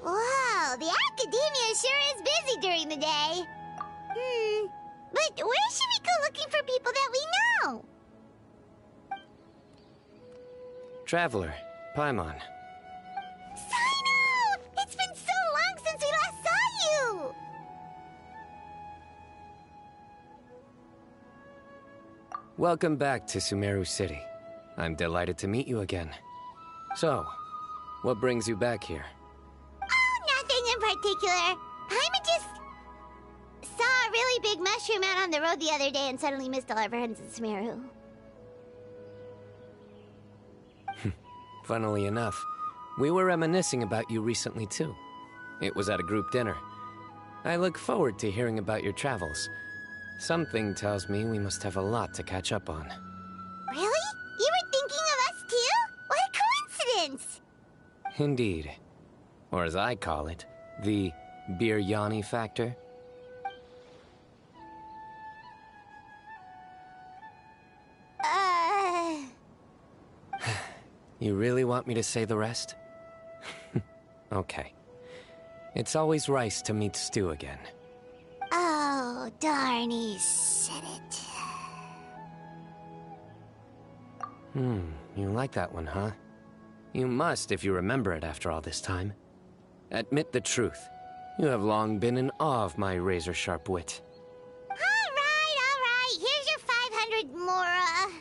Wow, the academia sure is busy during the day. But where should we go looking for people that we know? Traveler, Paimon. Sino! It's been so long since we last saw you! Welcome back to Sumeru City. I'm delighted to meet you again. So, what brings you back here? Oh, nothing in particular. Paimon just saw a really big mushroom out on the road the other day and suddenly missed all our friends in Sumeru. Funnily enough, we were reminiscing about you recently too. It was at a group dinner. I look forward to hearing about your travels. Something tells me we must have a lot to catch up on. Really? You were thinking of us too? What a coincidence! Indeed. Or as I call it, the biryani factor. You really want me to say the rest? Okay. It's always rice to meet stew again. Oh, darn, he said it. You like that one, huh? You must if you remember it after all this time. Admit the truth. You have long been in awe of my razor-sharp wit. All right. Here's your 500 mora.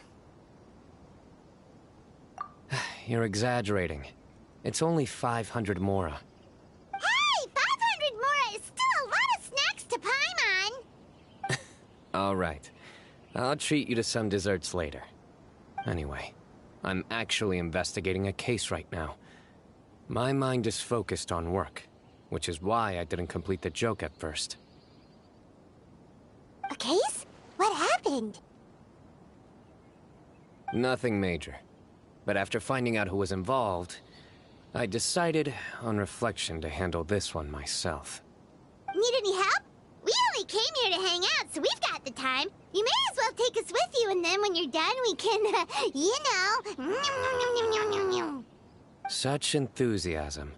You're exaggerating. It's only 500 mora. Hey, 500 mora is still a lot of snacks to Paimon. All right. I'll treat you to some desserts later. Anyway, I'm actually investigating a case right now. My mind is focused on work, which is why I didn't complete the joke at first. A case? What happened? Nothing major. But after finding out who was involved, I decided, on reflection, to handle this one myself. Need any help? We only came here to hang out, so we've got the time. You may as well take us with you, and then when you're done, we can, you know... Such enthusiasm.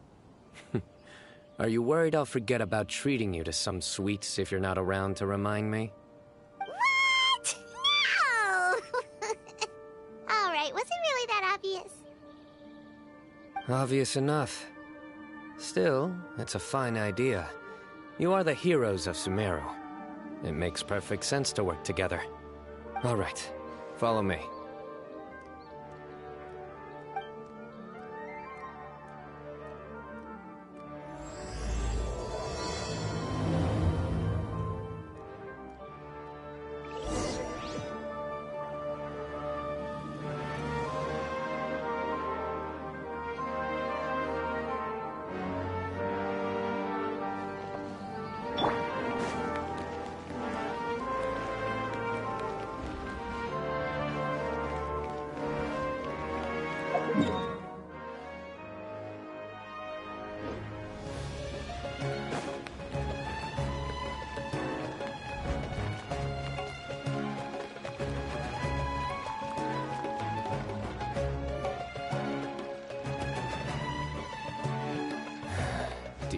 Are you worried I'll forget about treating you to some sweets if you're not around to remind me? What? No! All right, was it really that obvious? Obvious enough. Still, it's a fine idea. You are the heroes of Sumeru. It makes perfect sense to work together. All right, follow me.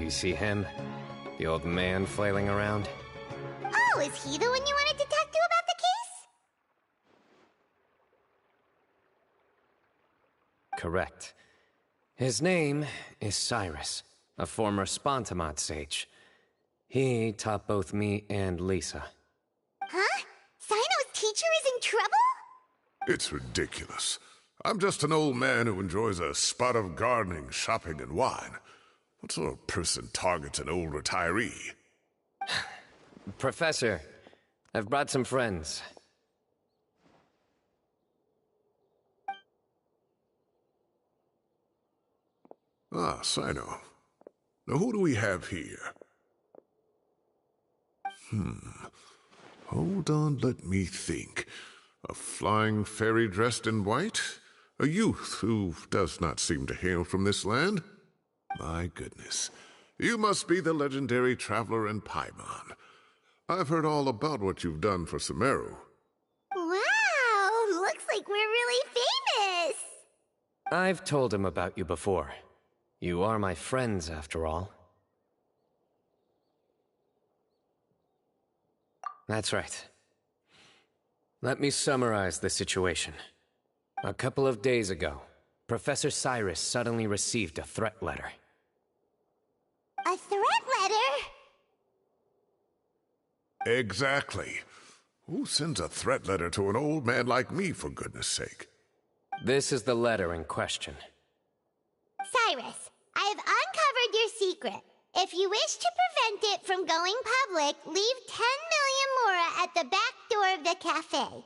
you see him? The old man flailing around? Oh, is he the one you wanted to talk to about the case? Correct. His name is Cyrus, a former Spontamod sage. He taught both me and Lisa. Huh? Sino's teacher is in trouble? It's ridiculous. I'm just an old man who enjoys a spot of gardening, shopping, and wine. What sort of person targets an old retiree? Professor, I've brought some friends. Ah, Sino. Now who do we have here? Hold on, let me think. A flying fairy dressed in white? A youth who does not seem to hail from this land? My goodness. You must be the legendary traveler in Paimon. I've heard all about what you've done for Sumeru. Wow, looks like we're really famous. I've told him about you before. You are my friends, after all. That's right. Let me summarize the situation. A couple of days ago, Professor Cyrus suddenly received a threat letter. A threat letter? Exactly. Who sends a threat letter to an old man like me, for goodness sake? This is the letter in question. Cyrus, I have uncovered your secret. If you wish to prevent it from going public, leave 10 million mora at the back door of the cafe.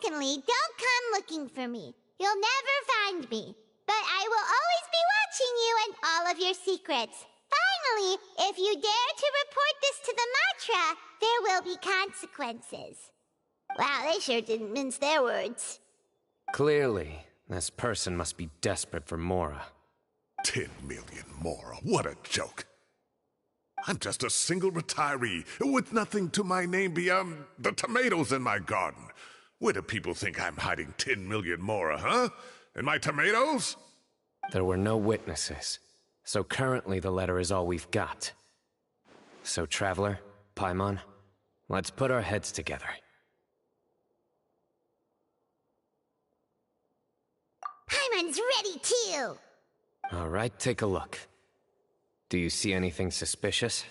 Secondly, don't come looking for me. You'll never find me. But I will always be watching you and all of your secrets. Finally, if you dare to report this to the Matra, there will be consequences. Wow, they sure didn't mince their words. Clearly, this person must be desperate for Mora. 10 million more. What a joke. I'm just a single retiree with nothing to my name beyond the tomatoes in my garden. Where do people think I'm hiding 10 million more, huh? In my tomatoes? There were no witnesses, so currently the letter is all we've got. So, Traveler, Paimon, let's put our heads together. Paimon's ready too! All right, take a look. Do you see anything suspicious?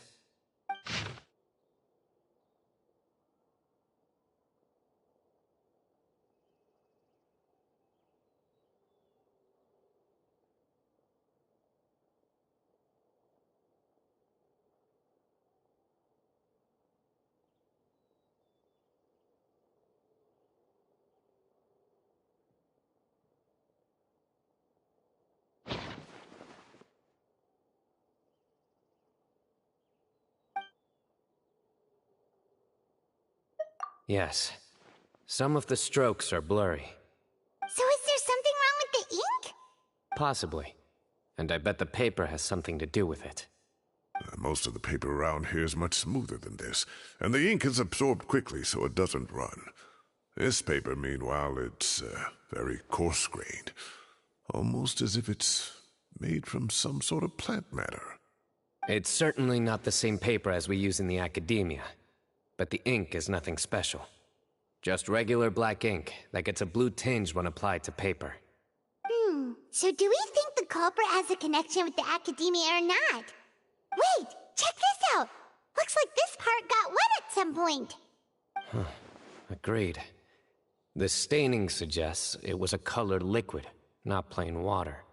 Yes. Some of the strokes are blurry. So is there something wrong with the ink? Possibly. And I bet the paper has something to do with it. Most of the paper around here is much smoother than this, and the ink is absorbed quickly so it doesn't run. This paper, meanwhile, it's very coarse-grained. Almost as if it's made from some sort of plant matter. It's certainly not the same paper as we use in the academia. But the ink is nothing special. Just regular black ink that gets a blue tinge when applied to paper. So do we think the culprit has a connection with the academia or not? Wait, check this out! Looks like this part got wet at some point. Agreed. The staining suggests it was a colored liquid, not plain water.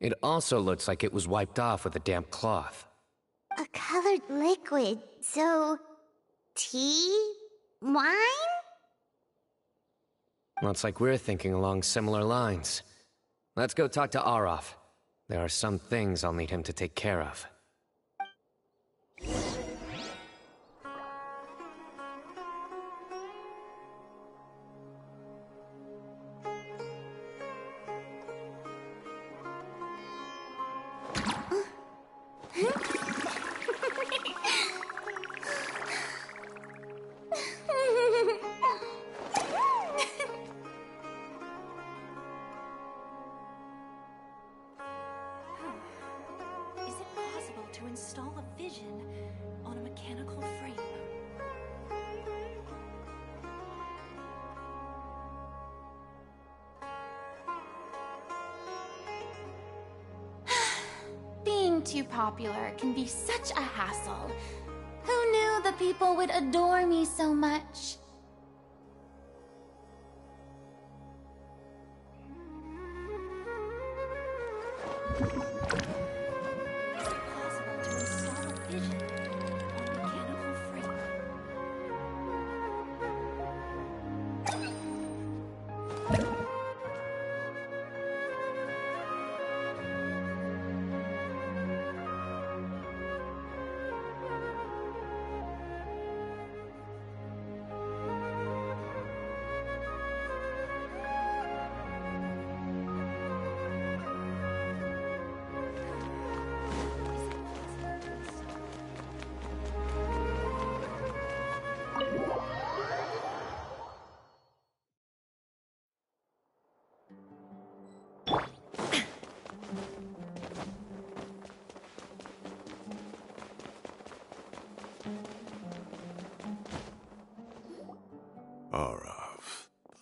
It also looks like it was wiped off with a damp cloth. A colored liquid, so... tea? Wine? Looks like we're thinking along similar lines. Let's go talk to Arof. There are some things I'll need him to take care of. Is it possible? too popular can be such a hassle. Who knew the people would adore me so much?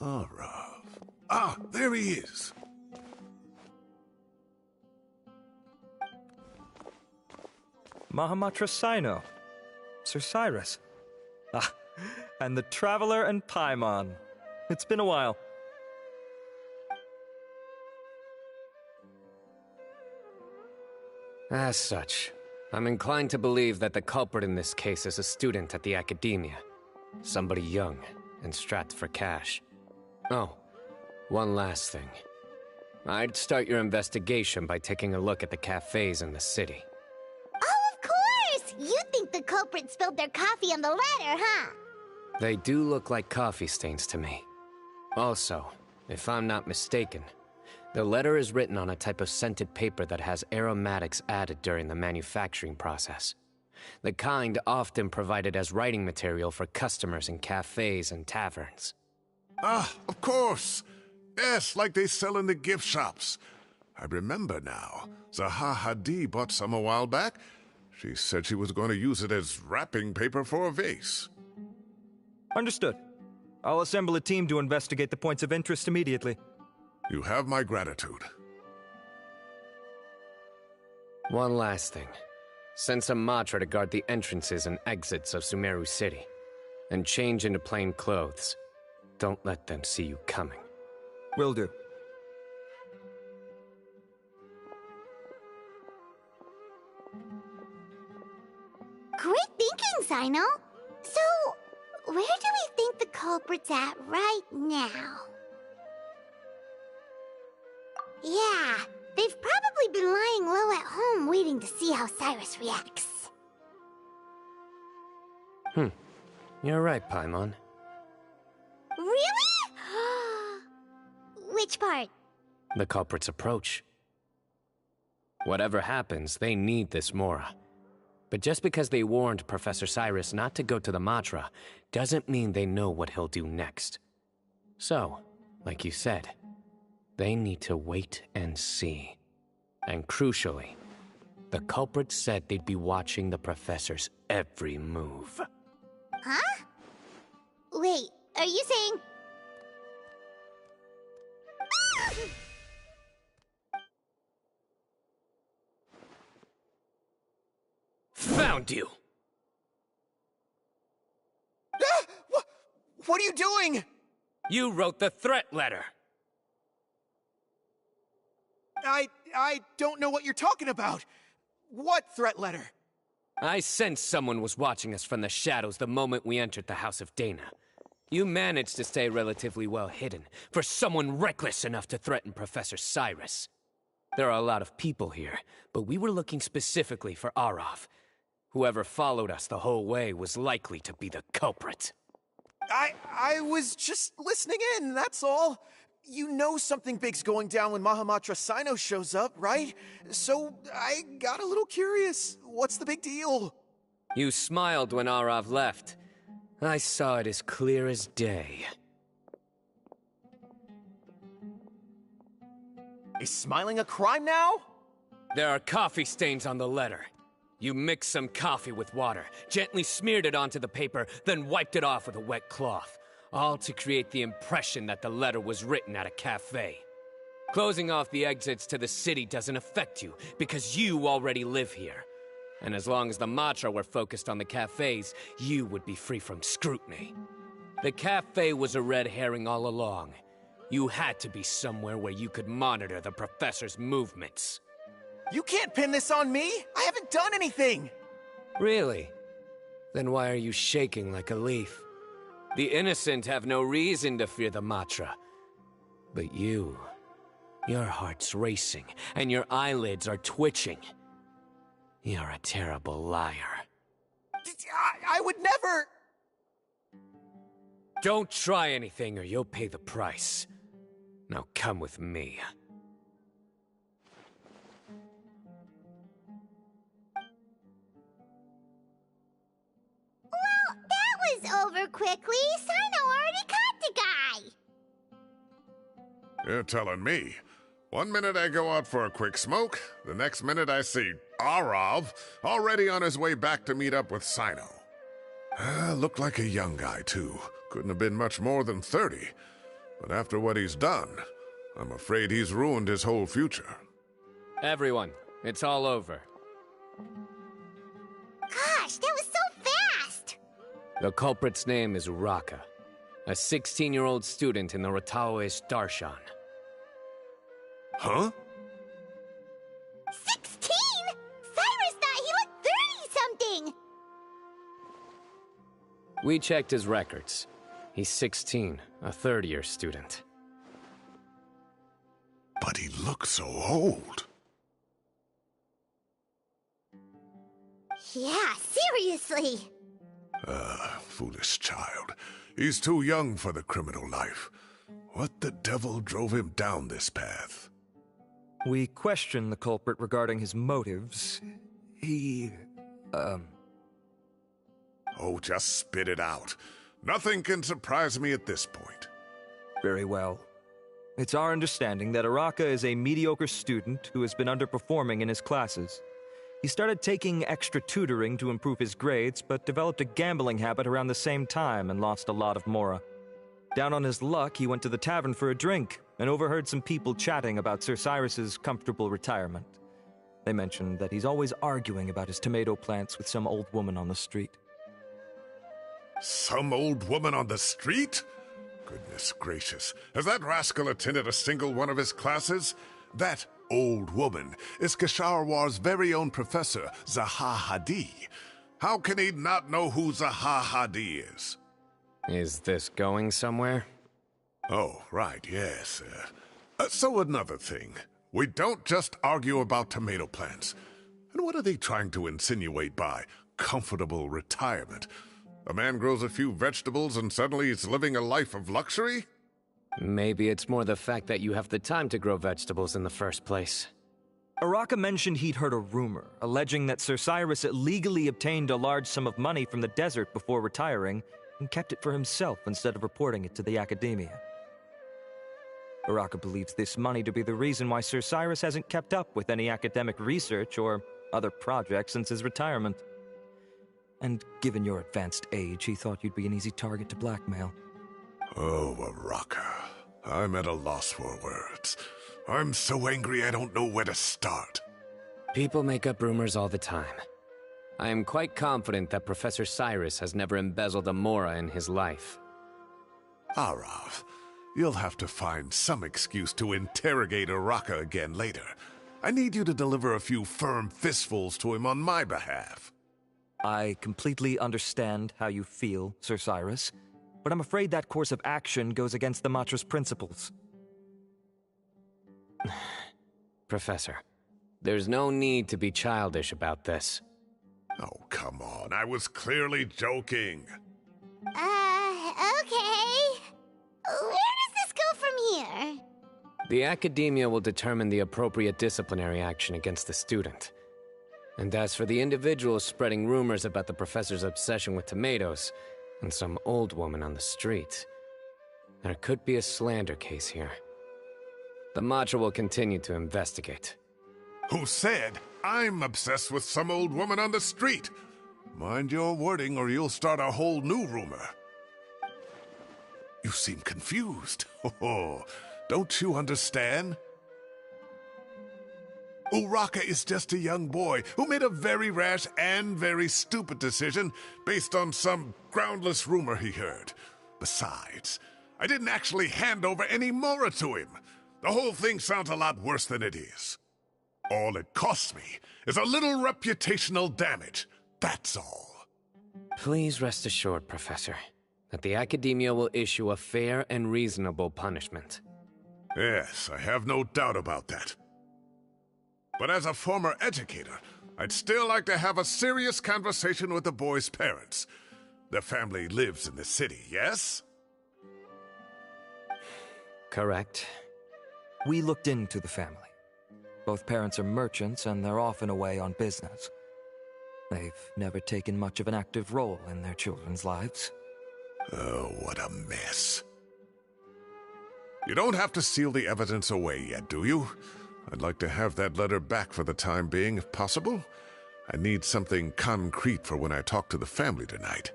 Arav. Ah, there he is. Mahamatra Sino. Sir Cyrus. Ah, and the Traveler and Paimon. It's been a while. As such, I'm inclined to believe that the culprit in this case is a student at the academia. Somebody young and strapped for cash. Oh, one last thing. I'd start your investigation by taking a look at the cafes in the city. Oh, of course! You think the culprit spilled their coffee on the ladder, huh? They do look like coffee stains to me. Also, if I'm not mistaken, the letter is written on a type of scented paper that has aromatics added during the manufacturing process. The kind often provided as writing material for customers in cafes and taverns. Ah, of course. Yes, like they sell in the gift shops. I remember now. Zaha Hadid bought some a while back. She said she was going to use it as wrapping paper for a vase. Understood. I'll assemble a team to investigate the points of interest immediately. You have my gratitude. One last thing. Send some Matra to guard the entrances and exits of Sumeru City. And change into plain clothes. Don't let them see you coming. Will do. Great thinking, Sino. So, where do we think the culprit's at right now? Yeah, they've probably been lying low at home waiting to see how Cyrus reacts. You're right, Paimon. Really? Which part? The culprit's approach. Whatever happens, they need this Mora. But just because they warned Professor Cyrus not to go to the Matra, doesn't mean they know what he'll do next. So, like you said, they need to wait and see. And crucially, the culprit said they'd be watching the Professor's every move. Huh? Wait, are you saying... Found you! What are you doing? You wrote the threat letter! I don't know what you're talking about. What threat letter? I sensed someone was watching us from the shadows the moment we entered the House of Dana. You managed to stay relatively well hidden for someone reckless enough to threaten Professor Cyrus. There are a lot of people here, but we were looking specifically for Arav. Whoever followed us the whole way was likely to be the culprit. I was just listening in, that's all. You know something big's going down when Mahamatra Sino shows up, right? So I got a little curious. What's the big deal? You smiled when Arav left. I saw it as clear as day. Is smiling a crime now? There are coffee stains on the letter. You mixed some coffee with water, gently smeared it onto the paper, then wiped it off with a wet cloth. All to create the impression that the letter was written at a cafe. Closing off the exits to the city doesn't affect you, because you already live here. And as long as the Matra were focused on the cafes, you would be free from scrutiny. The cafe was a red herring all along. You had to be somewhere where you could monitor the professor's movements. You can't pin this on me! I haven't done anything! Really? Then why are you shaking like a leaf? The innocent have no reason to fear the Matra. But you... your heart's racing, and your eyelids are twitching. You're a terrible liar. I would never... Don't try anything or you'll pay the price. Now come with me. Well, that was over quickly. Sino already caught the guy. You're telling me. One minute I go out for a quick smoke, the next minute I see Arav already on his way back to meet up with Sino. Looked like a young guy, too. Couldn't have been much more than 30. But after what he's done, I'm afraid he's ruined his whole future. Everyone, it's all over. Gosh, that was so fast! The culprit's name is Raka, a 16-year-old student in the Rataoist Darshan. Huh? 16? Cyrus thought he looked 30-something! We checked his records. He's 16, a third-year student. But he looks so old. Yeah, seriously! Foolish child. He's too young for the criminal life. What the devil drove him down this path? We questioned the culprit regarding his motives. Oh, just spit it out. Nothing can surprise me at this point. Very well. It's our understanding that Araka is a mediocre student who has been underperforming in his classes. He started taking extra tutoring to improve his grades, but developed a gambling habit around the same time and lost a lot of mora. Down on his luck, he went to the tavern for a drink and overheard some people chatting about Sir Cyrus's comfortable retirement. They mentioned that he's always arguing about his tomato plants with some old woman on the street. Some old woman on the street? Goodness gracious, has that rascal attended a single one of his classes? That old woman is Kasharwar's very own professor, Zaha Hadi. How can he not know who Zaha Hadi is? Is this going somewhere? Oh, right, yes. So another thing. We don't just argue about tomato plants. And what are they trying to insinuate by comfortable retirement? A man grows a few vegetables and suddenly he's living a life of luxury? Maybe it's more the fact that you have the time to grow vegetables in the first place. Araka mentioned he'd heard a rumor, alleging that Sir Cyrus illegally obtained a large sum of money from the desert before retiring, and kept it for himself instead of reporting it to the academia. Araka believes this money to be the reason why Sir Cyrus hasn't kept up with any academic research or other projects since his retirement. And given your advanced age, he thought you'd be an easy target to blackmail. Oh, Araka. I'm at a loss for words. I'm so angry I don't know where to start. People make up rumors all the time. I am quite confident that Professor Cyrus has never embezzled a mora in his life. Arav, you'll have to find some excuse to interrogate Araka again later. I need you to deliver a few firm fistfuls to him on my behalf. I completely understand how you feel, Sir Cyrus, but I'm afraid that course of action goes against the Matra's principles. Professor, there's no need to be childish about this. Oh, come on. I was clearly joking. Okay. Where does this go from here? The academia will determine the appropriate disciplinary action against the student. And as for the individuals spreading rumors about the professor's obsession with tomatoes and some old woman on the street, there could be a slander case here. The Matra will continue to investigate. Who said I'm obsessed with some old woman on the street? Mind your wording or you'll start a whole new rumor. You seem confused. Oh, don't you understand? Uraka is just a young boy who made a very rash and very stupid decision based on some groundless rumor he heard. Besides, I didn't actually hand over any Mora to him. The whole thing sounds a lot worse than it is. All it costs me is a little reputational damage. That's all. Please rest assured, Professor, that the Academia will issue a fair and reasonable punishment. Yes, I have no doubt about that. But as a former educator, I'd still like to have a serious conversation with the boy's parents. Their family lives in the city, yes? Correct. We looked into the family. Both parents are merchants, and they're often away on business. They've never taken much of an active role in their children's lives. Oh, what a mess. You don't have to seal the evidence away yet, do you? I'd like to have that letter back for the time being, if possible. I need something concrete for when I talk to the family tonight.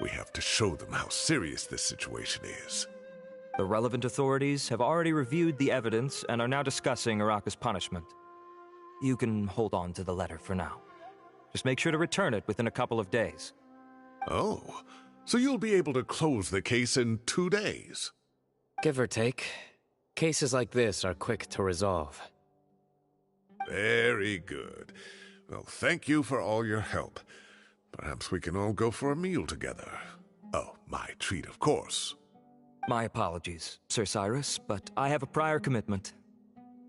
We have to show them how serious this situation is. The relevant authorities have already reviewed the evidence and are now discussing Uraka's punishment. You can hold on to the letter for now. Just make sure to return it within a couple of days. Oh, so you'll be able to close the case in 2 days? Give or take. Cases like this are quick to resolve. Very good. Well, thank you for all your help. Perhaps we can all go for a meal together. Oh, my treat, of course. My apologies, Sir Cyrus, but I have a prior commitment.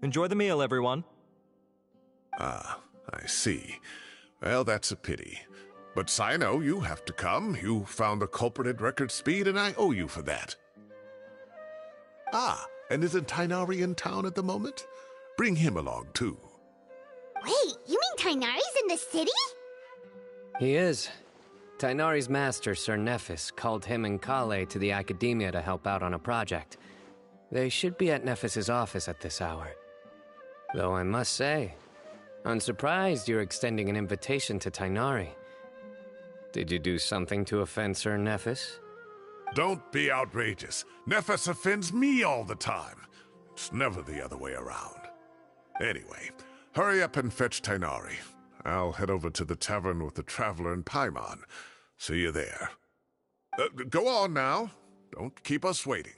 Enjoy the meal, everyone. Ah, I see. Well, that's a pity. But Sino, you have to come. You found the culprit at record speed, and I owe you for that. Ah, and isn't Tainari in town at the moment? Bring him along, too. Wait, you mean Tainari's in the city? He is. Tainari's master, Sir Nephis, called him and Kale to the Academia to help out on a project. They should be at Nephis's office at this hour. Though I must say, I'm surprised you're extending an invitation to Tainari. Did you do something to offend Sir Nephis? Don't be outrageous. Nephis offends me all the time. It's never the other way around. Anyway, hurry up and fetch Tainari. I'll head over to the tavern with the Traveler and Paimon. See you there. Go on now. Don't keep us waiting.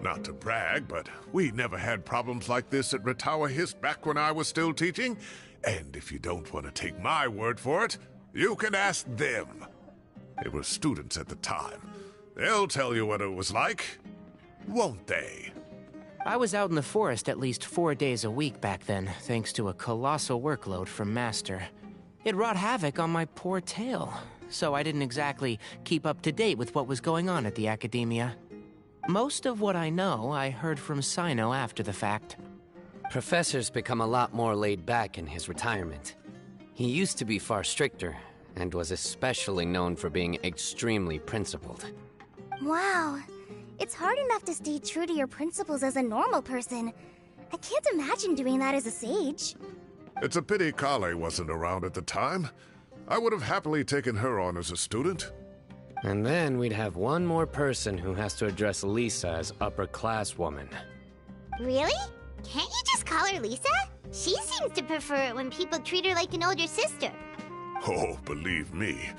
Not to brag, but we never had problems like this at Ratawa Hist back when I was still teaching. And if you don't want to take my word for it, you can ask them. They were students at the time. They'll tell you what it was like, won't they? I was out in the forest at least 4 days a week back then, thanks to a colossal workload from Master. It wrought havoc on my poor tail, so I didn't exactly keep up to date with what was going on at the Academia. Most of what I know, I heard from Sino after the fact. Professor's become a lot more laid back in his retirement. He used to be far stricter, and was especially known for being extremely principled. Wow. It's hard enough to stay true to your principles as a normal person. I can't imagine doing that as a sage. It's a pity Kale wasn't around at the time. I would have happily taken her on as a student. And then we'd have one more person who has to address Lisa as upper-class woman. Really? Can't you just call her Lisa? She seems to prefer it when people treat her like an older sister. Oh, believe me,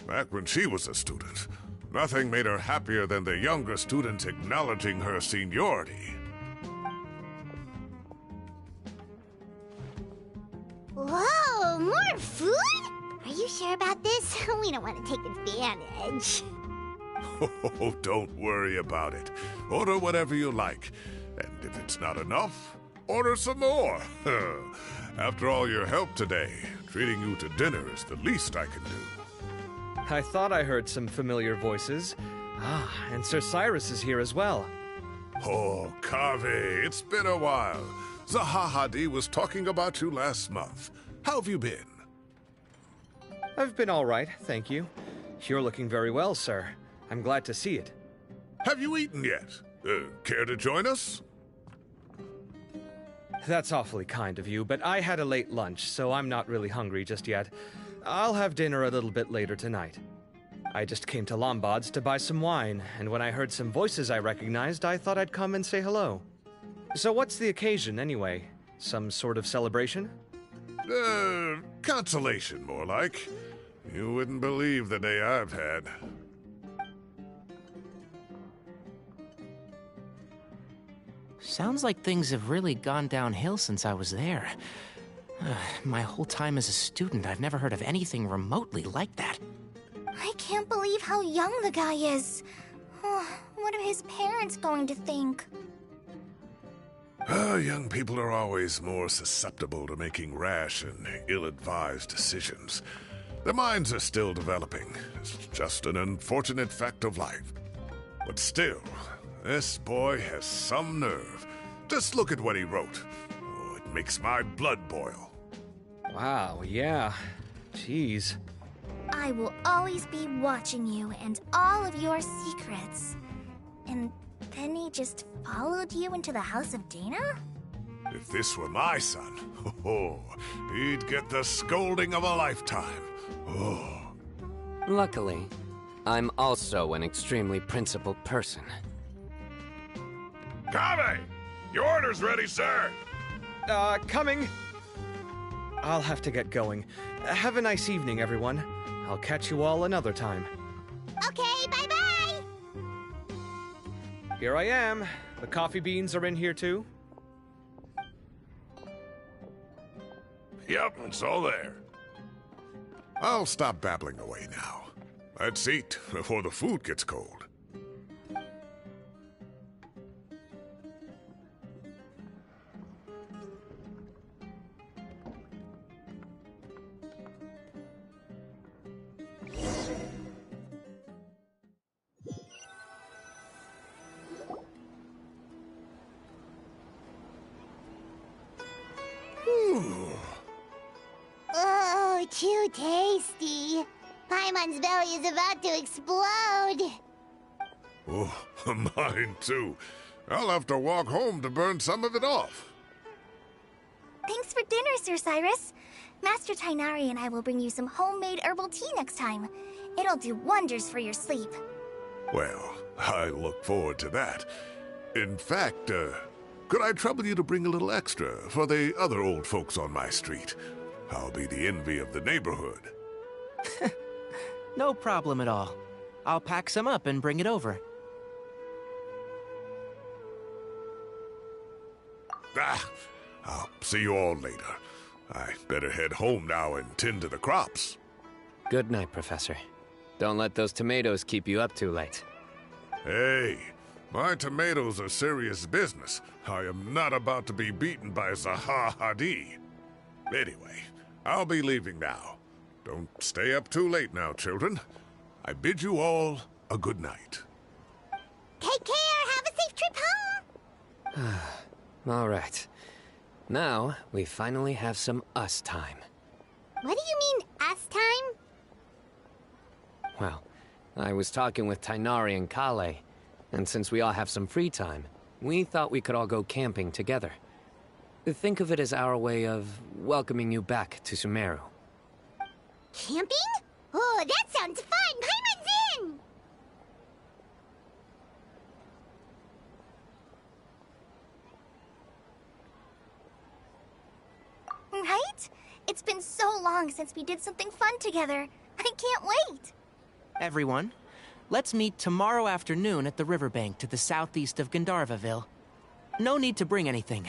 back when she was a student, nothing made her happier than the younger students acknowledging her seniority. Whoa, more food? Are you sure about this? We don't want to take advantage. Oh, don't worry about it. Order whatever you like. And if it's not enough, order some more. After all your help today, treating you to dinner is the least I can do. I thought I heard some familiar voices. Ah, and Sir Cyrus is here as well. Oh, Kaveh, it's been a while. Zahahadi was talking about you last month. How have you been? I've been all right, thank you. You're looking very well, sir. I'm glad to see it. Have you eaten yet? Care to join us? That's awfully kind of you, but I had a late lunch, so I'm not really hungry just yet. I'll have dinner a little bit later tonight. I just came to Lombard's to buy some wine, and when I heard some voices I recognized, I thought I'd come and say hello. So what's the occasion, anyway? Some sort of celebration? Consolation, more like. You wouldn't believe the day I've had. Sounds like things have really gone downhill since I was there. My whole time as a student, I've never heard of anything remotely like that. I can't believe how young the guy is. What are his parents going to think? Young people are always more susceptible to making rash and ill-advised decisions. Their minds are still developing. It's just an unfortunate fact of life. But still, this boy has some nerve. Just look at what he wrote. Oh, it makes my blood boil. Wow, yeah. Jeez. I will always be watching you and all of your secrets. And then he just followed you into the house of Dana? If this were my son, he'd get the scolding of a lifetime. Oh. Luckily, I'm also an extremely principled person. Kaveh! Your order's ready, sir! Coming! I'll have to get going. Have a nice evening, everyone. I'll catch you all another time. Okay, bye-bye! Here I am. The coffee beans are in here too. Yep, it's all there. I'll stop babbling away now. Let's eat before the food gets cold. Oh, too tasty. Paimon's belly is about to explode. Oh, mine too. I'll have to walk home to burn some of it off. Thanks for dinner, Sir Cyrus. Master Tainari and I will bring you some homemade herbal tea next time. It'll do wonders for your sleep. Well, I look forward to that. In fact, could I trouble you to bring a little extra for the other old folks on my street? I'll be the envy of the neighborhood. No problem at all. I'll pack some up and bring it over. I'll see you all later. I better head home now and tend to the crops. Good night, Professor. Don't let those tomatoes keep you up too late. Hey, my tomatoes are serious business. I am not about to be beaten by Zahahadi. Anyway, I'll be leaving now. Don't stay up too late now, children. I bid you all a good night. Take care. Have a safe trip home. All right. Now, we finally have some us time. What do you mean, us time? Well, I was talking with Tainari and Kale, and since we all have some free time, we thought we could all go camping together. Think of it as our way of welcoming you back to Sumeru. Camping? Oh, that sounds fun. Paimon's in! Right? It's been so long since we did something fun together. I can't wait! Everyone, let's meet tomorrow afternoon at the riverbank to the southeast of Gandharvaville. No need to bring anything.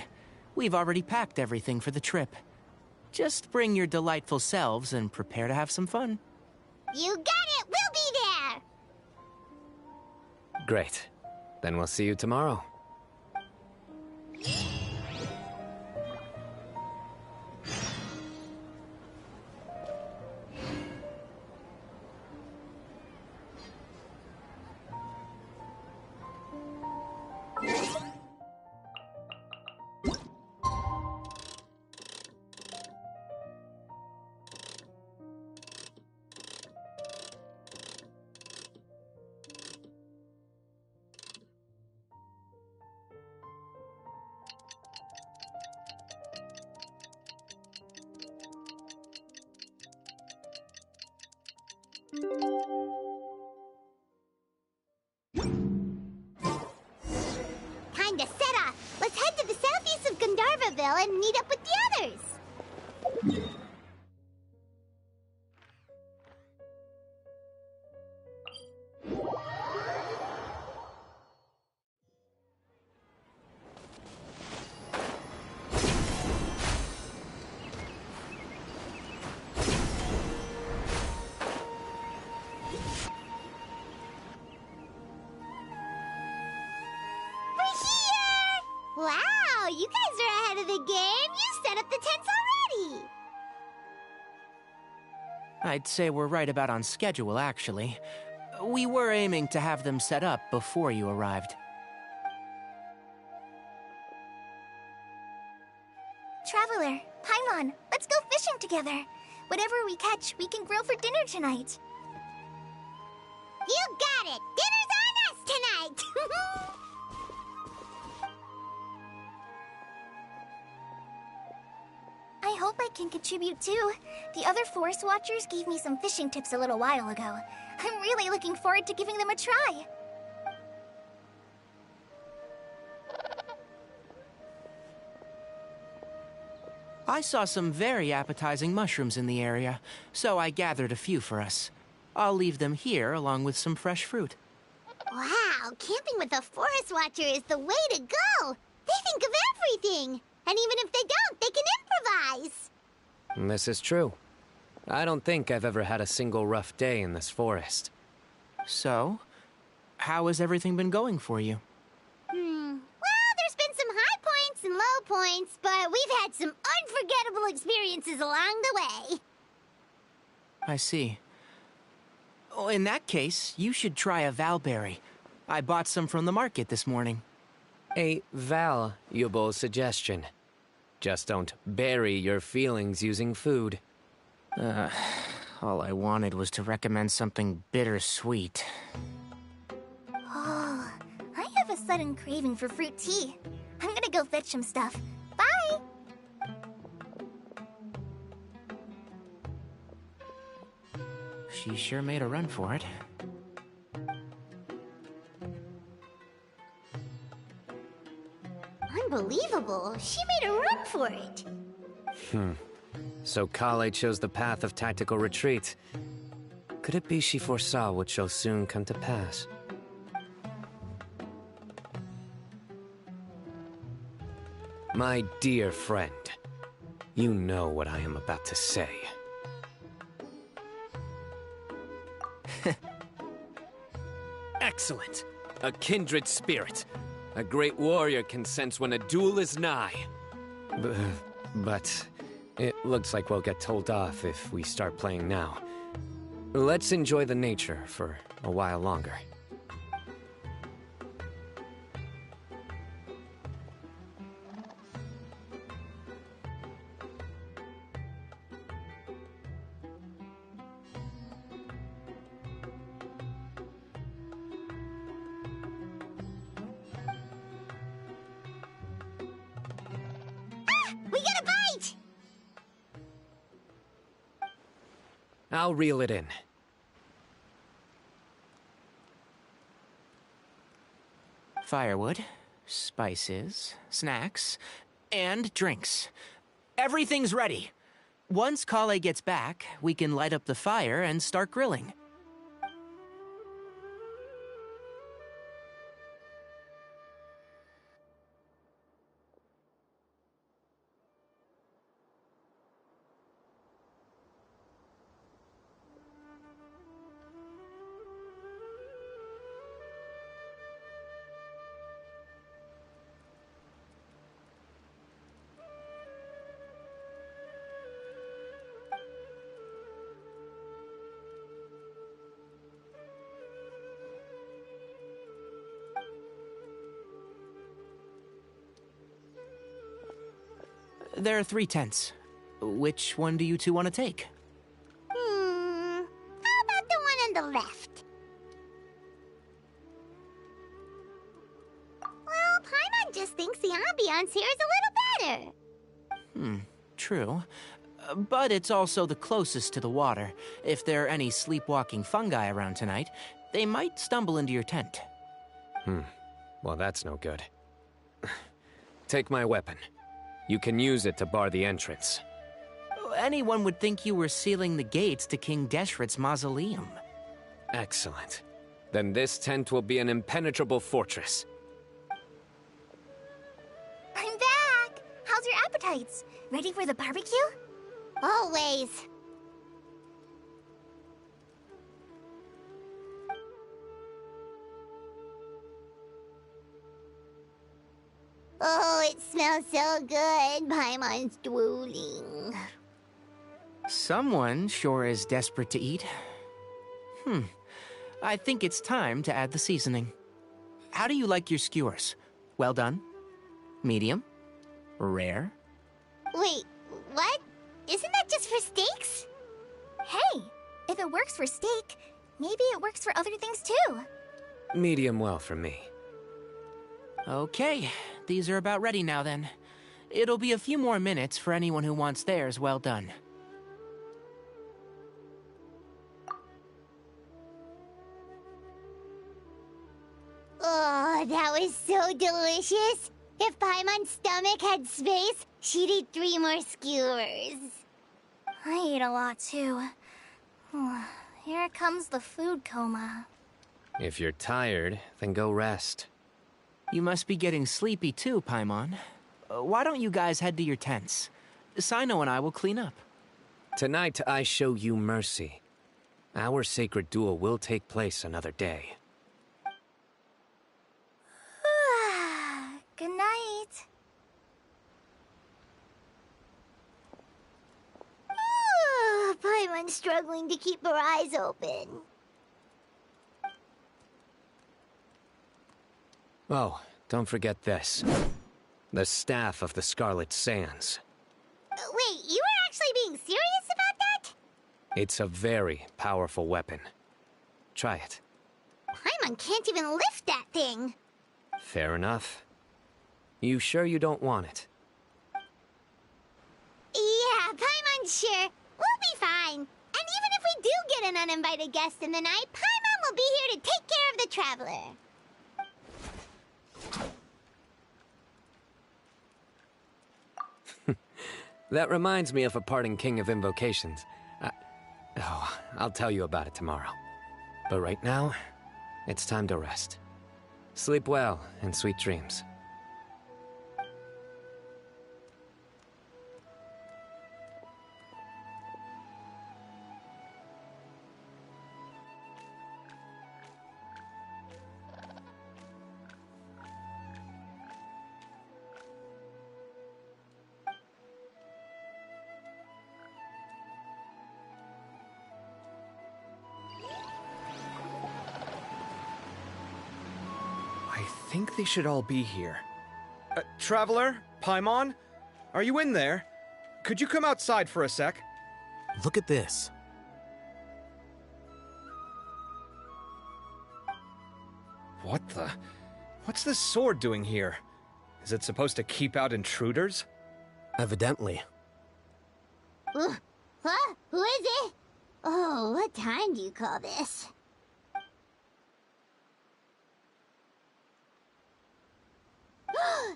We've already packed everything for the trip. Just bring your delightful selves and prepare to have some fun. You got it! We'll be there! Great. Then we'll see you tomorrow. Time to set off. Let's head to the southeast of Gandharvaville and meet up with the others. Wow, you guys are ahead of the game. You set up the tents already. I'd say we're right about on schedule, actually. We were aiming to have them set up before you arrived. Traveler, Paimon, let's go fishing together. Whatever we catch, we can grill for dinner tonight. You got it. Dinner's on us tonight. I hope I can contribute too. The other Forest Watchers gave me some fishing tips a little while ago. I'm really looking forward to giving them a try. I saw some very appetizing mushrooms in the area, so I gathered a few for us. I'll leave them here along with some fresh fruit. Wow, camping with a Forest Watcher is the way to go. They think of everything. And even if they don't, they can improvise. This is true. I don't think I've ever had a single rough day in this forest. So, how has everything been going for you? Well, there's been some high points and low points, but we've had some unforgettable experiences along the way. I see. Oh, in that case, you should try a valberry. I bought some from the market this morning. A valuable suggestion. Just don't bury your feelings using food. All I wanted was to recommend something bittersweet. Oh, I have a sudden craving for fruit tea. I'm gonna go fetch some stuff. Bye! She sure made a run for it. Unbelievable. She made a run for it. So Kale chose the path of tactical retreat. Could it be she foresaw what shall soon come to pass? My dear friend, you know what I am about to say. Excellent! A kindred spirit. A great warrior can sense when a duel is nigh. But it looks like we'll get told off if we start playing now. Let's enjoy the nature for a while longer. We got a bite! I'll reel it in. Firewood, spices, snacks, and drinks. Everything's ready. Once Kale gets back, we can light up the fire and start grilling. There are 3 tents. Which one do you two want to take? How about the one on the left? Well, Paimon just thinks the ambiance here is a little better. True. But it's also the closest to the water. If there are any sleepwalking fungi around tonight, they might stumble into your tent. Well, that's no good. Take my weapon. You can use it to bar the entrance. Anyone would think you were sealing the gates to King Deshret's mausoleum. Excellent. Then this tent will be an impenetrable fortress. I'm back! How's your appetites? Ready for the barbecue? Always. Oh, it smells so good. Paimon's drooling. Someone sure is desperate to eat. I think it's time to add the seasoning. How do you like your skewers? Well done? Medium? Rare? Wait, what? Isn't that just for steaks? Hey, if it works for steak, maybe it works for other things too. Medium well for me. Okay, these are about ready now then. It'll be a few more minutes for anyone who wants theirs well done. Oh, that was so delicious. If Paimon's stomach had space, she'd eat 3 more skewers. I ate a lot too. Here comes the food coma. If you're tired, then go rest. You must be getting sleepy too, Paimon. Why don't you guys head to your tents? Sino and I will clean up. Tonight I show you mercy. Our sacred duel will take place another day. Good night. Paimon's struggling to keep her eyes open. Oh, don't forget this. The Staff of the Scarlet Sands. Wait, you were actually being serious about that? It's a very powerful weapon. Try it. Paimon can't even lift that thing. Fair enough. You sure you don't want it? Yeah, Paimon's sure. We'll be fine. And even if we do get an uninvited guest in the night, Paimon will be here to take care of the traveler. That reminds me of a parting king of invocations. I'll tell you about it tomorrow. But right now, it's time to rest. Sleep well and sweet dreams. I think they should all be here. Traveler? Paimon? Are you in there? Could you come outside for a sec? Look at this. What the? What's this sword doing here? Is it supposed to keep out intruders? Evidently. Huh? Who is it? Oh, what time do you call this?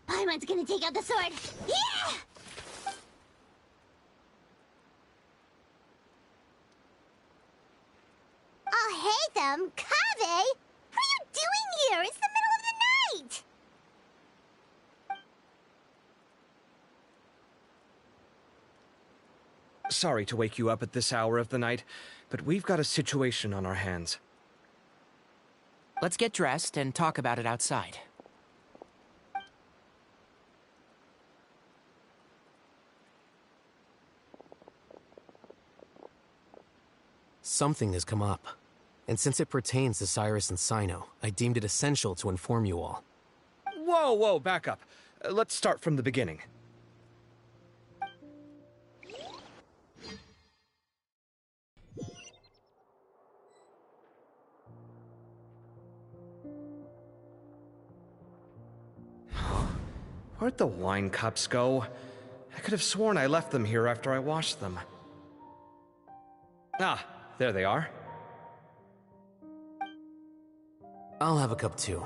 Paimon's gonna take out the sword. Yeah! them? Kaveh? What are you doing here? It's the middle of the night! Sorry to wake you up at this hour of the night, but we've got a situation on our hands. Let's get dressed and talk about it outside. Something has come up. And since it pertains to Cyrus and Sino, I deemed it essential to inform you all. Whoa, back up. Let's start from the beginning. Where'd the wine cups go? I could have sworn I left them here after I washed them. Ah, there they are. I'll have a cup too.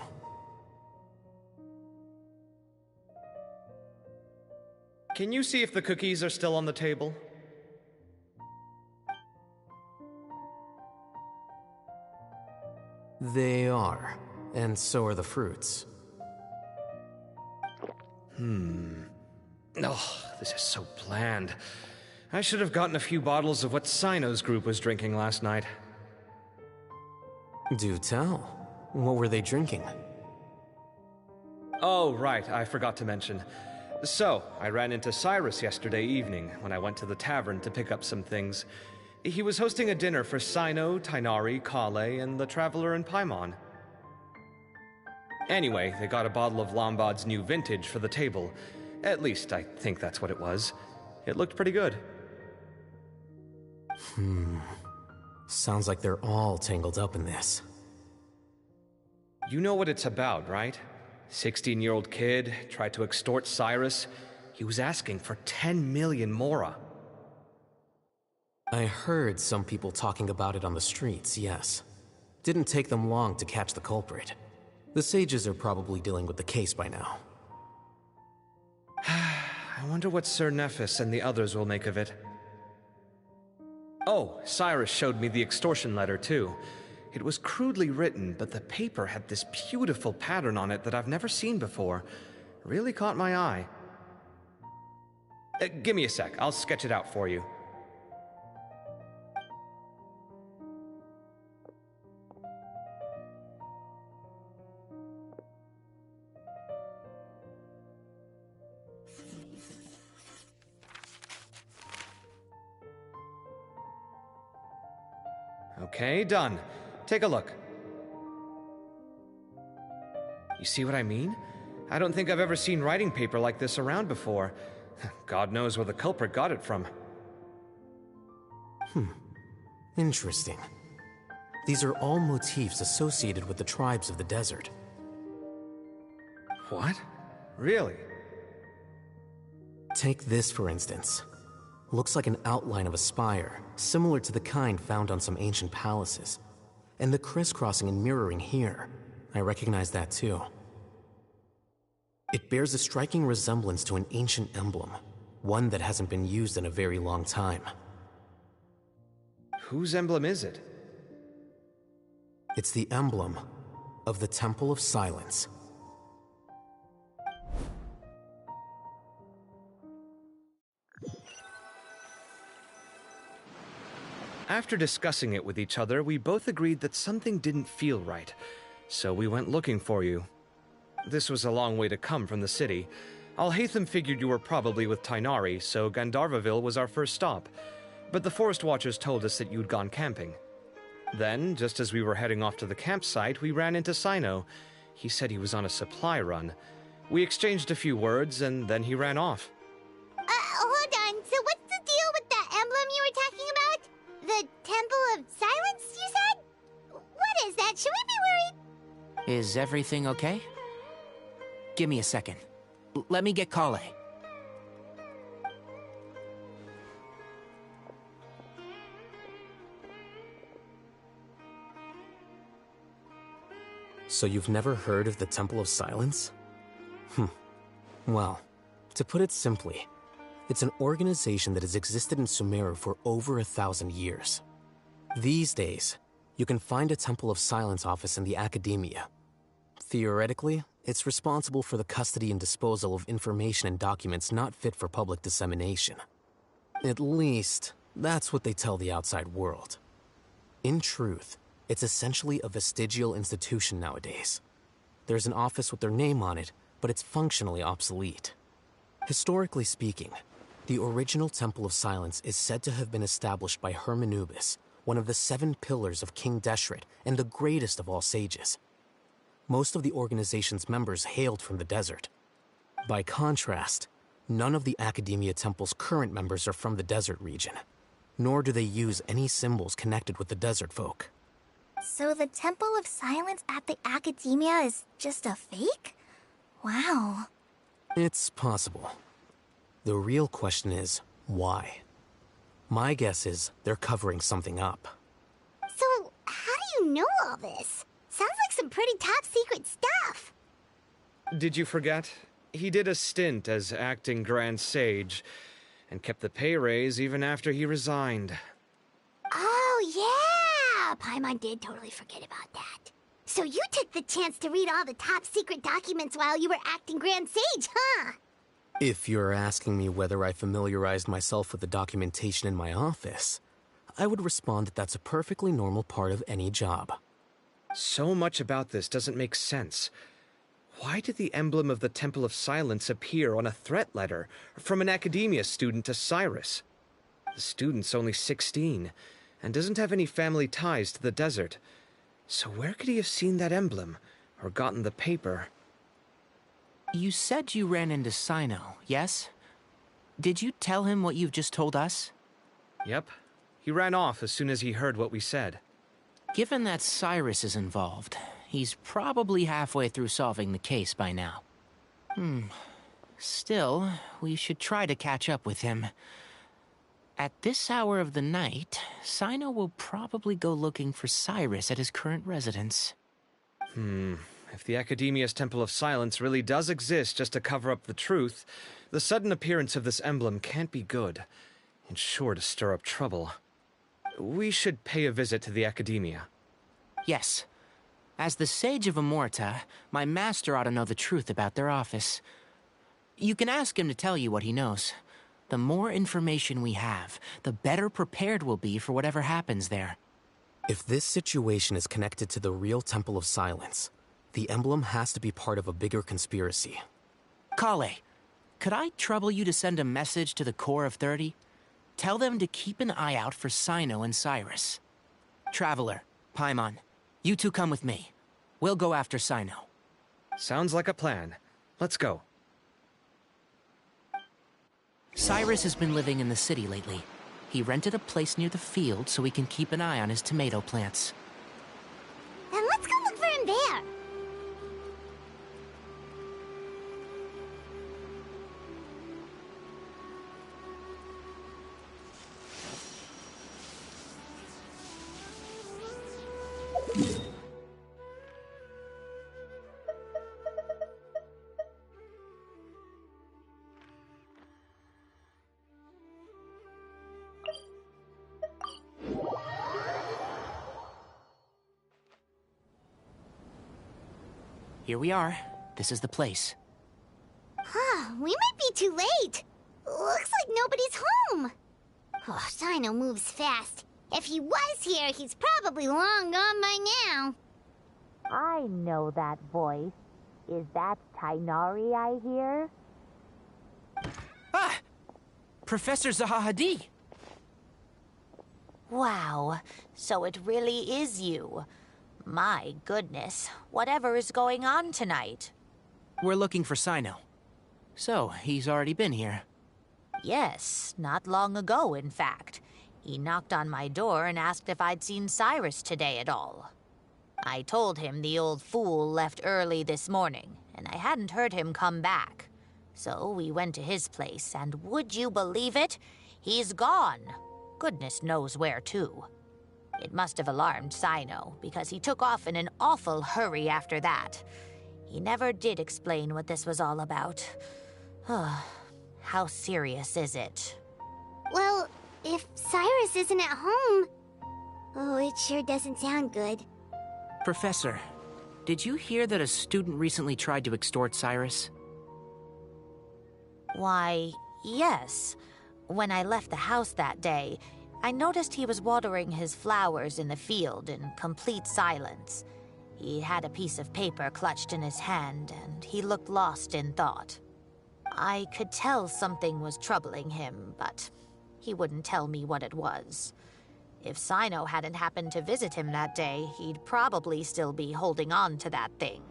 Can you see if the cookies are still on the table? They are. And so are the fruits. Oh, this is so bland. I should have gotten a few bottles of what Sino's group was drinking last night. Do tell. What were they drinking? Oh, right, I forgot to mention. So, I ran into Cyrus yesterday evening when I went to the tavern to pick up some things. He was hosting a dinner for Sino, Tighnari, Kale, and the Traveler and Paimon. Anyway, they got a bottle of Lombard's new vintage for the table. At least, I think that's what it was. It looked pretty good. Sounds like they're all tangled up in this. You know what it's about, right? 16-year-old kid tried to extort Cyrus. He was asking for 10 million mora. I heard some people talking about it on the streets, yes. Didn't take them long to catch the culprit. The sages are probably dealing with the case by now. I wonder what Sir Nephis and the others will make of it. Oh, Cyrus showed me the extortion letter, too. It was crudely written, but the paper had this beautiful pattern on it that I've never seen before. Really caught my eye. Give me a sec, I'll sketch it out for you. Okay, done. Take a look. You see what I mean? I don't think I've ever seen writing paper like this around before. God knows where the culprit got it from. Interesting. These are all motifs associated with the tribes of the desert. What? Really? Take this, for instance. Looks like an outline of a spire, similar to the kind found on some ancient palaces. And the crisscrossing and mirroring here, I recognize that too. It bears a striking resemblance to an ancient emblem, one that hasn't been used in a very long time. Whose emblem is it? It's the emblem of the Temple of Silence. After discussing it with each other, we both agreed that something didn't feel right, so we went looking for you. This was a long way to come from the city. Alhaitham figured you were probably with Tighnari, so Gandharvaville was our first stop. But the Forest Watchers told us that you'd gone camping. Then, just as we were heading off to the campsite, we ran into Sino. He said he was on a supply run. We exchanged a few words, and then he ran off. Hold on. So what's the deal with that emblem you were talking about? The Temple of Silence, you said? What is that? Should we be worried? Is everything okay? Give me a second. Let me get Kale. So you've never heard of the Temple of Silence? Well, to put it simply, it's an organization that has existed in Sumeru for over 1,000 years. These days, You can find a Temple of Silence office in the Academia. Theoretically, it's responsible for the custody and disposal of information and documents not fit for public dissemination. At least, that's what they tell the outside world. In truth, it's essentially a vestigial institution nowadays. There's an office with their name on it, but it's functionally obsolete. Historically speaking, the original Temple of Silence is said to have been established by Hermanubis, one of the 7 pillars of King Deshret and the greatest of all sages. Most of the organization's members hailed from the desert. By contrast, none of the Academia Temple's current members are from the desert region, nor do they use any symbols connected with the desert folk. So the Temple of Silence at the Academia is just a fake? Wow. It's possible. The real question is, why? My guess is they're covering something up. So, how do you know all this? Sounds like some pretty top-secret stuff. Did you forget? He did a stint as acting Grand Sage, and kept the pay raise even after he resigned. Oh, yeah! Paimon did totally forget about that. So you took the chance to read all the top-secret documents while you were acting Grand Sage, huh? If you're asking me whether I familiarized myself with the documentation in my office, I would respond that that's a perfectly normal part of any job. So much about this doesn't make sense. Why did the emblem of the Temple of Silence appear on a threat letter from an Academia student to Cyrus? The student's only 16, and doesn't have any family ties to the desert. So where could he have seen that emblem, or gotten the paper? You said you ran into Sino, yes? Did you tell him what you've just told us? Yep. He ran off as soon as he heard what we said. Given that Cyrus is involved, he's probably halfway through solving the case by now. Still, we should try to catch up with him. At this hour of the night, Sino will probably go looking for Cyrus at his current residence. If the Academia's Temple of Silence really does exist just to cover up the truth, the sudden appearance of this emblem can't be good, and sure to stir up trouble. We should pay a visit to the Academia. Yes. As the Sage of Amorta, my master ought to know the truth about their office. You can ask him to tell you what he knows. The more information we have, the better prepared we'll be for whatever happens there. If this situation is connected to the real Temple of Silence, the emblem has to be part of a bigger conspiracy. Kale, could I trouble you to send a message to the Core of 30? Tell them to keep an eye out for Sino and Cyrus. Traveler, Paimon, you two come with me. We'll go after Sino. Sounds like a plan. Let's go. Cyrus has been living in the city lately. He rented a place near the field so he can keep an eye on his tomato plants. Then let's go look for him there. Here we are. This is the place. We might be too late. Looks like nobody's home. Oh, Sino moves fast. If he was here, he's probably long gone by now. I know that voice. Is that Tainari I hear? Ah! Professor Zahahadi! Wow, so it really is you. My goodness, whatever is going on tonight? We're looking for Sino. So, he's already been here. Yes, not long ago, in fact. He knocked on my door and asked if I'd seen Cyrus today at all. I told him the old fool left early this morning, and I hadn't heard him come back. So we went to his place, and would you believe it? He's gone. Goodness knows where to. It must have alarmed Sino, because he took off in an awful hurry after that. He never did explain what this was all about. How serious is it? Well, if Cyrus isn't at home, Oh, it sure doesn't sound good. Professor, did you hear that a student recently tried to extort Cyrus? Why, yes. When I left the house that day, I noticed he was watering his flowers in the field in complete silence. He had a piece of paper clutched in his hand, and he looked lost in thought. I could tell something was troubling him, but he wouldn't tell me what it was. If Sino hadn't happened to visit him that day, he'd probably still be holding on to that thing.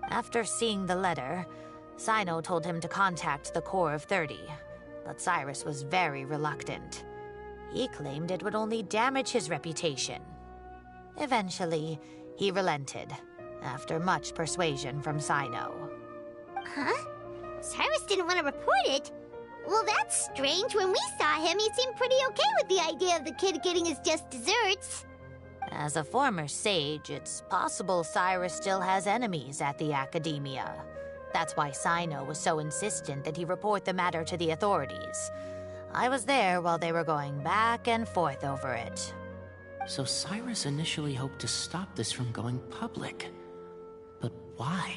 After seeing the letter, Sino told him to contact the Corps of 30, but Cyrus was very reluctant. He claimed it would only damage his reputation. Eventually, he relented, after much persuasion from Sino. Huh? Cyrus didn't want to report it? Well, that's strange. When we saw him, he seemed pretty okay with the idea of the kid getting his just desserts. As a former sage, it's possible Cyrus still has enemies at the Academia. That's why Sino was so insistent that he report the matter to the authorities. I was there while they were going back and forth over it. So Cyrus initially hoped to stop this from going public. But why?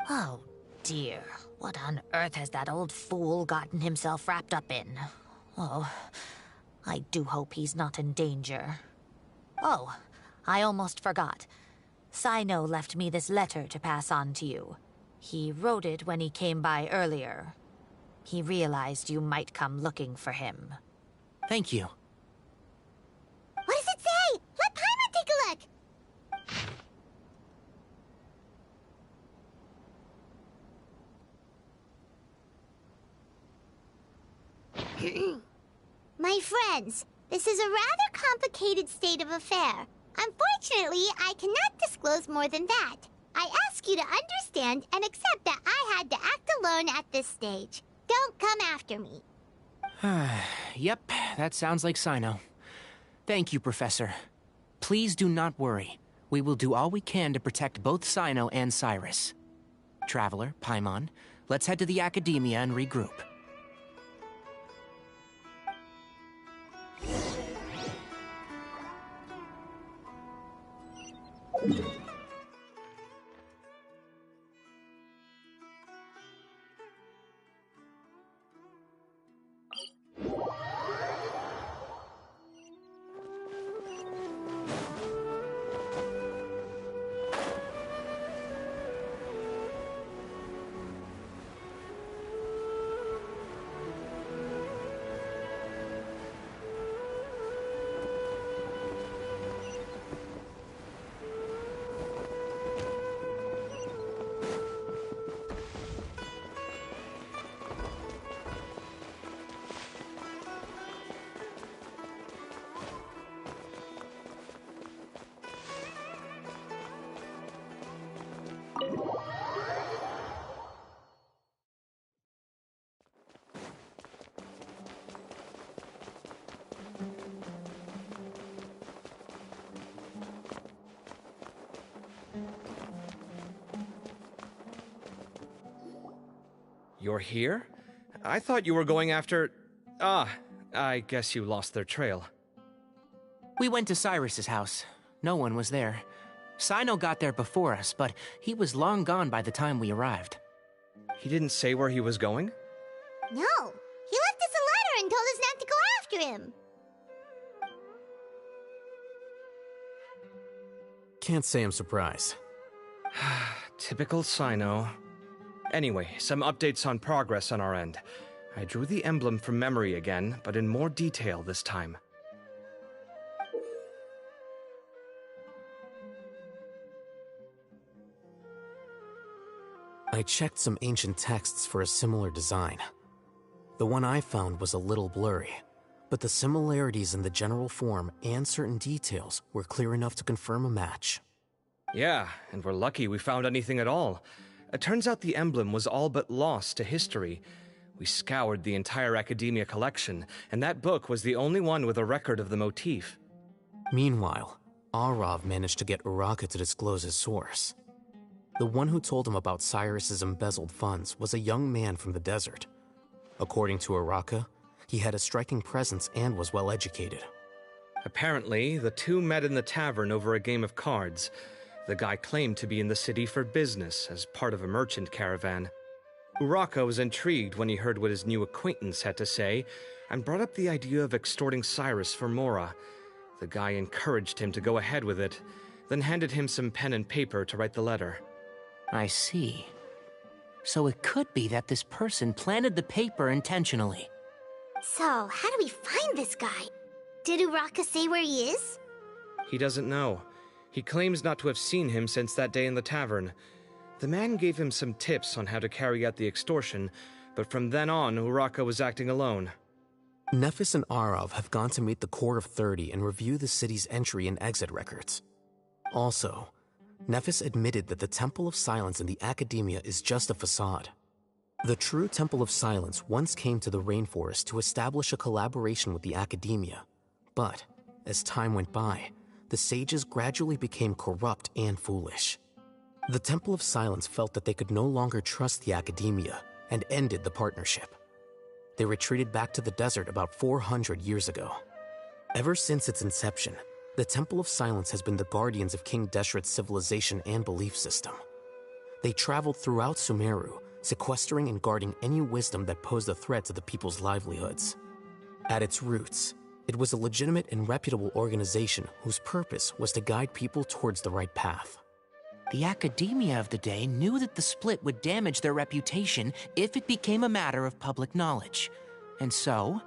Oh, dear. What on earth has that old fool gotten himself wrapped up in? Oh, I do hope he's not in danger. Oh, I almost forgot. Sino left me this letter to pass on to you. He wrote it when he came by earlier. He realized you might come looking for him. Thank you. What does it say? Let Paimon take a look! My friends, this is a rather complicated state of affair. Unfortunately, I cannot disclose more than that. I ask you to understand and accept that I had to act alone at this stage. Don't come after me. Yep, that sounds like Sino. Thank you, Professor. Please do not worry. We will do all we can to protect both Sino and Cyrus. Traveler, Paimon, let's head to the Academia and regroup. You're here? I thought you were going after... Ah, I guess you lost their trail. We went to Cyrus's house. No one was there. Sino got there before us, but he was long gone by the time we arrived. He didn't say where he was going? No, he left us a letter and told us not to go after him. Can't say I'm surprised. Typical Sino. Anyway, some updates on progress on our end. I drew the emblem from memory again, but in more detail this time. I checked some ancient texts for a similar design. The one I found was a little blurry, but the similarities in the general form and certain details were clear enough to confirm a match. Yeah, and we're lucky we found anything at all. It turns out the emblem was all but lost to history. We scoured the entire Academia collection, and that book was the only one with a record of the motif. Meanwhile, Arav managed to get Uraka to disclose his source. The one who told him about Cyrus's embezzled funds was a young man from the desert. According to Araka, he had a striking presence and was well educated. Apparently, the two met in the tavern over a game of cards. The guy claimed to be in the city for business as part of a merchant caravan. Uraka was intrigued when he heard what his new acquaintance had to say and brought up the idea of extorting Cyrus for Mora. The guy encouraged him to go ahead with it, then handed him some pen and paper to write the letter. I see. So it could be that this person planted the paper intentionally. So, how do we find this guy? Did Uraka say where he is? He doesn't know. He claims not to have seen him since that day in the tavern. The man gave him some tips on how to carry out the extortion, but from then on, Uraka was acting alone. Nephis and Arav have gone to meet the Core of 30 and review the city's entry and exit records. Also, Nephis admitted that the Temple of Silence in the Academia is just a facade. The true Temple of Silence once came to the rainforest to establish a collaboration with the Academia, but as time went by, the sages gradually became corrupt and foolish. The Temple of Silence felt that they could no longer trust the Academia and ended the partnership. They retreated back to the desert about 400 years ago. Ever since its inception, the Temple of Silence has been the guardians of King Deshret's civilization and belief system. They traveled throughout Sumeru, sequestering and guarding any wisdom that posed a threat to the people's livelihoods. At its roots, it was a legitimate and reputable organization whose purpose was to guide people towards the right path. The Academia of the day knew that the split would damage their reputation if it became a matter of public knowledge. And so,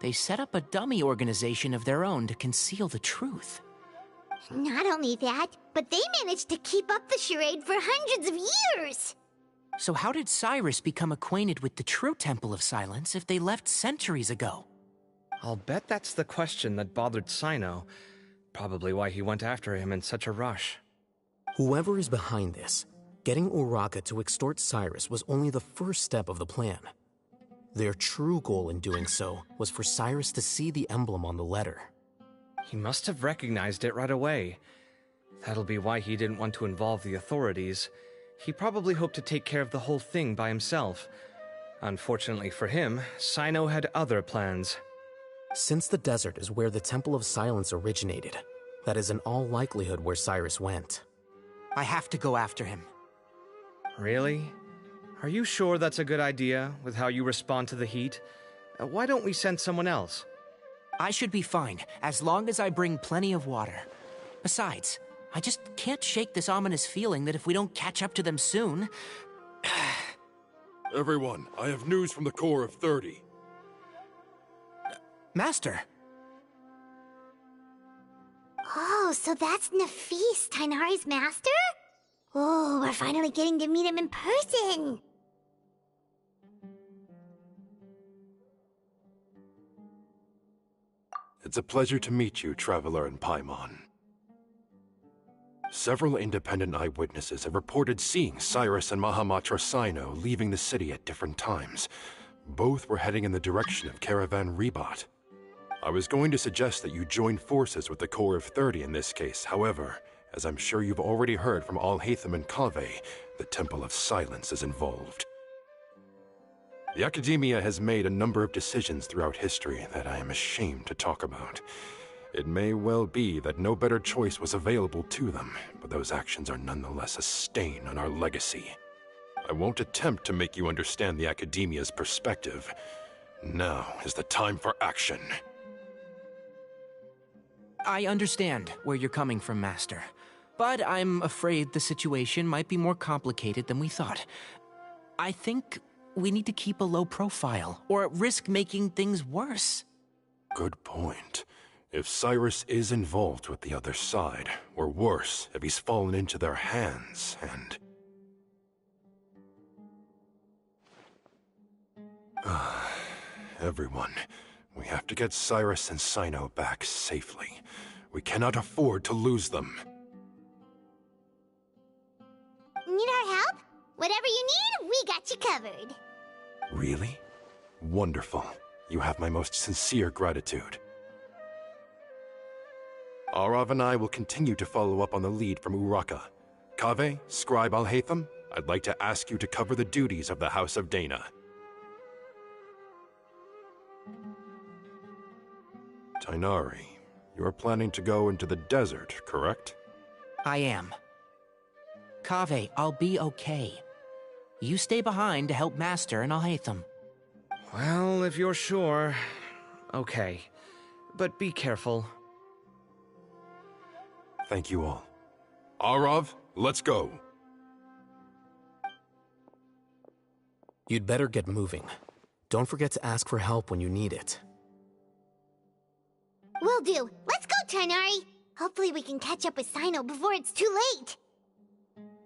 they set up a dummy organization of their own to conceal the truth. Not only that, but they managed to keep up the charade for hundreds of years! So how did Cyrus become acquainted with the true Temple of Silence if they left centuries ago? I'll bet that's the question that bothered Sino. Probably why he went after him in such a rush. Whoever is behind this, getting Uraka to extort Cyrus was only the first step of the plan. Their true goal in doing so was for Cyrus to see the emblem on the letter. He must have recognized it right away. That'll be why he didn't want to involve the authorities. He probably hoped to take care of the whole thing by himself. Unfortunately for him, Sino had other plans. Since the desert is where the Temple of Silence originated, that is in all likelihood where Cyrus went. I have to go after him. Really? Are you sure that's a good idea, with how you respond to the heat? Why don't we send someone else? I should be fine, as long as I bring plenty of water. Besides, I just can't shake this ominous feeling that if we don't catch up to them soon... Everyone, I have news from the Core of 30. Master! Oh, so that's Nafis, Tainari's master? Oh, we're finally getting to meet him in person! It's a pleasure to meet you, Traveler in Paimon. Several independent eyewitnesses have reported seeing Cyrus and Mahamatra Sino leaving the city at different times. Both were heading in the direction of Caravan Rebat. I was going to suggest that you join forces with the Core of 30 in this case. However, as I'm sure you've already heard from Al-Haytham and Kaveh, the Temple of Silence is involved. The Academia has made a number of decisions throughout history that I am ashamed to talk about. It may well be that no better choice was available to them, but those actions are nonetheless a stain on our legacy. I won't attempt to make you understand the Academia's perspective. Now is the time for action. I understand where you're coming from, Master. But I'm afraid the situation might be more complicated than we thought. I think we need to keep a low profile, or risk making things worse. Good point. If Cyrus is involved with the other side, or worse, if he's fallen into their hands, and... Everyone, we have to get Cyrus and Sino back safely. We cannot afford to lose them. Need our help? Whatever you need, we got you covered. Really? Wonderful. You have my most sincere gratitude. Arav and I will continue to follow up on the lead from Uraka. Kaveh, Scribe Alhaitham, I'd like to ask you to cover the duties of the House of Dana. Tighnari, you are planning to go into the desert, correct? I am. Kaveh, I'll be okay. You stay behind to help Master and Alhaitham. Well, if you're sure. Okay. But be careful. Thank you all. Arav, let's go. You'd better get moving. Don't forget to ask for help when you need it. Will do. Let's go, Tighnari. Hopefully we can catch up with Cyno before it's too late.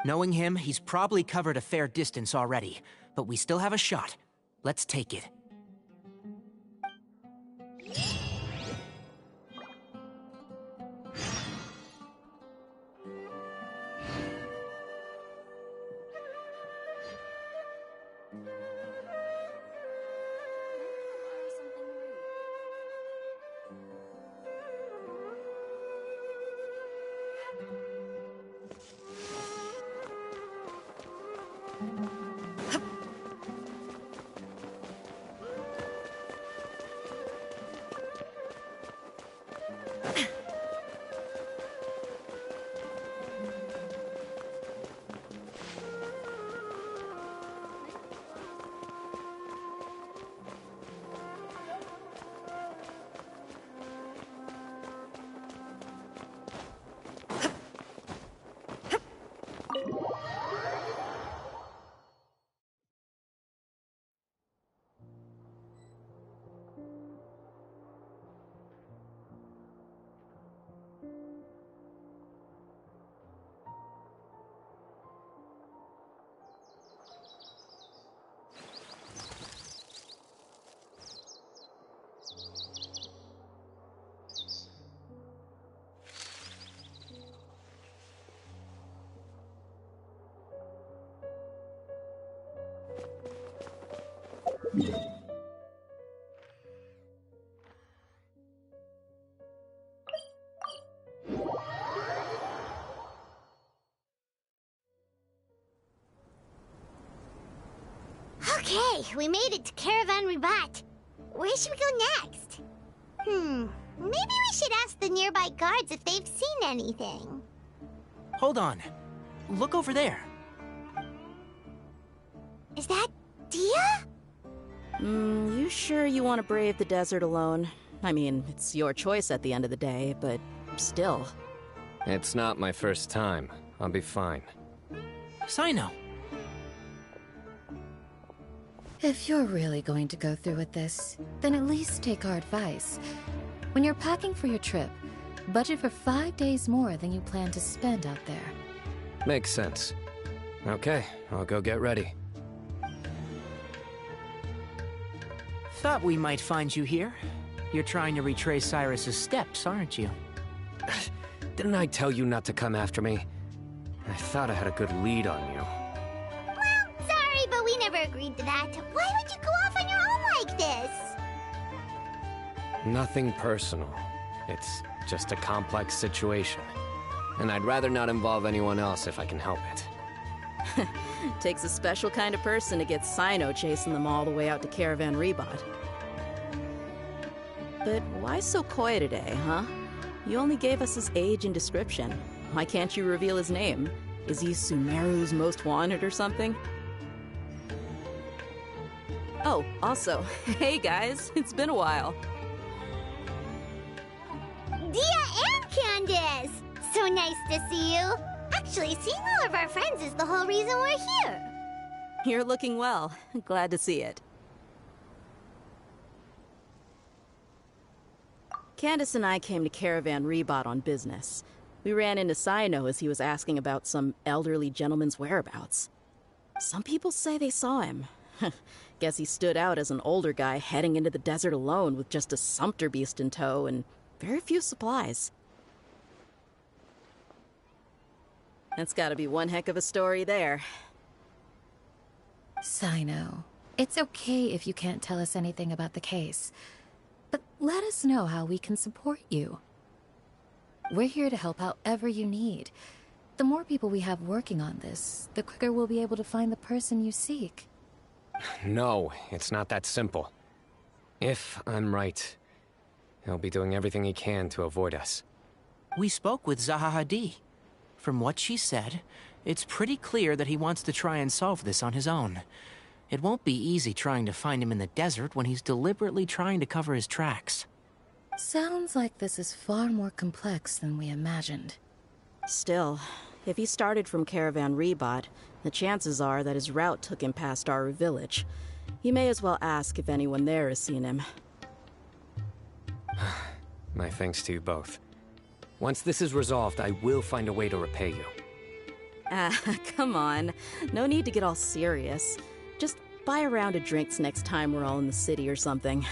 Knowing him, he's probably covered a fair distance already. But we still have a shot. Let's take it. Okay, we made it to Caravan Ribat. Where should we go next? Maybe we should ask the nearby guards if they've seen anything. Hold on. Look over there. Is that Dia? You sure you want to brave the desert alone? I mean, it's your choice at the end of the day, but still. It's not my first time. I'll be fine. Cyno. If you're really going to go through with this, then at least take our advice. When you're packing for your trip, budget for 5 days more than you plan to spend out there. Makes sense. Okay, I'll go get ready. Thought we might find you here. You're trying to retrace Cyrus's steps, aren't you? Didn't I tell you not to come after me? I thought I had a good lead on you. Well, sorry, but we never agreed to that. Why would you go off on your own like this? Nothing personal. It's just a complex situation. And I'd rather not involve anyone else if I can help it. Takes a special kind of person to get Cyno chasing them all the way out to Caravan Ribat. But why so coy today, huh? You only gave us his age and description. Why can't you reveal his name? Is he Sumeru's most wanted or something? Oh, also, hey guys, it's been a while. Dia and Candace! So nice to see you. Actually, seeing all of our friends is the whole reason we're here. You're looking well. Glad to see it. Candace and I came to Caravan Ribat on business. We ran into Cyno as he was asking about some elderly gentleman's whereabouts. Some people say they saw him. Guess he stood out as an older guy heading into the desert alone with just a sumpter beast in tow and very few supplies. That's gotta be one heck of a story there. Cyno, it's okay if you can't tell us anything about the case. But let us know how we can support you. We're here to help however you need. The more people we have working on this, the quicker we'll be able to find the person you seek. No, it's not that simple. If I'm right, he'll be doing everything he can to avoid us. We spoke with Zaha Hadid. From what she said, it's pretty clear that he wants to try and solve this on his own. It won't be easy trying to find him in the desert when he's deliberately trying to cover his tracks. Sounds like this is far more complex than we imagined. Still, if he started from Caravan Rebot, the chances are that his route took him past Aru village. You may as well ask if anyone there has seen him. My thanks to you both. Once this is resolved, I will find a way to repay you. Come on. No need to get all serious. Just buy a round of drinks next time we're all in the city or something.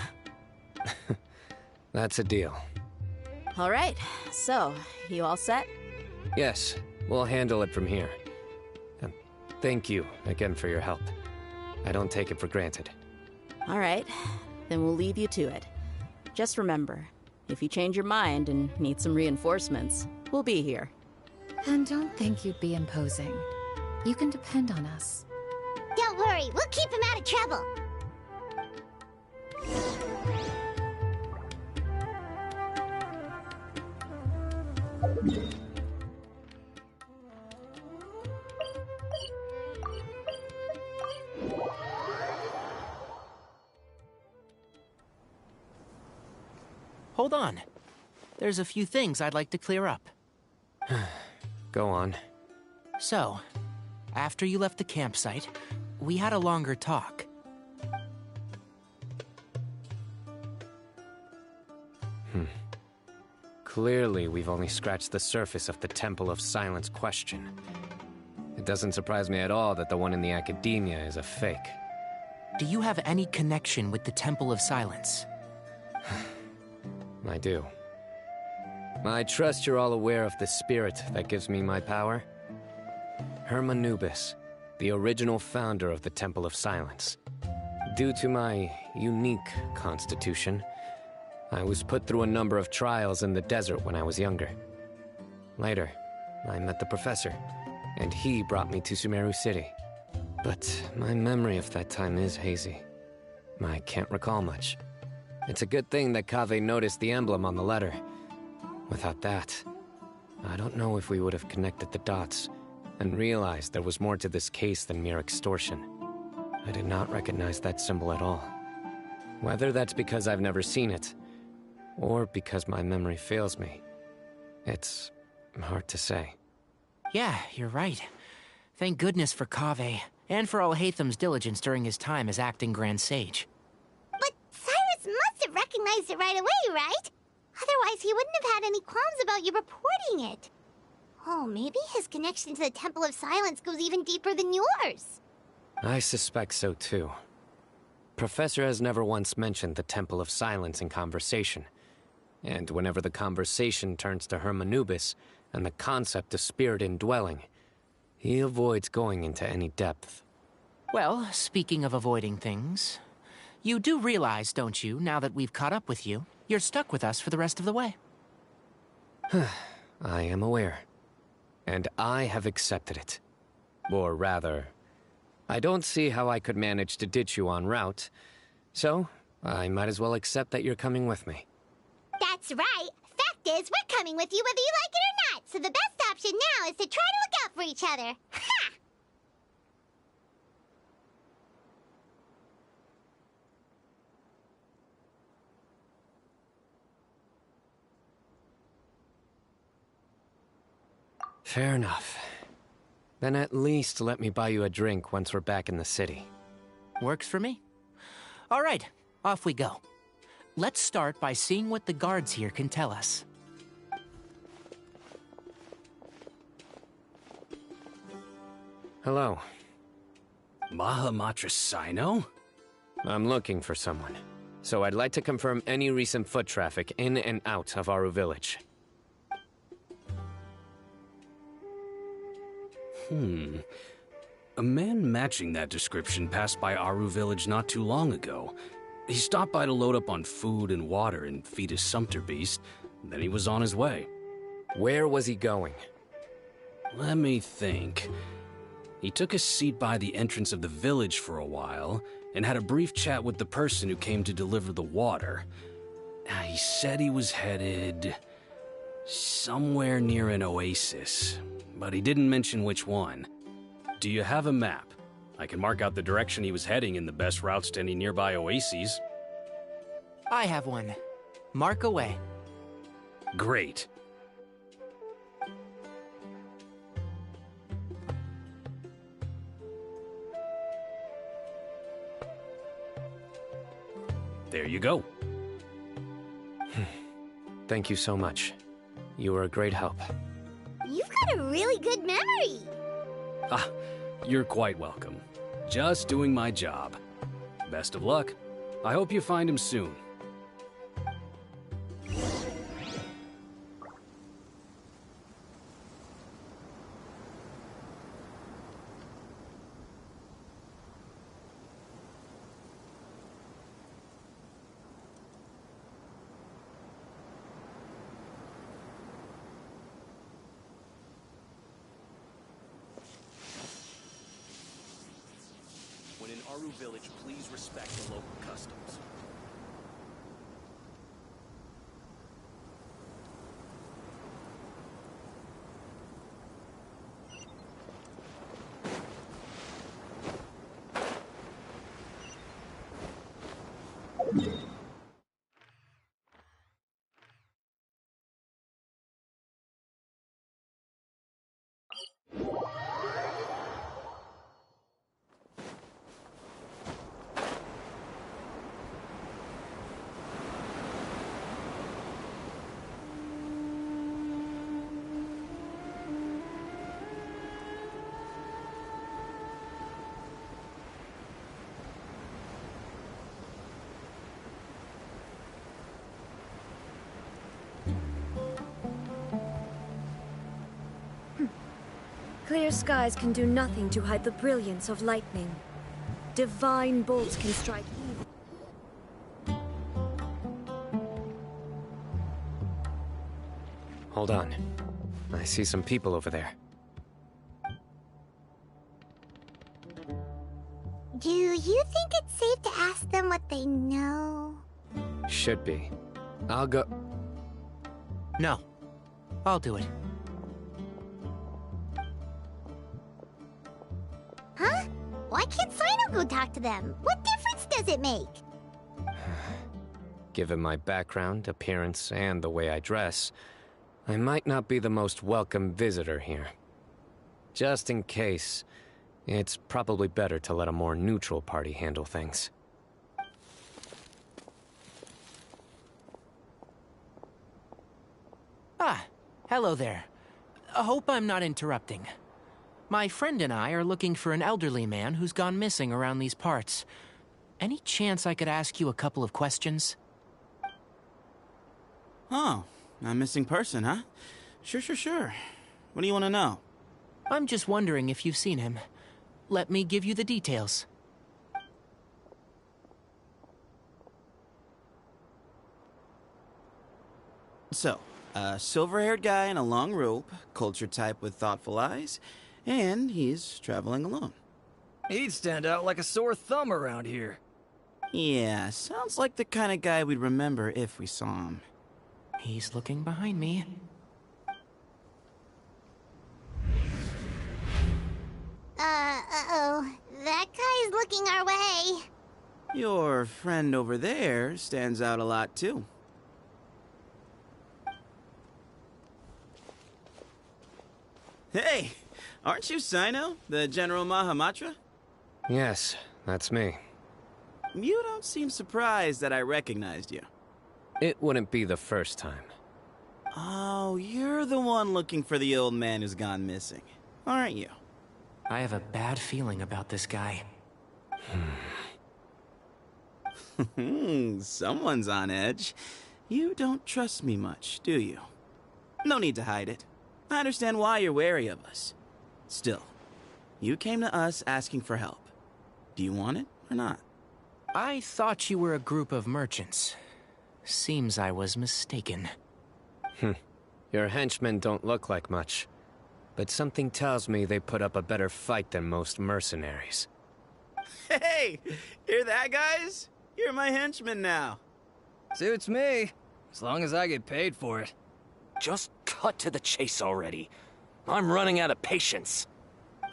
That's a deal. All right, so, you all set? Yes, we'll handle it from here. Thank you again for your help. I don't take it for granted. All right, then we'll leave you to it. Just remember, if you change your mind and need some reinforcements, we'll be here. And don't think you'd be imposing. You can depend on us. Don't worry, we'll keep him out of trouble. Hold on. There's a few things I'd like to clear up. Go on. So, after you left the campsite, we had a longer talk. Clearly, we've only scratched the surface of the Temple of Silence question. It doesn't surprise me at all that the one in the academia is a fake. Do you have any connection with the Temple of Silence? I do. I trust you're all aware of the spirit that gives me my power. Hermanubis, the original founder of the Temple of Silence. Due to my unique constitution, I was put through a number of trials in the desert when I was younger. Later, I met the professor, and he brought me to Sumeru City. But my memory of that time is hazy. I can't recall much. It's a good thing that Kaveh noticed the emblem on the letter. Without that, I don't know if we would have connected the dots and realized there was more to this case than mere extortion. I did not recognize that symbol at all. Whether that's because I've never seen it, or because my memory fails me, it's hard to say. Yeah, you're right. Thank goodness for Kaveh, and for Alhaitham's diligence during his time as acting Grand Sage. But Cyrus must have recognized it right away, right? Otherwise, he wouldn't have had any qualms about you reporting it. Oh, maybe his connection to the Temple of Silence goes even deeper than yours. I suspect so too. Professor has never once mentioned the Temple of Silence in conversation. And whenever the conversation turns to Hermanubis and the concept of spirit indwelling, he avoids going into any depth. Well, speaking of avoiding things, you do realize, don't you, now that we've caught up with you, you're stuck with us for the rest of the way? I am aware. And I have accepted it. Or rather, I don't see how I could manage to ditch you en route, so I might as well accept that you're coming with me. That's right. Fact is, we're coming with you whether you like it or not, so the best option now is to try to look out for each other. Ha! Fair enough. Then at least let me buy you a drink once we're back in the city. Works for me. All right, off we go. Let's start by seeing what the guards here can tell us. Hello. Mahamatra Sino? I'm looking for someone, so I'd like to confirm any recent foot traffic in and out of Aru village. A man matching that description passed by Aru village not too long ago. He stopped by to load up on food and water and feed his sumpter beast, then he was on his way. Where was he going? Let me think. He took a seat by the entrance of the village for a while, and had a brief chat with the person who came to deliver the water. He said he was headed somewhere near an oasis, but he didn't mention which one. Do you have a map? I can mark out the direction he was heading and the best routes to any nearby oases. I have one. Mark away. Great. There you go. Thank you so much. You were a great help. You've got a really good memory. Ah, you're quite welcome. Just doing my job. Best of luck. I hope you find him soon. When in Aru Village, please respect the local customs. Clear skies can do nothing to hide the brilliance of lightning. Divine bolts can strike evil. Hold on. I see some people over there. Do you think it's safe to ask them what they know? Should be. I'll go... No. I'll do it. Huh? Why can't Sino go talk to them? What difference does it make? Given my background, appearance, and the way I dress, I might not be the most welcome visitor here. Just in case, it's probably better to let a more neutral party handle things. Ah, hello there. I hope I'm not interrupting. My friend and I are looking for an elderly man who's gone missing around these parts. Any chance I could ask you a couple of questions? Oh, a missing person, huh? Sure. What do you want to know? I'm just wondering if you've seen him. Let me give you the details. So, a silver-haired guy in a long robe, culture type with thoughtful eyes, and he's traveling alone. He'd stand out like a sore thumb around here. Yeah, sounds like the kind of guy we'd remember if we saw him. He's looking behind me. Uh-oh. That guy's looking our way. Your friend over there stands out a lot, too. Hey! Aren't you Sino, the General Mahamatra? Yes, that's me. You don't seem surprised that I recognized you. It wouldn't be the first time. Oh, you're the one looking for the old man who's gone missing, aren't you? I have a bad feeling about this guy. Someone's on edge. You don't trust me much, do you? No need to hide it. I understand why you're wary of us. Still, you came to us asking for help. Do you want it or not? I thought you were a group of merchants. Seems I was mistaken. Your henchmen don't look like much. but something tells me they put up a better fight than most mercenaries. Hey! Hear that, guys? You're my henchman now. Suits me, as long as I get paid for it. Just cut to the chase already. I'm running out of patience.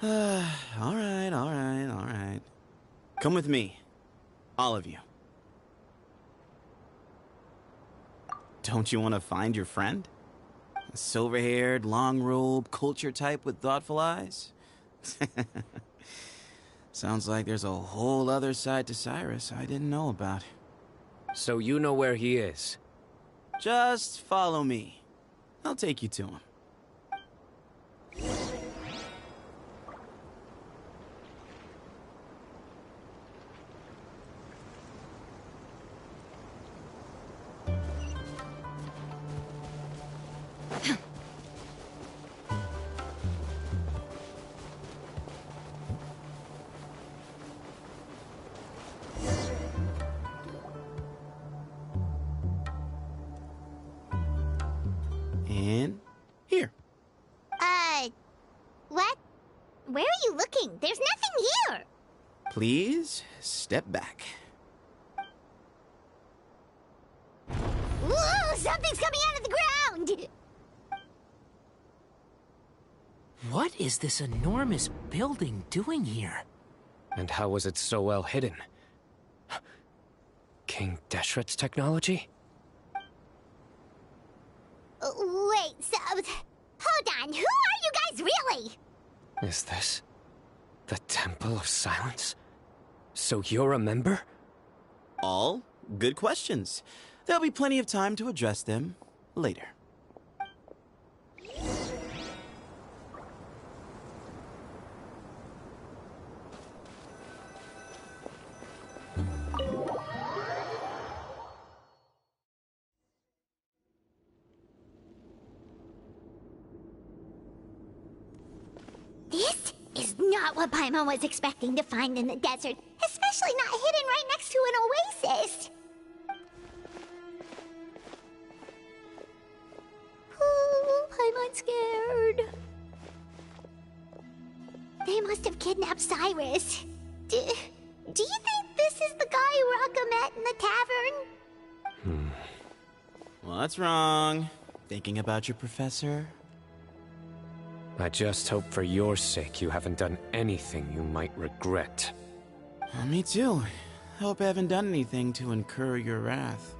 All right. Come with me. All of you. Don't you want to find your friend? A silver-haired, long-robed, culture type with thoughtful eyes? Sounds like there's a whole other side to Cyrus I didn't know about. So you know where he is? Just follow me. I'll take you to him. And here. What? Where are you looking? There's nothing here! Please step back. Whoa! Something's coming out of the ground! What is this enormous building doing here? And how was it so well hidden? King Deshret's technology? Wait, so... Hold on, who are you guys really? Is this the Temple of Silence? So you're a member? All good questions. There'll be plenty of time to address them later. This is not what Paimon was expecting to find in the desert, especially not hidden right next to an oasis. Oh, Paimon's scared. They must have kidnapped Cyrus. Do you think this is the guy Raka met in the tavern? What's wrong? Thinking about your professor? I just hope for your sake you haven't done anything you might regret. Me too. Hope I haven't done anything to incur your wrath.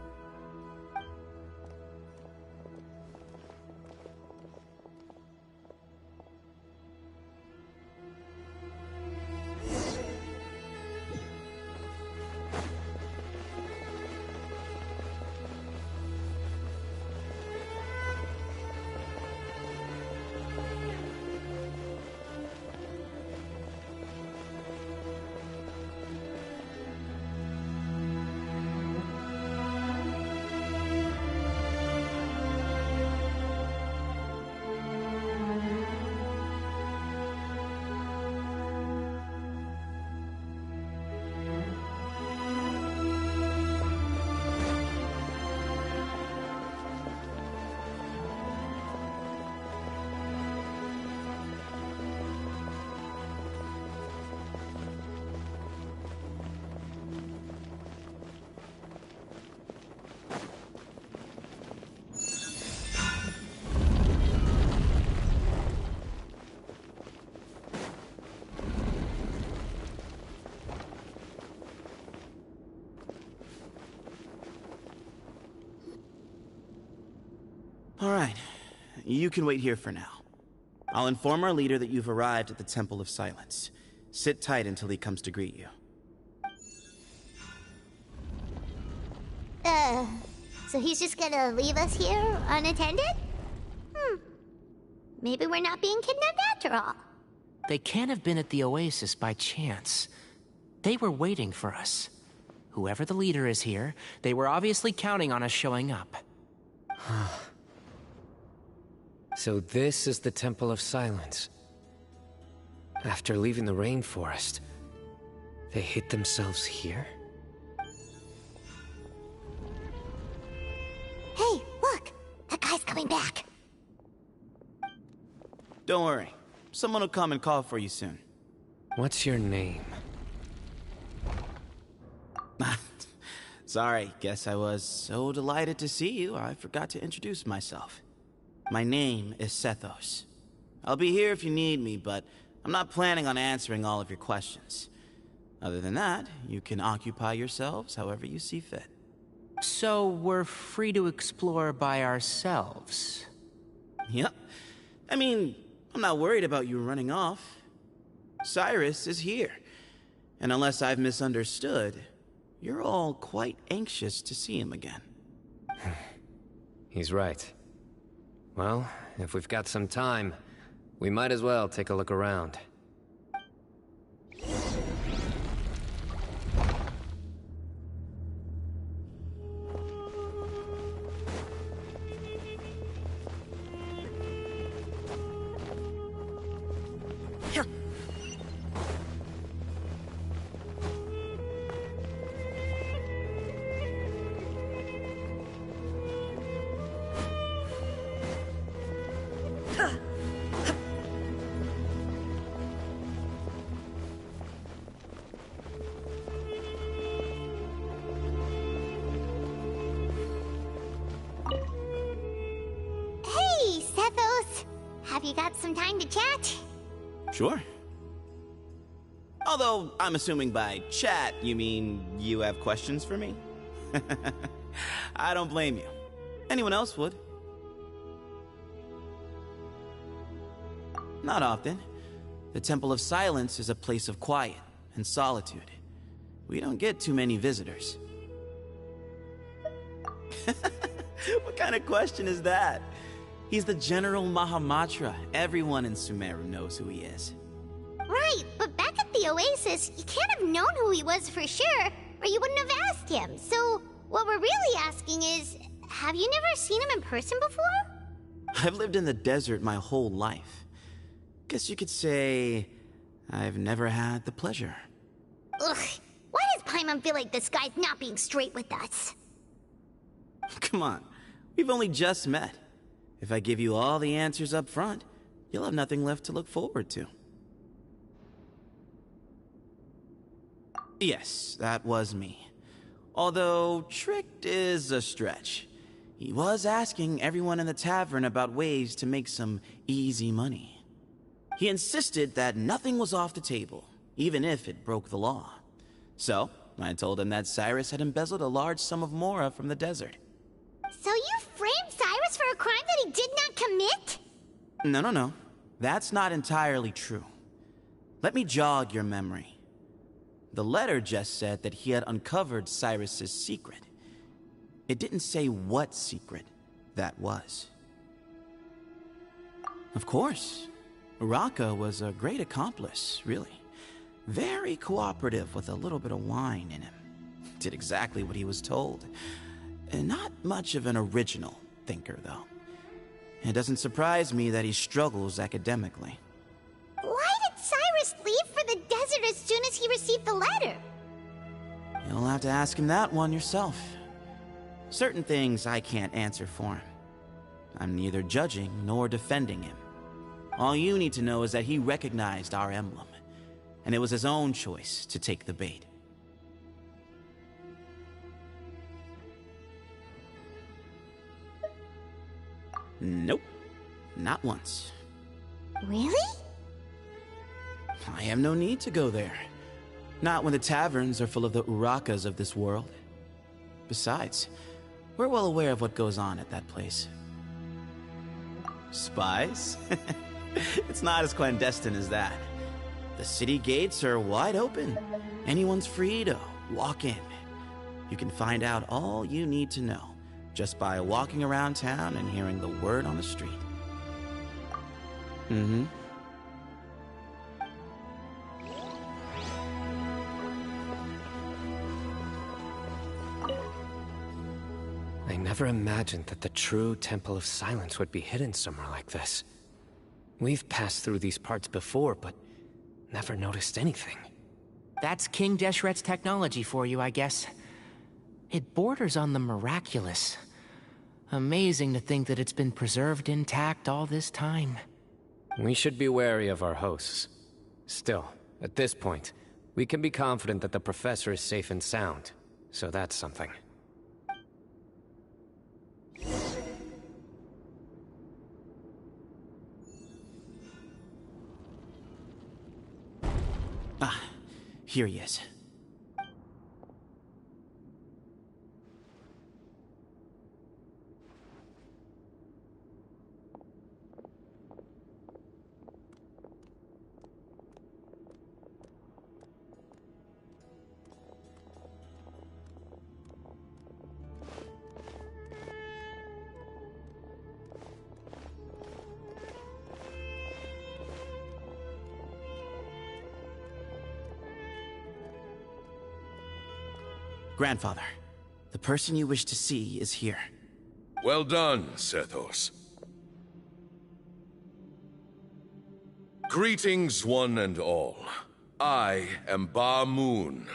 All right. You can wait here for now. I'll inform our leader that you've arrived at the Temple of Silence. Sit tight until he comes to greet you. So he's just gonna leave us here unattended? Maybe we're not being kidnapped after all. They can't have been at the oasis by chance. They were waiting for us. Whoever the leader is here, they were obviously counting on us showing up. So this is the Temple of Silence. After leaving the rainforest, they hid themselves here? Hey, look! That guy's coming back. Don't worry. Someone will come and call for you soon. What's your name? Sorry, guess I was so delighted to see you, I forgot to introduce myself. My name is Sethos. I'll be here if you need me, but I'm not planning on answering all of your questions. Other than that, you can occupy yourselves however you see fit. So we're free to explore by ourselves? Yep. I mean, I'm not worried about you running off. Cyrus is here. And unless I've misunderstood, you're all quite anxious to see him again. He's right. Well, if we've got some time, we might as well take a look around. Hey, Sethos! Have you got some time to chat? Sure. Although, I'm assuming by chat, you mean you have questions for me? I don't blame you. Anyone else would. Not often. The Temple of Silence is a place of quiet and solitude. We don't get too many visitors. What kind of question is that? He's the General Mahamatra. Everyone in Sumeru knows who he is. Right, but back at the Oasis, you can't have known who he was for sure, or you wouldn't have asked him. So, what we're really asking is, have you never seen him in person before? I've lived in the desert my whole life. Guess you could say I've never had the pleasure. Ugh, why does Paimon feel like this guy's not being straight with us? Come on, we've only just met. If I give you all the answers up front, you'll have nothing left to look forward to. Yes, that was me. Although, tricked is a stretch. He was asking everyone in the tavern about ways to make some easy money. He insisted that nothing was off the table, even if it broke the law. So, I told him that Cyrus had embezzled a large sum of mora from the desert. So you framed Cyrus for a crime that he did not commit? No. That's not entirely true. Let me jog your memory. The letter just said that he had uncovered Cyrus's secret. It didn't say what secret that was. Of course, Uraka was a great accomplice, really. Very cooperative with a little bit of wine in him. Did exactly what he was told. And not much of an original thinker, though. It doesn't surprise me that he struggles academically. Why did Cyrus leave for the desert as soon as he received the letter? You'll have to ask him that one yourself. Certain things I can't answer for him. I'm neither judging nor defending him. All you need to know is that he recognized our emblem, and it was his own choice to take the bait. Nope, not once. Really? I have no need to go there. Not when the taverns are full of the Urakas of this world. Besides, we're well aware of what goes on at that place. Spies? It's not as clandestine as that. The city gates are wide open. Anyone's free to walk in. You can find out all you need to know just by walking around town and hearing the word on the street. Mm-hmm. I never imagined that the true Temple of Silence would be hidden somewhere like this. We've passed through these parts before, but never noticed anything. That's King Deshret's technology for you, I guess. It borders on the miraculous. Amazing to think that it's been preserved intact all this time. We should be wary of our hosts. Still, at this point, we can be confident that the professor is safe and sound, so that's something. Ah, here he is. Grandfather, the person you wish to see is here. Well done, Sethos. Greetings, one and all. I am Ba Moon,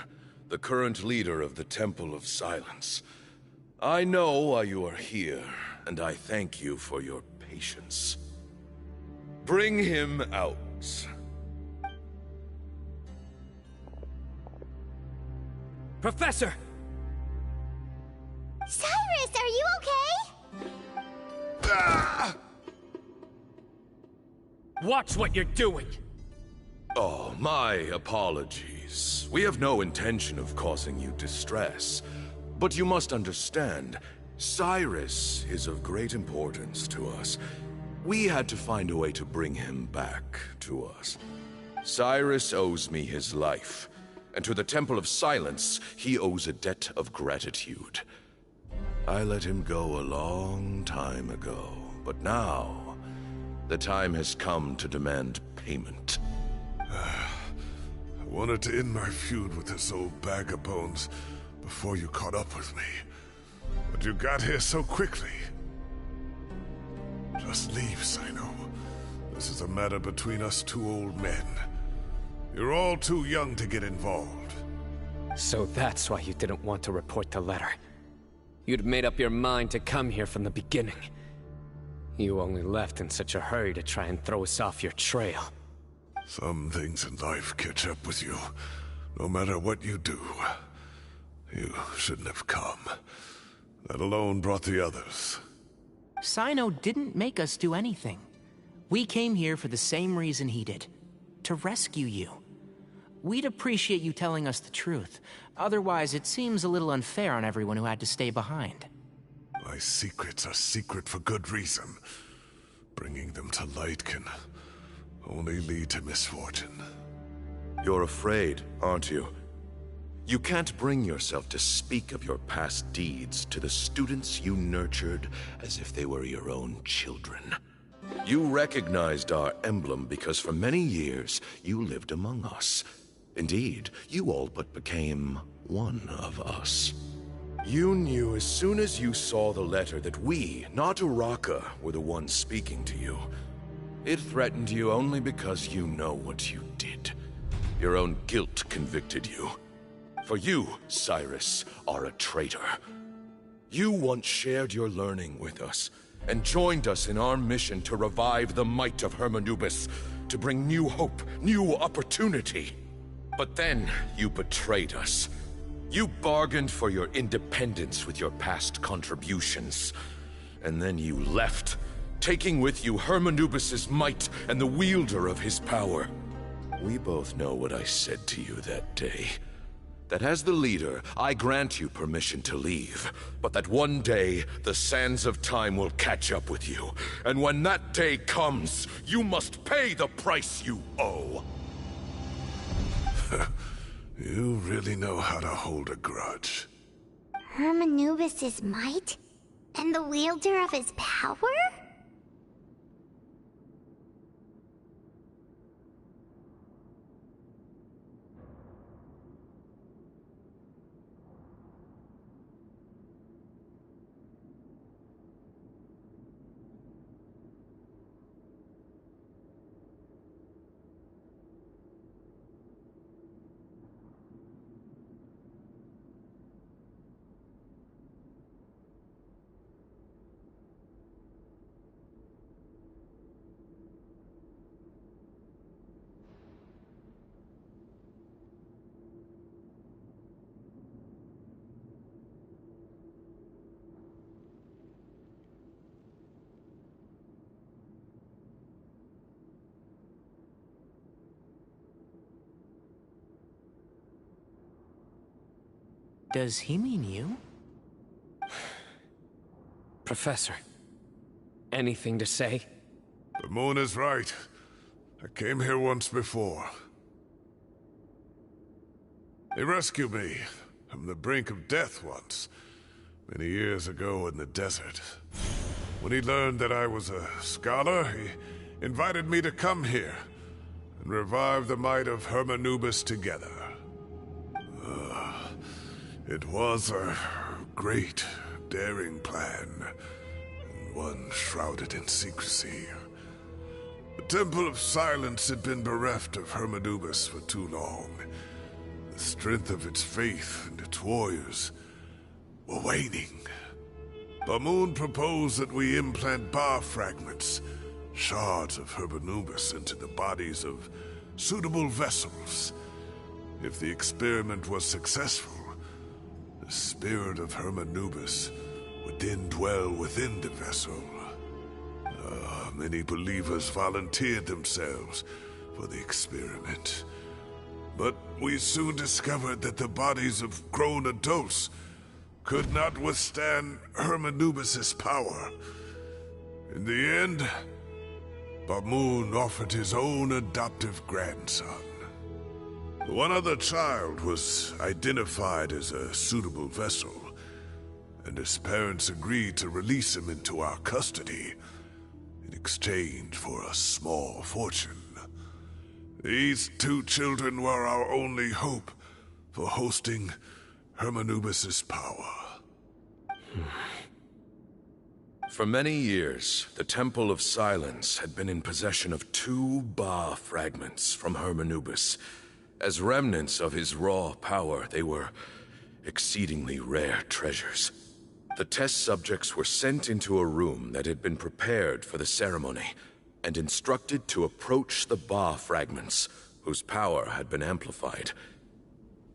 the current leader of the Temple of Silence. I know why you are here, and I thank you for your patience. Bring him out. Professor! Cyrus, are you okay? Ah! Watch what you're doing! Oh, my apologies. We have no intention of causing you distress. But you must understand, Cyrus is of great importance to us. We had to find a way to bring him back to us. Cyrus owes me his life, and to the Temple of Silence, he owes a debt of gratitude. I let him go a long time ago, but now, the time has come to demand payment. I wanted to end my feud with this old bag of bones before you caught up with me. But you got here so quickly. Just leave, Sino. This is a matter between us two old men. You're all too young to get involved. So that's why you didn't want to report the letter. You'd made up your mind to come here from the beginning. You only left in such a hurry to try and throw us off your trail. Some things in life catch up with you, no matter what you do. You shouldn't have come. That alone brought the others. Sino didn't make us do anything. We came here for the same reason he did. To rescue you. We'd appreciate you telling us the truth. Otherwise, it seems a little unfair on everyone who had to stay behind. My secrets are secret for good reason. Bringing them to light can only lead to misfortune. You're afraid, aren't you? You can't bring yourself to speak of your past deeds to the students you nurtured as if they were your own children. You recognized our emblem because for many years you lived among us. Indeed, you all but became one of us. You knew as soon as you saw the letter that we, not Uraka, were the ones speaking to you. It threatened you only because you know what you did. Your own guilt convicted you. For you, Cyrus, are a traitor. You once shared your learning with us, and joined us in our mission to revive the might of Hermanubis, to bring new hope, new opportunity. But then you betrayed us. You bargained for your independence with your past contributions. And then you left, taking with you Hermanubis' might and the wielder of his power. We both know what I said to you that day. That as the leader, I grant you permission to leave, but that one day, the sands of time will catch up with you. And when that day comes, you must pay the price you owe. You really know how to hold a grudge. Hermanubis' might? And the wielder of his power? Does he mean you? Professor, anything to say? The moon is right. I came here once before. He rescued me from the brink of death once, many years ago in the desert. When he learned that I was a scholar, he invited me to come here and revive the might of Hermanubis together. It was a great, daring plan, and one shrouded in secrecy. The Temple of Silence had been bereft of Hermanubis for too long. The strength of its faith and its warriors were waning. Bamoon proposed that we implant bar fragments, shards of Hermanubis, into the bodies of suitable vessels. If the experiment was successful, the spirit of Hermanubis would then dwell within the vessel. Many believers volunteered themselves for the experiment. But we soon discovered that the bodies of grown adults could not withstand Hermanubis' power. In the end, Bamoon offered his own adoptive grandson. One other child was identified as a suitable vessel, and his parents agreed to release him into our custody in exchange for a small fortune. These two children were our only hope for hosting Hermanubis' power. For many years, the Temple of Silence had been in possession of 2 Ba fragments from Hermanubis. As remnants of his raw power, they were exceedingly rare treasures. The test subjects were sent into a room that had been prepared for the ceremony, and instructed to approach the Ba fragments, whose power had been amplified.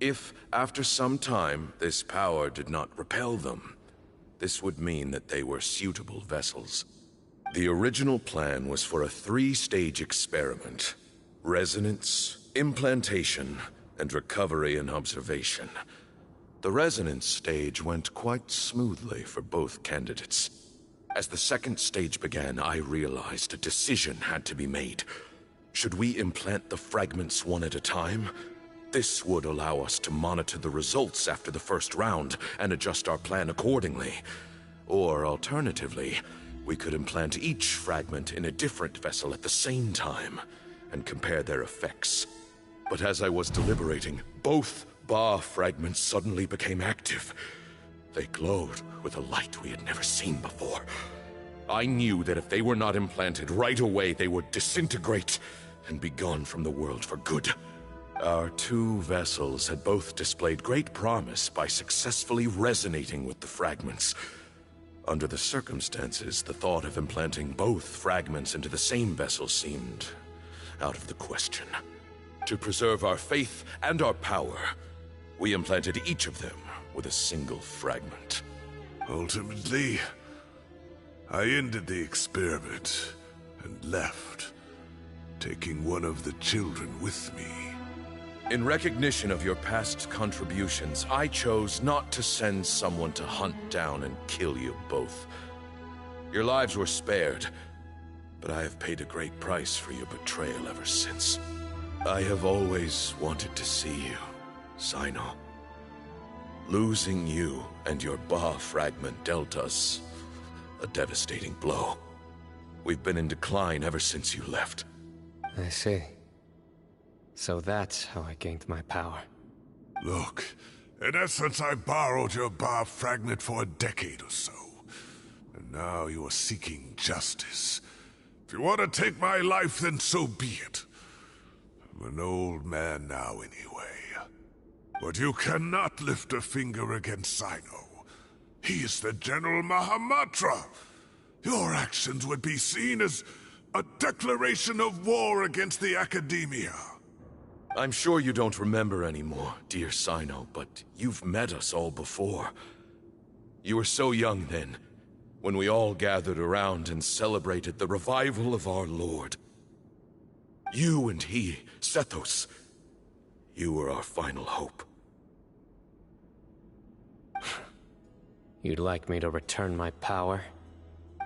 If, after some time, this power did not repel them, this would mean that they were suitable vessels. The original plan was for a 3-stage experiment: resonance, implantation, and recovery and observation. The resonance stage went quite smoothly for both candidates. As the 2nd stage began, I realized a decision had to be made. Should we implant the fragments one at a time? This would allow us to monitor the results after the first round and adjust our plan accordingly. Or alternatively, we could implant each fragment in a different vessel at the same time and compare their effects. But as I was deliberating, both Ba fragments suddenly became active. They glowed with a light we had never seen before. I knew that if they were not implanted right away, they would disintegrate and be gone from the world for good. Our 2 vessels had both displayed great promise by successfully resonating with the fragments. Under the circumstances, the thought of implanting both fragments into the same vessel seemed out of the question. To preserve our faith and our power, we implanted each of them with a single fragment. Ultimately, I ended the experiment and left, taking one of the children with me. In recognition of your past contributions, I chose not to send someone to hunt down and kill you both. Your lives were spared, but I have paid a great price for your betrayal ever since. I have always wanted to see you, Sino. Losing you and your Ba fragment dealt us a devastating blow. We've been in decline ever since you left. I see. So that's how I gained my power. Look, in essence, I borrowed your Ba fragment for a decade or so. And now you are seeking justice. If you want to take my life, then so be it. I'm an old man now anyway. But you cannot lift a finger against Sino. He is the General Mahamatra. Your actions would be seen as a declaration of war against the Academia. I'm sure you don't remember anymore, dear Sino, but you've met us all before. You were so young then, when we all gathered around and celebrated the revival of our Lord. You and he, Sethos, you were our final hope. You'd like me to return my power?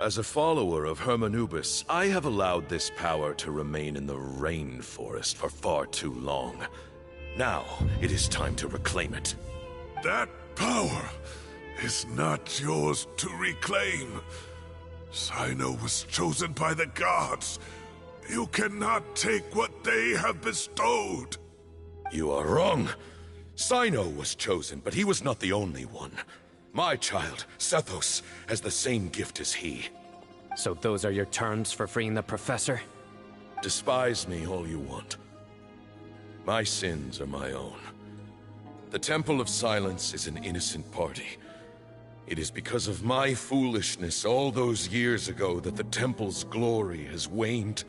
As a follower of Hermanubis, I have allowed this power to remain in the rainforest for far too long. Now, it is time to reclaim it. That power is not yours to reclaim. Cyno was chosen by the gods. You cannot take what they have bestowed. You are wrong. Cyno was chosen, but he was not the only one. My child, Sethos, has the same gift as he. So those are your terms for freeing the professor? Despise me all you want. My sins are my own. The Temple of Silence is an innocent party. It is because of my foolishness all those years ago that the Temple's glory has waned.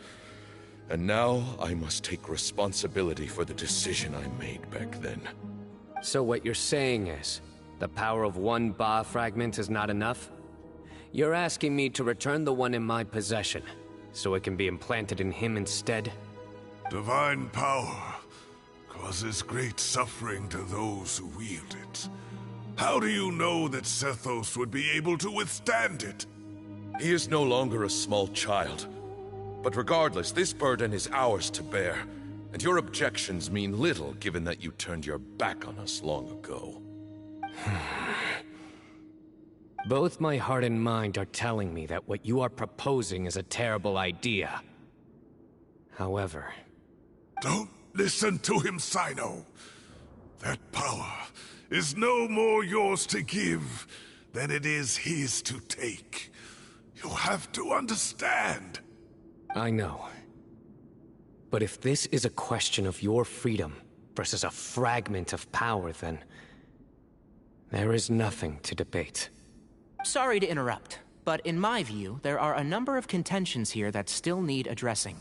And now I must take responsibility for the decision I made back then. So what you're saying is, the power of one Ba fragment is not enough? You're asking me to return the one in my possession, so it can be implanted in him instead? Divine power causes great suffering to those who wield it. How do you know that Sethos would be able to withstand it? He is no longer a small child. But regardless, this burden is ours to bear, and your objections mean little given that you turned your back on us long ago. Both my heart and mind are telling me that what you are proposing is a terrible idea. However... Don't listen to him, Cyno. That power is no more yours to give than it is his to take. You have to understand. I know. But if this is a question of your freedom versus a fragment of power, then... there is nothing to debate. Sorry to interrupt, but in my view, there are a number of contentions here that still need addressing.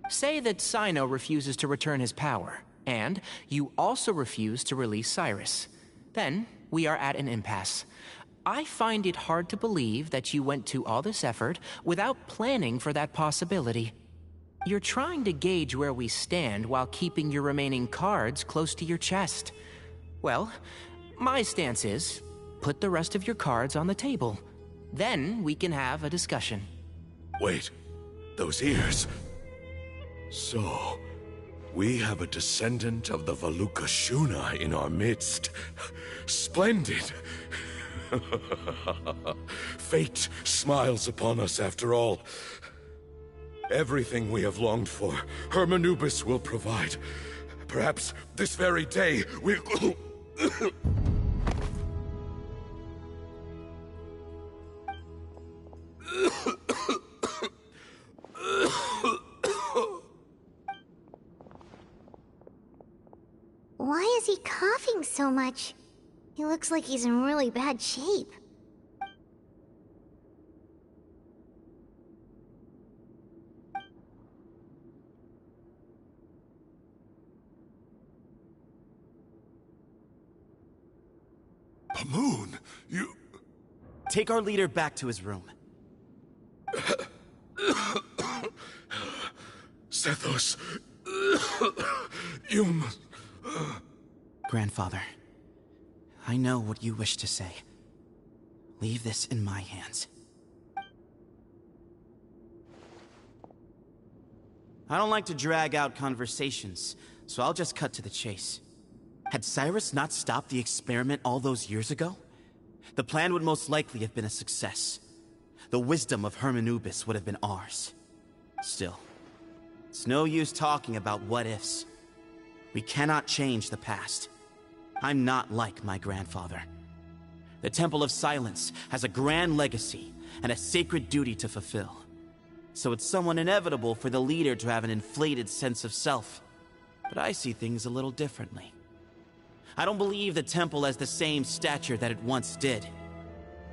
Say that Cyno refuses to return his power, and you also refuse to release Cyrus. Then, we are at an impasse. I find it hard to believe that you went to all this effort without planning for that possibility. You're trying to gauge where we stand while keeping your remaining cards close to your chest. Well, my stance is, put the rest of your cards on the table. Then we can have a discussion. Wait, those ears... So, we have a descendant of the Valukashuna in our midst. Splendid! Fate smiles upon us after all. Everything we have longed for, Hermanubis will provide. Perhaps this very day we'll... Why is he coughing so much? He looks like he's in really bad shape. Pamoon, you... Take our leader back to his room. Sethos... you must... Grandfather, I know what you wish to say. Leave this in my hands. I don't like to drag out conversations, so I'll just cut to the chase. Had Cyrus not stopped the experiment all those years ago, the plan would most likely have been a success. The wisdom of Hermanubis would have been ours. Still, it's no use talking about what-ifs. We cannot change the past. I'm not like my grandfather. The Temple of Silence has a grand legacy and a sacred duty to fulfill. So it's somewhat inevitable for the leader to have an inflated sense of self. But I see things a little differently. I don't believe the temple has the same stature that it once did.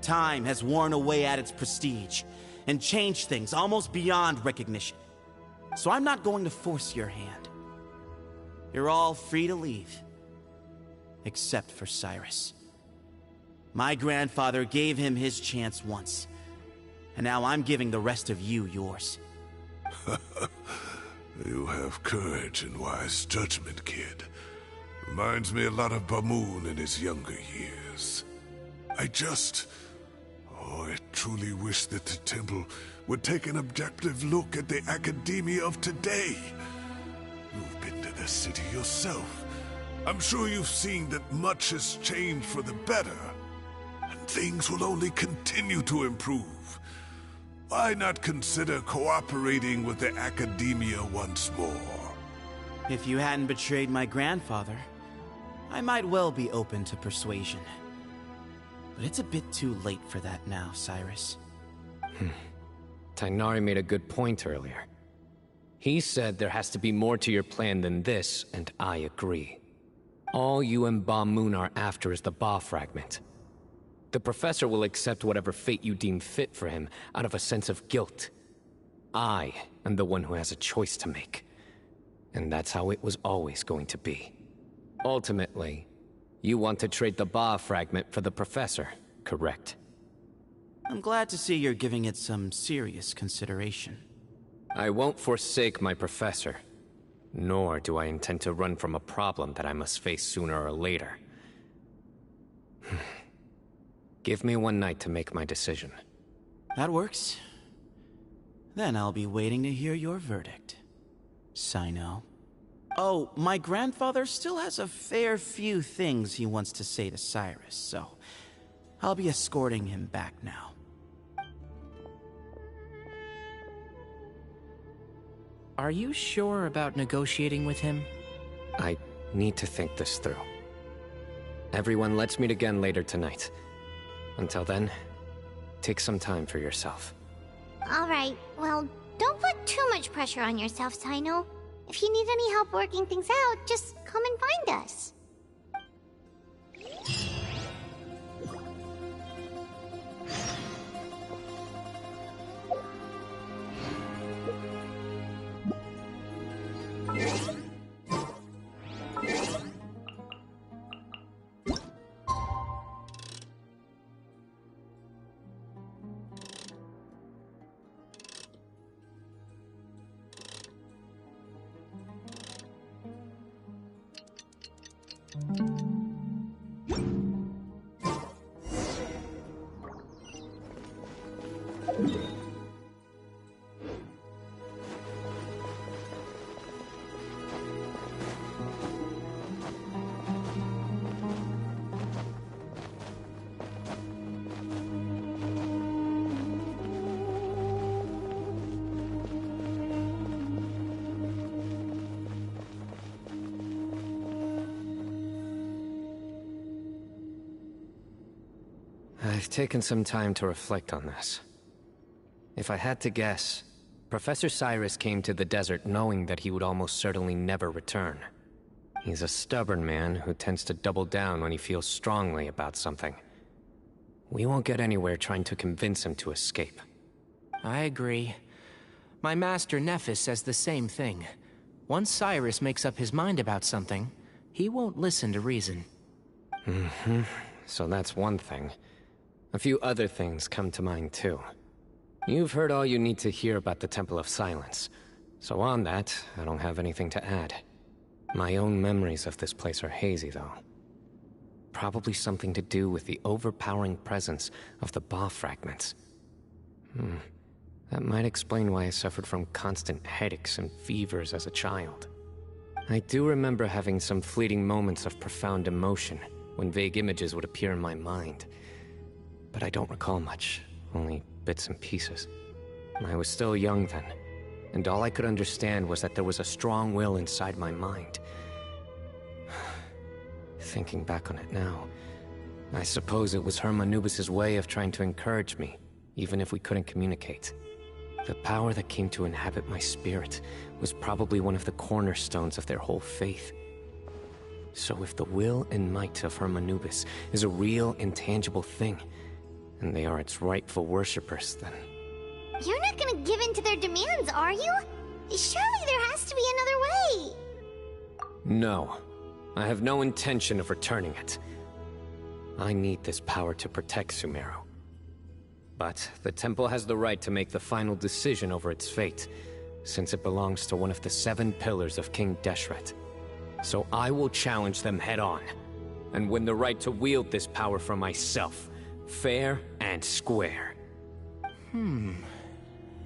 Time has worn away at its prestige and changed things almost beyond recognition. So I'm not going to force your hand. You're all free to leave. Except for Cyrus. My grandfather gave him his chance once. And now I'm giving the rest of you yours. You have courage and wise judgment, kid. Reminds me a lot of Pamoon in his younger years. I truly wish that the temple would take an objective look at the academia of today. You've been to the city yourself. I'm sure you've seen that much has changed for the better, and things will only continue to improve. Why not consider cooperating with the academia once more? If you hadn't betrayed my grandfather, I might well be open to persuasion. But it's a bit too late for that now, Cyrus. Tainari made a good point earlier. He said there has to be more to your plan than this, and I agree. All you and Ba Moon are after is the Ba fragment. The professor will accept whatever fate you deem fit for him out of a sense of guilt. I am the one who has a choice to make. And that's how it was always going to be. Ultimately, you want to trade the Ba fragment for the professor, correct? I'm glad to see you're giving it some serious consideration. I won't forsake my professor. Nor do I intend to run from a problem that I must face sooner or later. Give me one night to make my decision. That works. Then I'll be waiting to hear your verdict, Sino. Oh, my grandfather still has a fair few things he wants to say to Cyrus, so I'll be escorting him back now. Are you sure about negotiating with him? I need to think this through. Everyone, let's meet again later tonight. Until then, take some time for yourself. Alright, well, don't put too much pressure on yourself, Sino. If you need any help working things out, just come and find us. I've taken some time to reflect on this. If I had to guess, Professor Cyrus came to the desert knowing that he would almost certainly never return. He's a stubborn man who tends to double down when he feels strongly about something. We won't get anywhere trying to convince him to escape. I agree. My master Nephis says the same thing. Once Cyrus makes up his mind about something, he won't listen to reason. So that's one thing. A few other things come to mind too. You've heard all you need to hear about the Temple of Silence. So on that, I don't have anything to add. My own memories of this place are hazy though. Probably something to do with the overpowering presence of the Ba fragments. That might explain why I suffered from constant headaches and fevers as a child. I do remember having some fleeting moments of profound emotion when vague images would appear in my mind. But I don't recall much, only bits and pieces. I was still young then, and all I could understand was that there was a strong will inside my mind. Thinking back on it now, I suppose it was Herm Anubis' way of trying to encourage me, even if we couldn't communicate. The power that came to inhabit my spirit was probably one of the cornerstones of their whole faith. So if the will and might of Herm Anubis is a real, intangible thing, and they are its rightful worshippers, then... You're not gonna give in to their demands, are you? Surely there has to be another way! No. I have no intention of returning it. I need this power to protect Sumeru. But the temple has the right to make the final decision over its fate, since it belongs to one of the 7 pillars of King Deshret. So I will challenge them head-on, and win the right to wield this power for myself, Fair and square.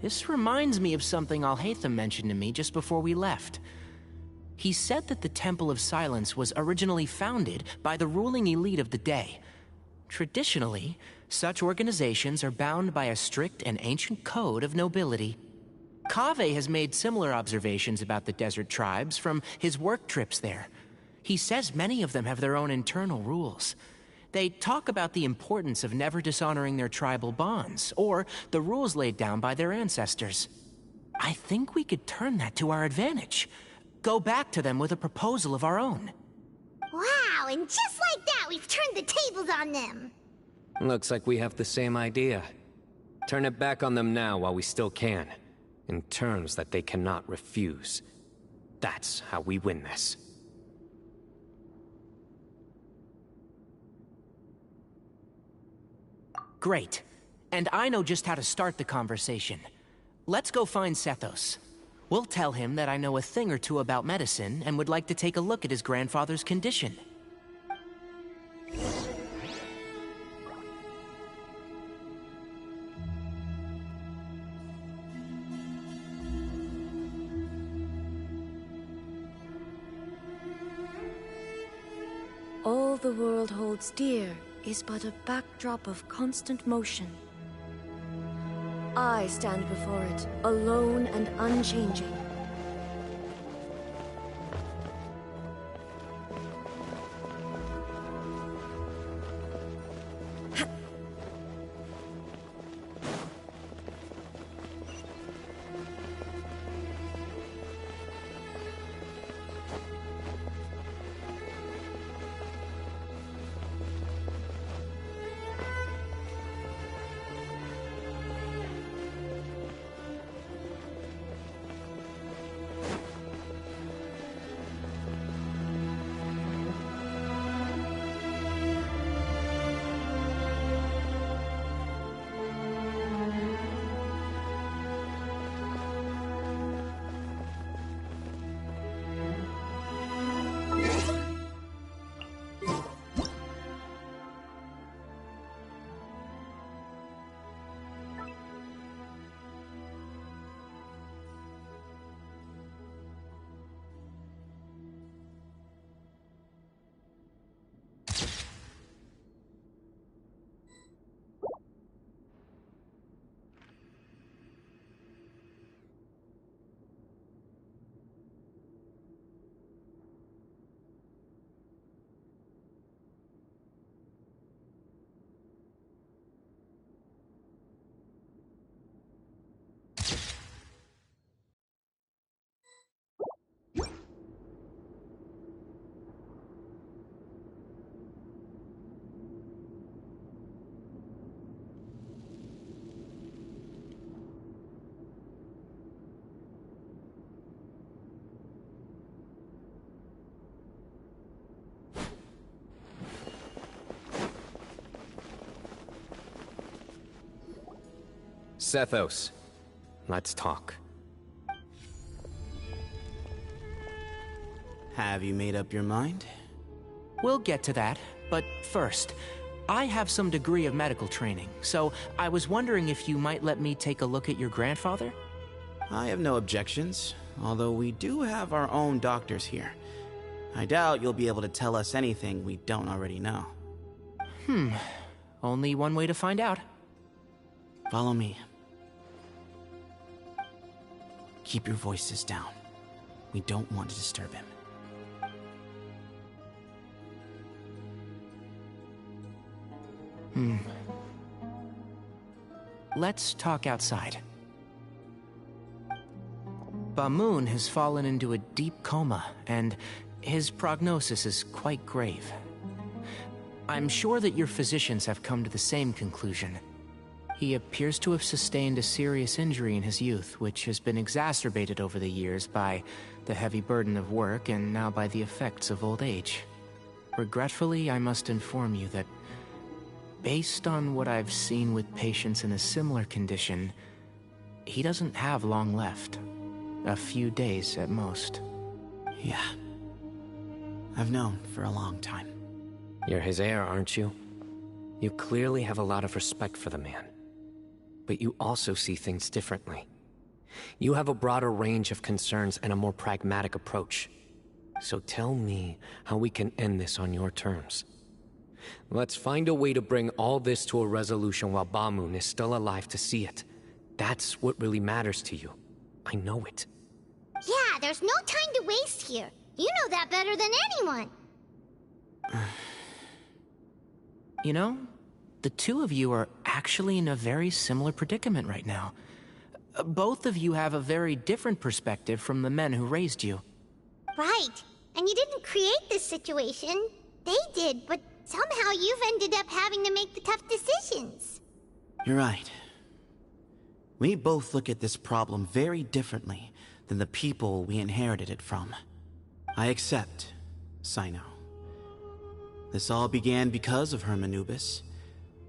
This reminds me of something Alhaitham mentioned to me just before we left. He said that the Temple of Silence was originally founded by the ruling elite of the day. Traditionally, such organizations are bound by a strict and ancient code of nobility. Kaveh has made similar observations about the desert tribes from his work trips there. He says many of them have their own internal rules. They talk about the importance of never dishonoring their tribal bonds, or the rules laid down by their ancestors. I think we could turn that to our advantage. Go back to them with a proposal of our own. Wow, and just like that, we've turned the tables on them. Looks like we have the same idea. Turn it back on them now while we still can, in terms that they cannot refuse. That's how we win this. Great. And I know just how to start the conversation. Let's go find Sethos. We'll tell him that I know a thing or two about medicine and would like to take a look at his grandfather's condition. All the world holds dear is but a backdrop of constant motion. I stand before it, alone and unchanging. Sethos, let's talk. Have you made up your mind? We'll get to that, but first, I have some degree of medical training, so I was wondering if you might let me take a look at your grandfather? I have no objections, although we do have our own doctors here. I doubt you'll be able to tell us anything we don't already know. Only one way to find out. Follow me. Keep your voices down. We don't want to disturb him. Let's talk outside. Bamoon has fallen into a deep coma, and his prognosis is quite grave. I'm sure that your physicians have come to the same conclusion. He appears to have sustained a serious injury in his youth, which has been exacerbated over the years by the heavy burden of work and now by the effects of old age. Regretfully, I must inform you that, based on what I've seen with patients in a similar condition, he doesn't have long left. A few days at most. Yeah. I've known for a long time. You're his heir, aren't you? You clearly have a lot of respect for the man. But you also see things differently. You have a broader range of concerns and a more pragmatic approach. So tell me how we can end this on your terms. Let's find a way to bring all this to a resolution while Ba-Moon is still alive to see it. That's what really matters to you. I know it. Yeah, there's no time to waste here. You know that better than anyone. You know, the two of you are actually in a very similar predicament right now. Both of you have a very different perspective from the men who raised you. Right. And you didn't create this situation. They did, but somehow you've ended up having to make the tough decisions. You're right. We both look at this problem very differently than the people we inherited it from. I accept, Sino. This all began because of Hermanubis.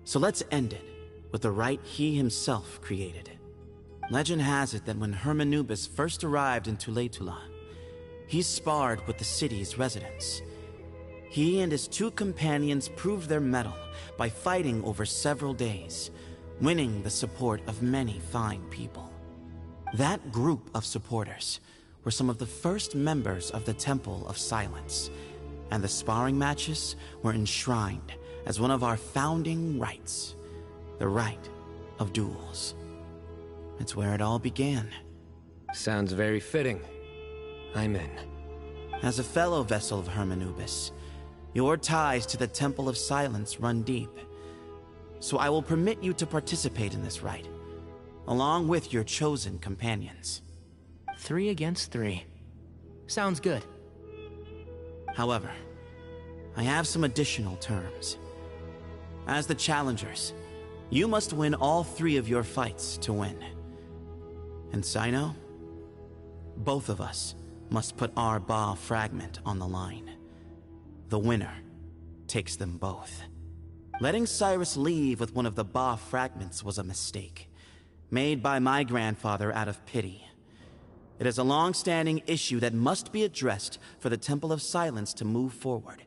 So let's end it with the rite he himself created. Legend has it that when Hermanubis first arrived in Tuletula, he sparred with the city's residents. He and his two companions proved their mettle by fighting over several days, winning the support of many fine people. That group of supporters were some of the first members of the Temple of Silence, and the sparring matches were enshrined as one of our founding rites, the rite of duels. It's where it all began. Sounds very fitting. I'm in. As a fellow vessel of Hermanubis, your ties to the Temple of Silence run deep. So I will permit you to participate in this rite, along with your chosen companions. 3 against 3. Sounds good. However, I have some additional terms. As the challengers, you must win all 3 of your fights to win. And Sino, both of us must put our Ba fragment on the line. The winner takes them both. Letting Cyrus leave with one of the Ba fragments was a mistake, made by my grandfather out of pity. It is a long-standing issue that must be addressed for the Temple of Silence to move forward.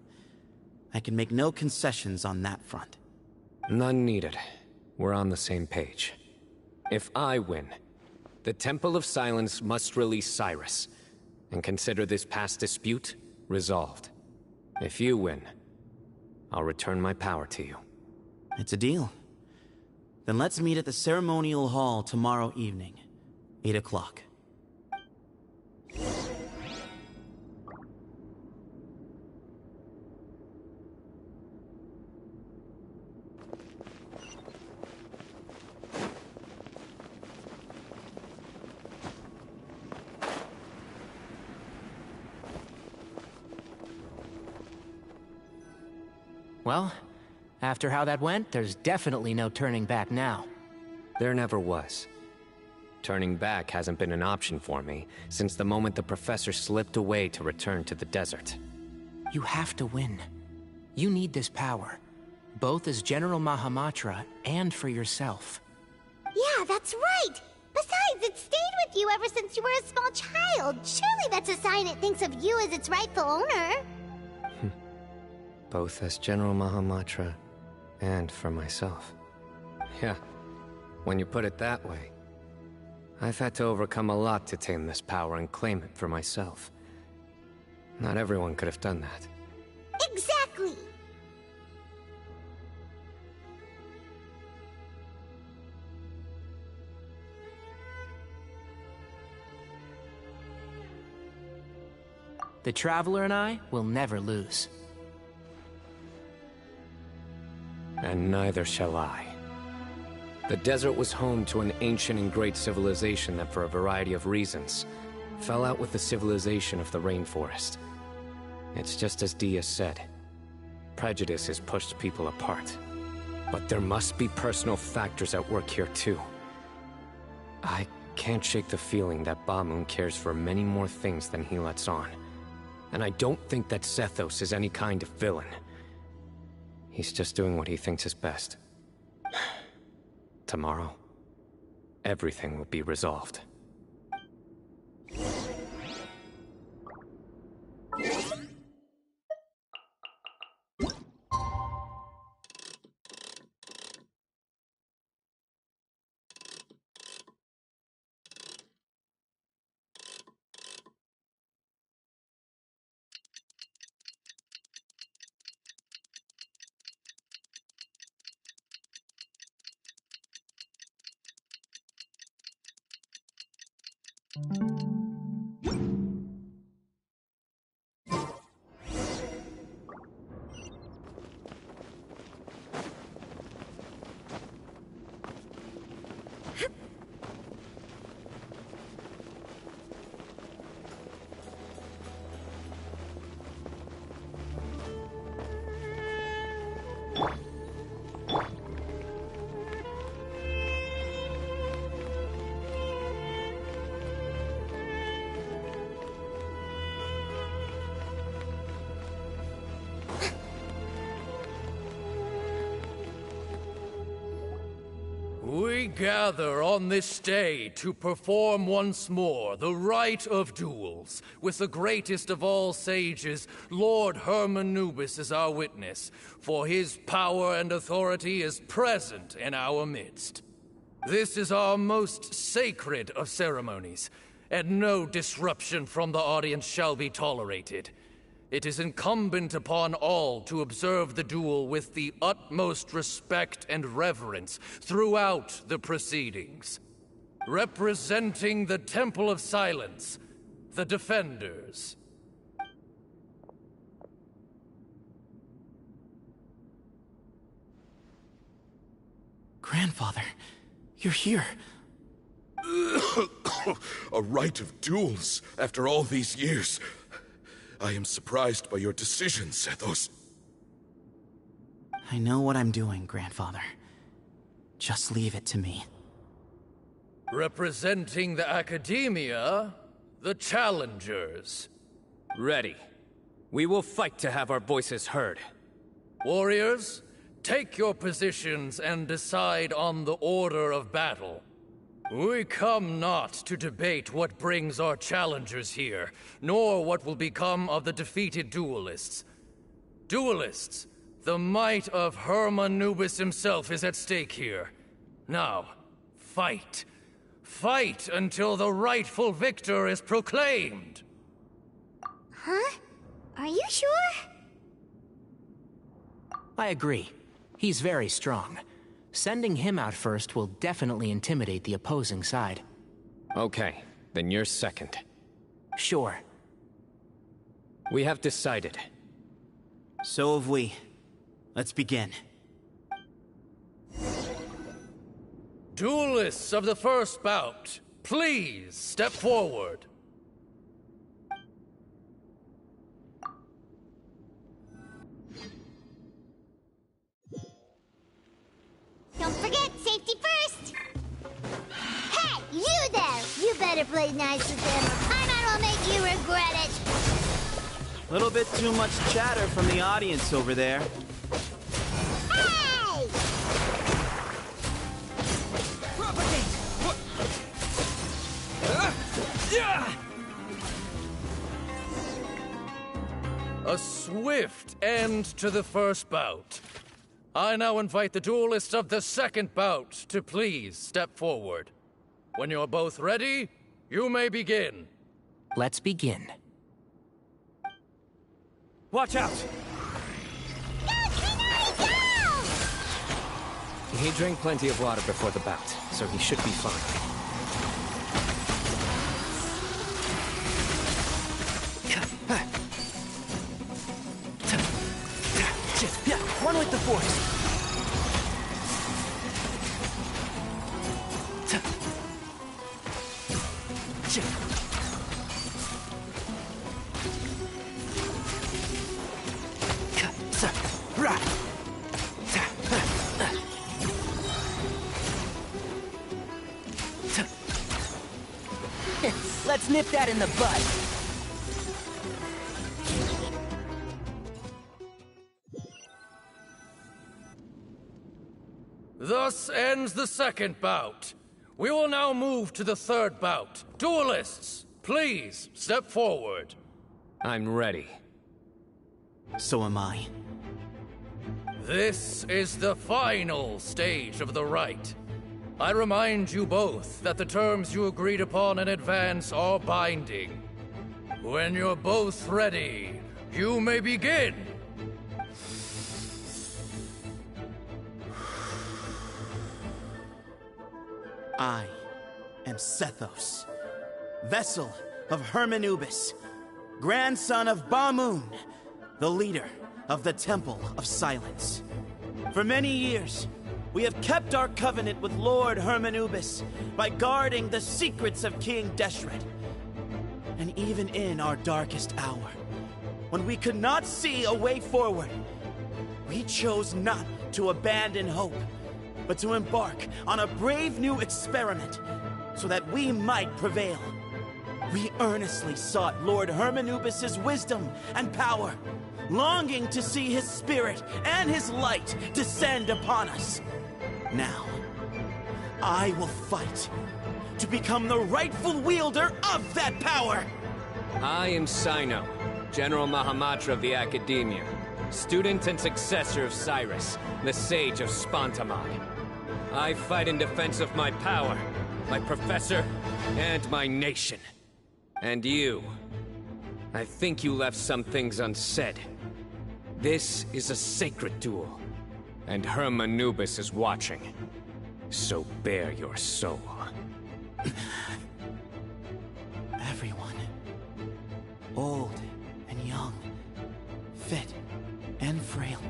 I can make no concessions on that front. None needed. We're on the same page. If I win, the Temple of Silence must release Cyrus, and consider this past dispute resolved. If you win, I'll return my power to you. It's a deal. Then let's meet at the ceremonial hall tomorrow evening, 8 o'clock. Well, after how that went, there's definitely no turning back now. There never was. Turning back hasn't been an option for me since the moment the professor slipped away to return to the desert. You have to win. You need this power, both as General Mahamatra and for yourself. Yeah, that's right! Besides, it stayed with you ever since you were a small child. Surely that's a sign it thinks of you as its rightful owner. Both as General Mahamatra and for myself. Yeah, when you put it that way. I've had to overcome a lot to tame this power and claim it for myself. Not everyone could have done that. Exactly! The Traveler and I will never lose. And neither shall I. The desert was home to an ancient and great civilization that, for a variety of reasons, fell out with the civilization of the rainforest. It's just as Dia said. Prejudice has pushed people apart. But there must be personal factors at work here too. I can't shake the feeling that Ba-Moon cares for many more things than he lets on. And I don't think that Sethos is any kind of villain. He's just doing what he thinks is best. Tomorrow, everything will be resolved. We gather on this day to perform once more the rite of duels, with the greatest of all sages, Lord Hermanubis, as our witness, for his power and authority is present in our midst. This is our most sacred of ceremonies, and no disruption from the audience shall be tolerated. It is incumbent upon all to observe the duel with the utmost respect and reverence throughout the proceedings. Representing the Temple of Silence, the Defenders. Grandfather, you're here. A rite of duels after all these years. I am surprised by your decision, Sethos. I know what I'm doing, Grandfather. Just leave it to me. Representing the Academia, the Challengers. Ready. We will fight to have our voices heard. Warriors, take your positions and decide on the order of battle. We come not to debate what brings our challengers here, nor what will become of the defeated duelists. Duelists, the might of Hermanubis himself is at stake here. Now, fight. Fight until the rightful victor is proclaimed. Huh? Are you sure? I agree. He's very strong. Sending him out first will definitely intimidate the opposing side. Okay, then you're second. Sure. We have decided. So have we. Let's begin. Duelists of the first bout, please step forward. Don't forget, safety first! Hey, you there! You better play nice with him. I might well make you regret it. Little bit too much chatter from the audience over there. Hey! Propagate! What? A swift end to the first bout. I now invite the duelists of the second bout to please step forward. When you're both ready, you may begin. Let's begin. Watch out! He drank plenty of water before the bout, so he should be fine. One with the force. Let's nip that in the bud. Thus ends the second bout. We will now move to the third bout. Duelists, please step forward. I'm ready. So am I. This is the final stage of the rite. I remind you both that the terms you agreed upon in advance are binding. When you're both ready, you may begin. I am Sethos, vessel of Hermanubis, grandson of Bamoon, the leader of the Temple of Silence. For many years, we have kept our covenant with Lord Hermanubis by guarding the secrets of King Deshret. And even in our darkest hour, when we could not see a way forward, we chose not to abandon hope, but to embark on a brave new experiment so that we might prevail. We earnestly sought Lord Hermanubis' wisdom and power, longing to see his spirit and his light descend upon us. Now, I will fight to become the rightful wielder of that power! I am Cyno, General Mahamatra of the Academia, student and successor of Cyrus, the Sage of Spantamad. I fight in defense of my power, my professor, and my nation. And you. I think you left some things unsaid. This is a sacred duel, and Hermanubis is watching. So bare your soul. Everyone, old and young, fit and frail,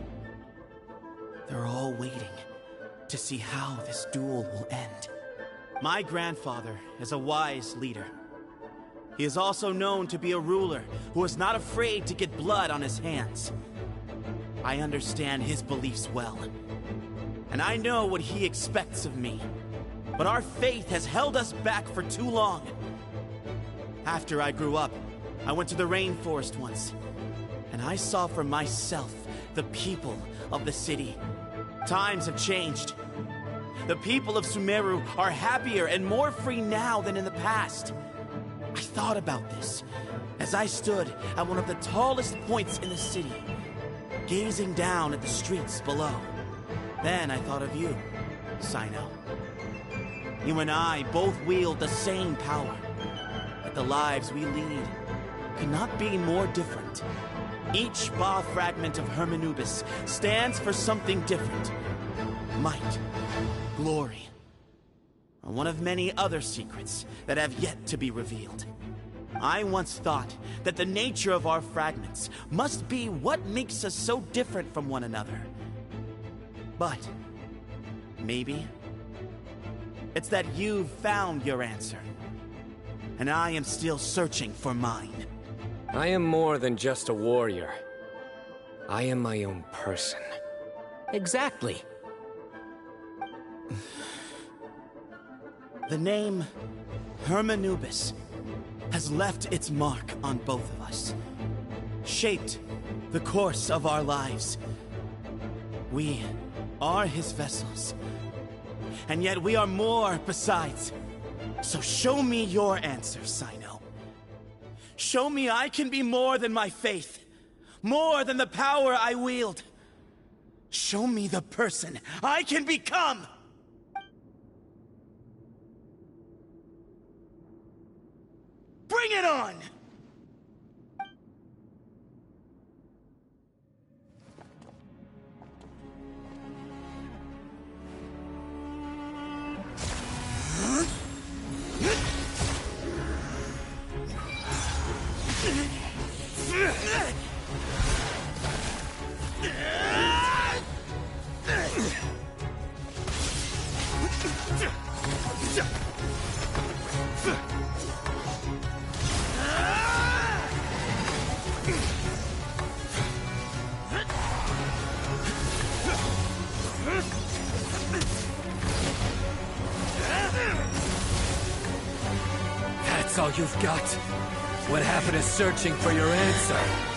they're all waiting to see how this duel will end. My grandfather is a wise leader. He is also known to be a ruler who is not afraid to get blood on his hands. I understand his beliefs well, and I know what he expects of me. But our faith has held us back for too long. After I grew up, I went to the rainforest once, and I saw for myself the people of the city. Times have changed. The people of Sumeru are happier and more free now than in the past. I thought about this as I stood at one of the tallest points in the city, gazing down at the streets below. Then I thought of you, Cyno. You and I both wield the same power, but the lives we lead could not be more different. Each Ba fragment of Hermanubis stands for something different. Might, glory, or one of many other secrets that have yet to be revealed. I once thought that the nature of our fragments must be what makes us so different from one another. But maybe it's that you've found your answer, and I am still searching for mine. I am more than just a warrior. I am my own person. Exactly. The name Hermanubis has left its mark on both of us, shaped the course of our lives. We are his vessels, and yet we are more besides. So show me your answer, Cyno. Show me I can be more than my faith, more than the power I wield. Show me the person I can become! Bring it on! That's all you've got? What happened to searching for your answer?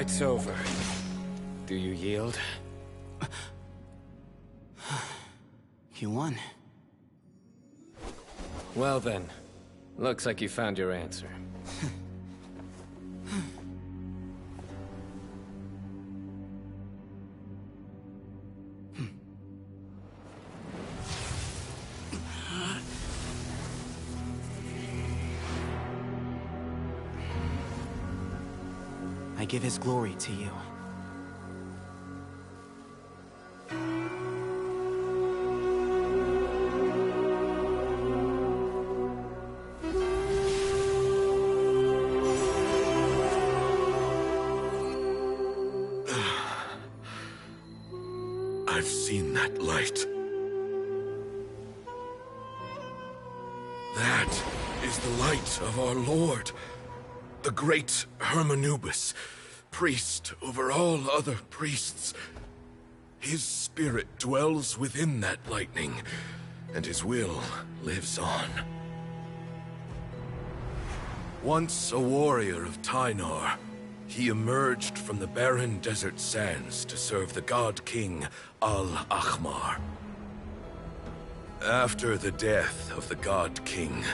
fight's over. Do you yield? You won. Well then, looks like you found your answer. I give his glory to you. I've seen that light. That is the light of our Lord, the great Hermanubis, priest over all other priests. His spirit dwells within that lightning, and his will lives on. Once a warrior of Tynar, he emerged from the barren desert sands to serve the god king Al-Ahmar. After the death of the god king,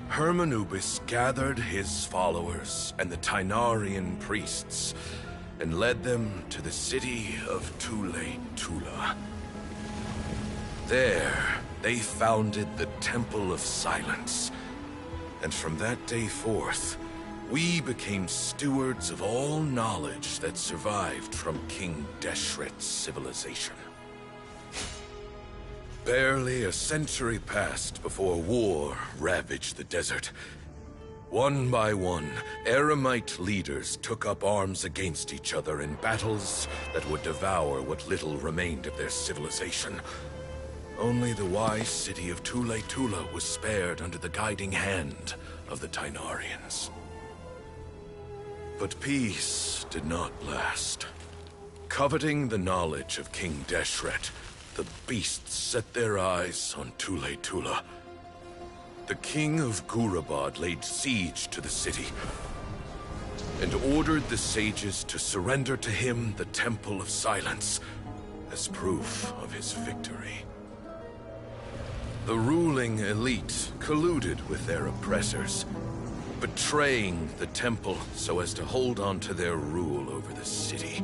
Hermanubis gathered his followers and the Tynarian priests and led them to the city of Tule-Tula. There, they founded the Temple of Silence, and from that day forth, we became stewards of all knowledge that survived from King Deshret's civilization. Barely a century passed before war ravaged the desert. One by one, Eremite leaders took up arms against each other in battles that would devour what little remained of their civilization. Only the wise city of Tule-Tula was spared under the guiding hand of the Tynarians. But peace did not last. Coveting the knowledge of King Deshret, the beasts set their eyes on Tule-Tula. The king of Gurabad laid siege to the city and ordered the sages to surrender to him the Temple of Silence as proof of his victory. The ruling elite colluded with their oppressors, betraying the temple so as to hold on to their rule over the city.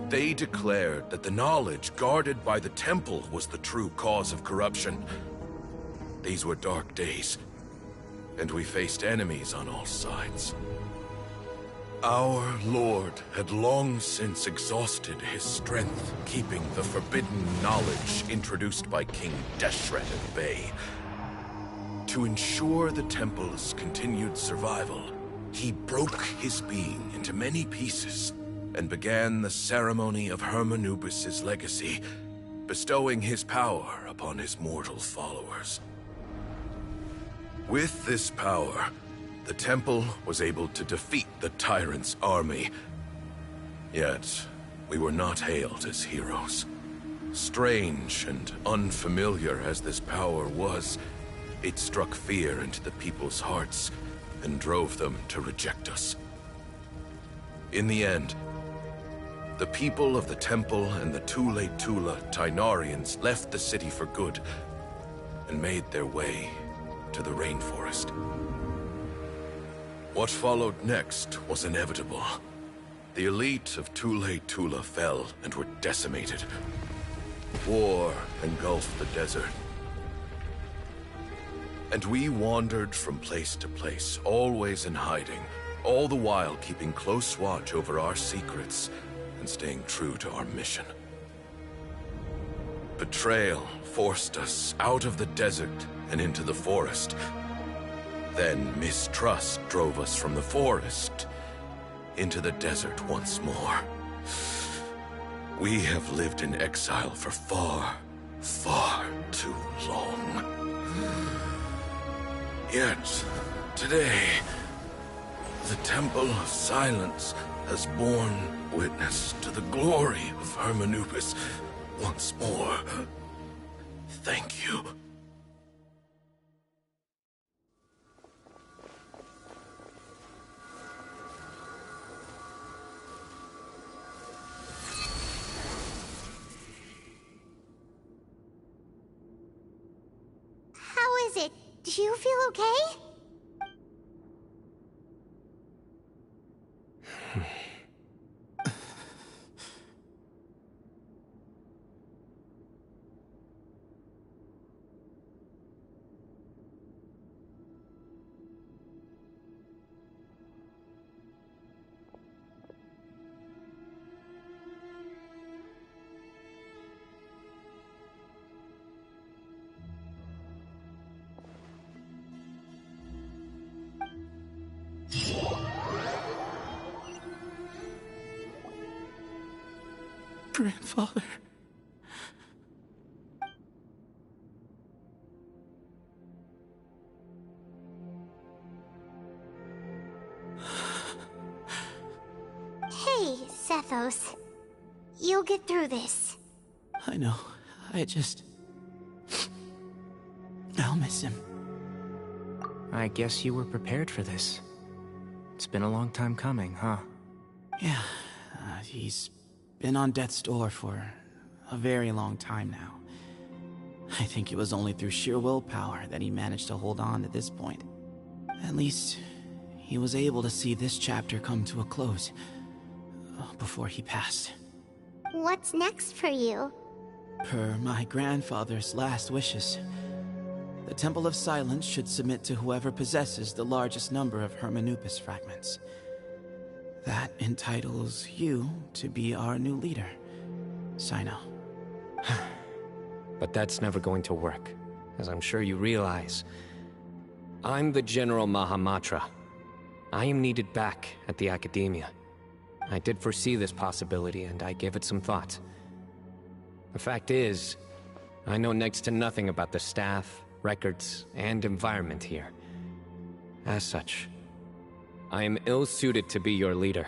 They declared that the knowledge guarded by the temple was the true cause of corruption. These were dark days, and we faced enemies on all sides. Our Lord had long since exhausted his strength, keeping the forbidden knowledge introduced by King Deshret at bay. To ensure the temple's continued survival, he broke his being into many pieces and began the ceremony of Hermanubis' legacy, bestowing his power upon his mortal followers. With this power, the temple was able to defeat the tyrant's army. Yet, we were not hailed as heroes. Strange and unfamiliar as this power was, it struck fear into the people's hearts and drove them to reject us. In the end, the people of the temple and the Tule-Tula Tynarians left the city for good and made their way to the rainforest. What followed next was inevitable. The elite of Tule-Tula fell and were decimated. War engulfed the desert. And we wandered from place to place, always in hiding, all the while keeping close watch over our secrets and staying true to our mission. Betrayal forced us out of the desert and into the forest. Then mistrust drove us from the forest into the desert once more. We have lived in exile for far, far too long. Yet, today, the Temple of Silence has borne witness to the glory of Hermanubis once more. Thank you. is it? Do you feel okay? Grandfather. Hey, Sethos. You'll get through this. I know. I'll miss him. I guess you were prepared for this. It's been a long time coming, huh? Yeah, he's been on death's door for a very long time now. I think it was only through sheer willpower that he managed to hold on to this point. At least, he was able to see this chapter come to a close before he passed. What's next for you? Per my grandfather's last wishes, the Temple of Silence should submit to whoever possesses the largest number of Hermanupis fragments. That entitles you to be our new leader, Cyno. But that's never going to work, as I'm sure you realize. I'm the General Mahamatra. I am needed back at the Academia. I did foresee this possibility, and I gave it some thought. The fact is, I know next to nothing about the staff, records, and environment here. As such, I am ill-suited to be your leader.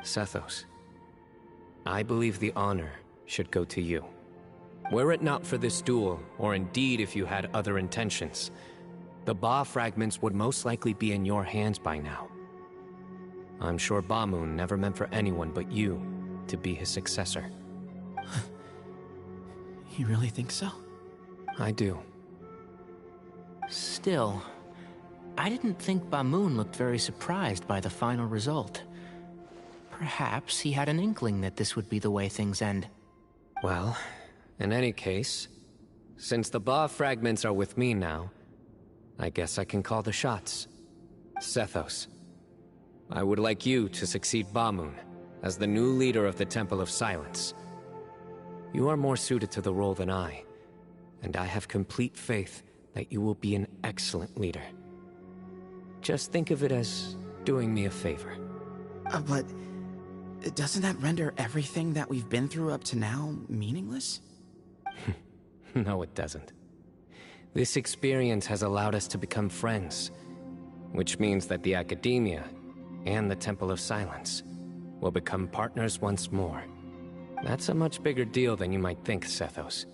Sethos, I believe the honor should go to you. Were it not for this duel, or indeed if you had other intentions, the Ba fragments would most likely be in your hands by now. I'm sure Bamoon never meant for anyone but you to be his successor. You really think so? I do. Still, I didn't think Bamoon looked very surprised by the final result. Perhaps he had an inkling that this would be the way things end. Well, in any case, since the Ba fragments are with me now, I guess I can call the shots. Sethos, I would like you to succeed Bamoon as the new leader of the Temple of Silence. You are more suited to the role than I, and I have complete faith that you will be an excellent leader. Just think of it as doing me a favor. But doesn't that render everything that we've been through up to now meaningless? No, it doesn't. This experience has allowed us to become friends, which means that the Academia and the Temple of Silence will become partners once more. That's a much bigger deal than you might think, Sethos.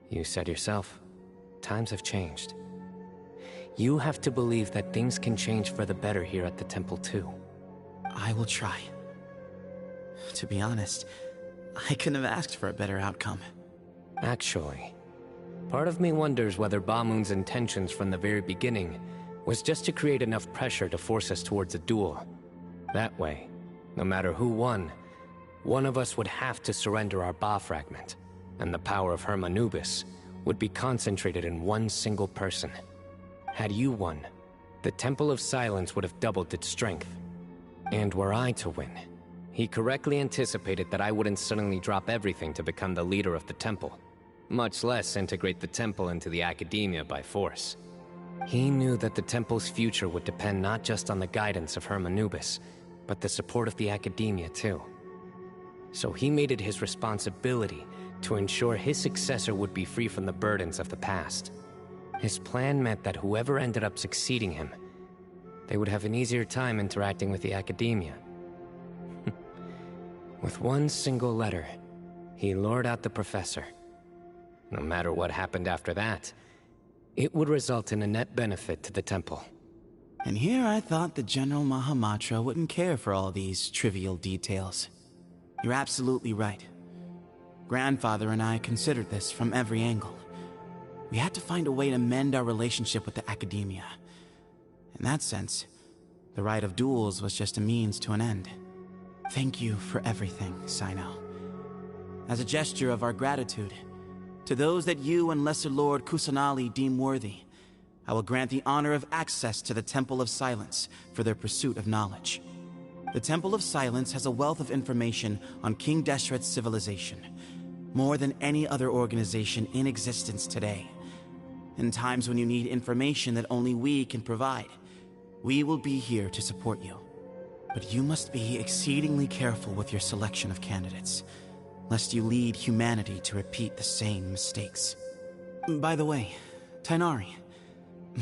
You said yourself, times have changed. You have to believe that things can change for the better here at the Temple too. I will try. To be honest, I couldn't have asked for a better outcome. Actually, part of me wonders whether Bamoon's intentions from the very beginning was just to create enough pressure to force us towards a duel. That way, no matter who won, one of us would have to surrender our Ba fragment, and the power of Hermanubis would be concentrated in one single person. Had you won, the Temple of Silence would have doubled its strength. And were I to win, he correctly anticipated that I wouldn't suddenly drop everything to become the leader of the Temple, much less integrate the Temple into the Academia by force. He knew that the Temple's future would depend not just on the guidance of Hermanubis, but the support of the Academia too. So he made it his responsibility to ensure his successor would be free from the burdens of the past. His plan meant that whoever ended up succeeding him, they would have an easier time interacting with the Academia. With one single letter, he lured out the professor. No matter what happened after that, it would result in a net benefit to the Temple. And here I thought the General Mahamatra wouldn't care for all these trivial details. You're absolutely right. Grandfather and I considered this from every angle. We had to find a way to mend our relationship with the Academia. In that sense, the Rite of Duels was just a means to an end. Thank you for everything, Sino. As a gesture of our gratitude, to those that you and Lesser Lord Kusanali deem worthy, I will grant the honor of access to the Temple of Silence for their pursuit of knowledge. The Temple of Silence has a wealth of information on King Deshret's civilization, more than any other organization in existence today. In times when you need information that only we can provide, we will be here to support you. But you must be exceedingly careful with your selection of candidates, lest you lead humanity to repeat the same mistakes. By the way, Tainari,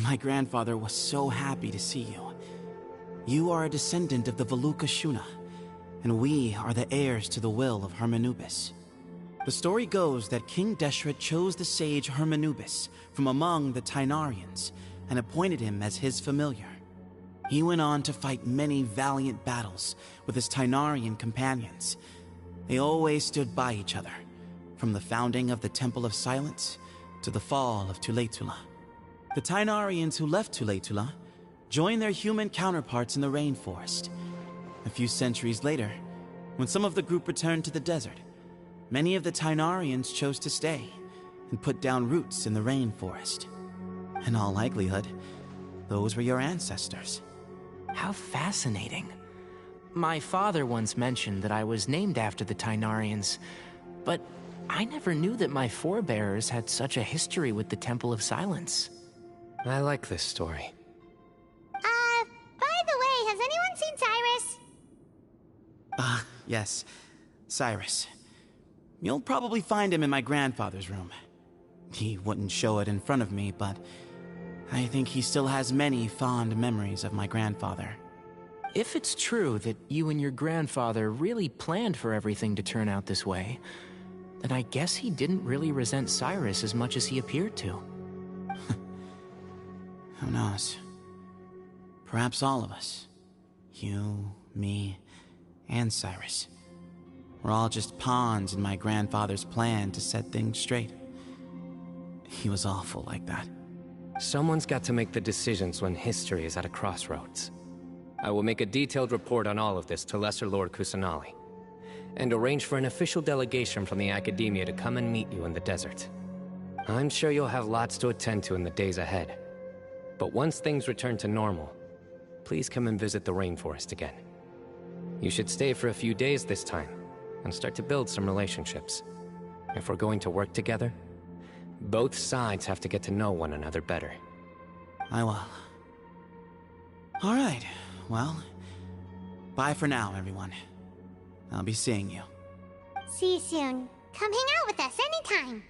my grandfather was so happy to see you. You are a descendant of the Veluca Shuna, and we are the heirs to the will of Hermanubis. The story goes that King Deshret chose the sage Hermanubis from among the Tainarians and appointed him as his familiar. He went on to fight many valiant battles with his Tainarian companions. They always stood by each other, from the founding of the Temple of Silence to the fall of Tuletula. The Tainarians who left Tuletula joined their human counterparts in the rainforest. A few centuries later, when some of the group returned to the desert, many of the Tainarians chose to stay and put down roots in the rainforest. In all likelihood, those were your ancestors. How fascinating. My father once mentioned that I was named after the Tainarians, but I never knew that my forebears had such a history with the Temple of Silence. I like this story. By the way, has anyone seen Cyrus? Yes, Cyrus. You'll probably find him in my grandfather's room. He wouldn't show it in front of me, but I think he still has many fond memories of my grandfather. If it's true that you and your grandfather really planned for everything to turn out this way, then I guess he didn't really resent Cyrus as much as he appeared to. Who knows? Perhaps all of us. You, me, and Cyrus. We're all just pawns in my grandfather's plan to set things straight. He was awful like that. Someone's got to make the decisions when history is at a crossroads. I will make a detailed report on all of this to Lesser Lord Kusanali, and arrange for an official delegation from the Academia to come and meet you in the desert. I'm sure you'll have lots to attend to in the days ahead. But once things return to normal, please come and visit the rainforest again. You should stay for a few days this time, and start to build some relationships. If we're going to work together, both sides have to get to know one another better. I will. All right, well, bye for now, everyone. I'll be seeing you. See you soon. Come hang out with us anytime.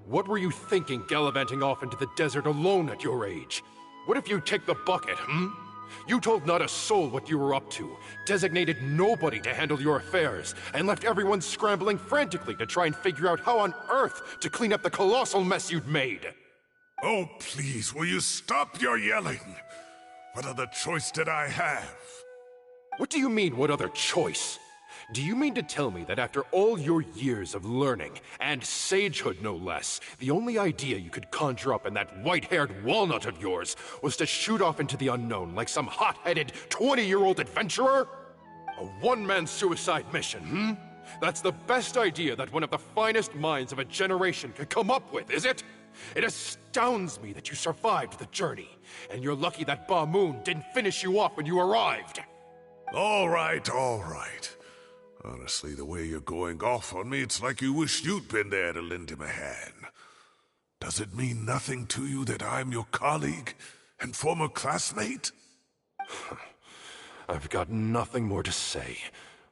What were you thinking, gallivanting off into the desert alone at your age? What if you take the bucket, You told not a soul what you were up to, designated nobody to handle your affairs, and left everyone scrambling frantically to try and figure out how on earth to clean up the colossal mess you'd made. Oh, please, will you stop your yelling? What other choice did I have? What do you mean, what other choice? Do you mean to tell me that after all your years of learning, and sagehood no less, the only idea you could conjure up in that white-haired walnut of yours was to shoot off into the unknown like some hot-headed 20-year-old adventurer? A one-man suicide mission, hmm? That's the best idea that one of the finest minds of a generation could come up with, is it? It astounds me that you survived the journey, and you're lucky that Ba Moon didn't finish you off when you arrived. All right, all right. Honestly, the way you're going off on me, it's like you wish you'd been there to lend him a hand. Does it mean nothing to you that I'm your colleague and former classmate? I've got nothing more to say.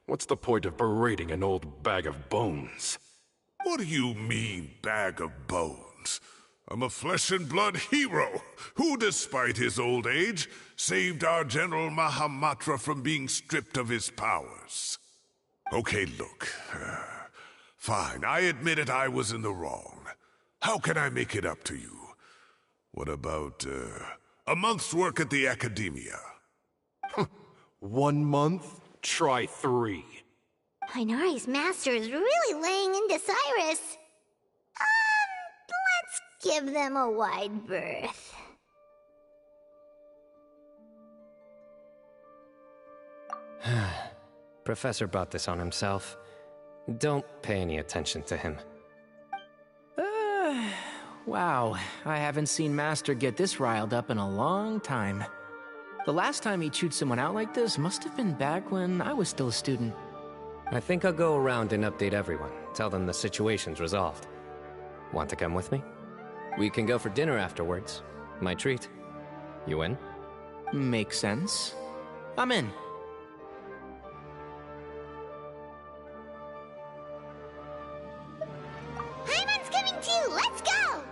What's the point of berating an old bag of bones? What do you mean, bag of bones? I'm a flesh-and-blood hero who, despite his old age, saved our General Mahamatra from being stripped of his powers. Okay, look. Fine, I admit it, I was in the wrong. How can I make it up to you? What about, a month's work at the Academia? 1 month? Try 3. Inari's master is really laying into Cyrus. Let's give them a wide berth. Professor brought this on himself. Don't pay any attention to him. Wow, I haven't seen Master get this riled up in a long time. The last time he chewed someone out like this must have been back when I was still a student. I think I'll go around and update everyone. Tell them the situation's resolved. Want to come with me? We can go for dinner afterwards. My treat. You in? Makes sense. I'm in. Paimon's coming too! Let's go!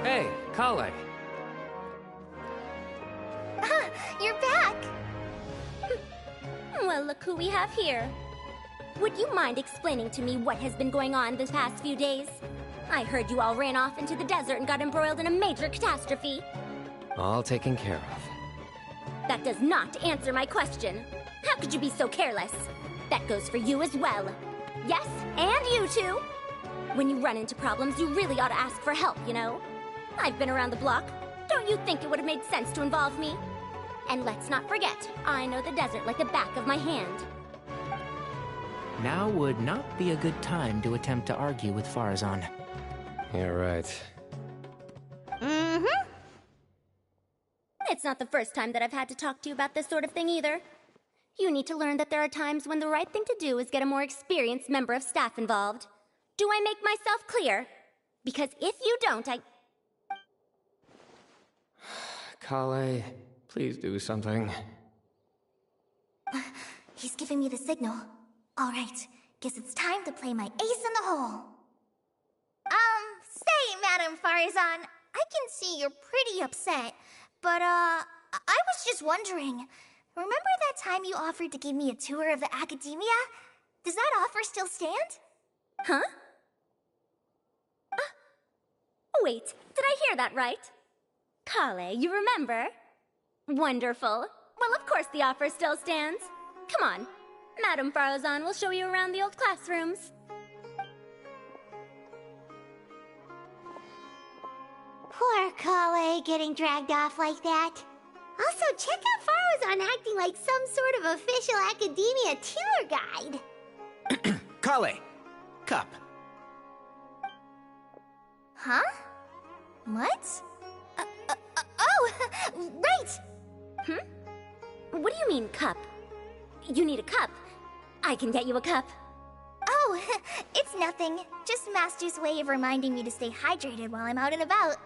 Hey, Kale. You're back! Well, look who we have here. Would you mind explaining to me what has been going on this past few days? I heard you all ran off into the desert and got embroiled in a major catastrophe. All taken care of. That does not answer my question. How could you be so careless? That goes for you as well. Yes, and you too. When you run into problems, you really ought to ask for help, you know? I've been around the block. Don't you think it would have made sense to involve me? And let's not forget, I know the desert like the back of my hand. Now would not be a good time to attempt to argue with Farazan. You're right. Mm-hmm. It's not the first time that I've had to talk to you about this sort of thing either. You need to learn that there are times when the right thing to do is get a more experienced member of staff involved. Do I make myself clear? Because if you don't, Kale, please do something. He's giving me the signal. All right, guess it's time to play my ace in the hole. Say, Madame Farazan, I can see you're pretty upset, but, I was just wondering, remember that time you offered to give me a tour of the Academia? Does that offer still stand? Huh? Wait, did I hear that right? Kale, you remember? Wonderful. Well, of course the offer still stands. Come on, Madame Farazan will show you around the old classrooms. Poor Kale getting dragged off like that. Also, check out Farazan acting like some sort of official Academia tour guide. Kale! Cup. Huh? What? Oh, right! What do you mean, cup? You need a cup. I can get you a cup. Oh, it's nothing. Just Master's way of reminding me to stay hydrated while I'm out and about.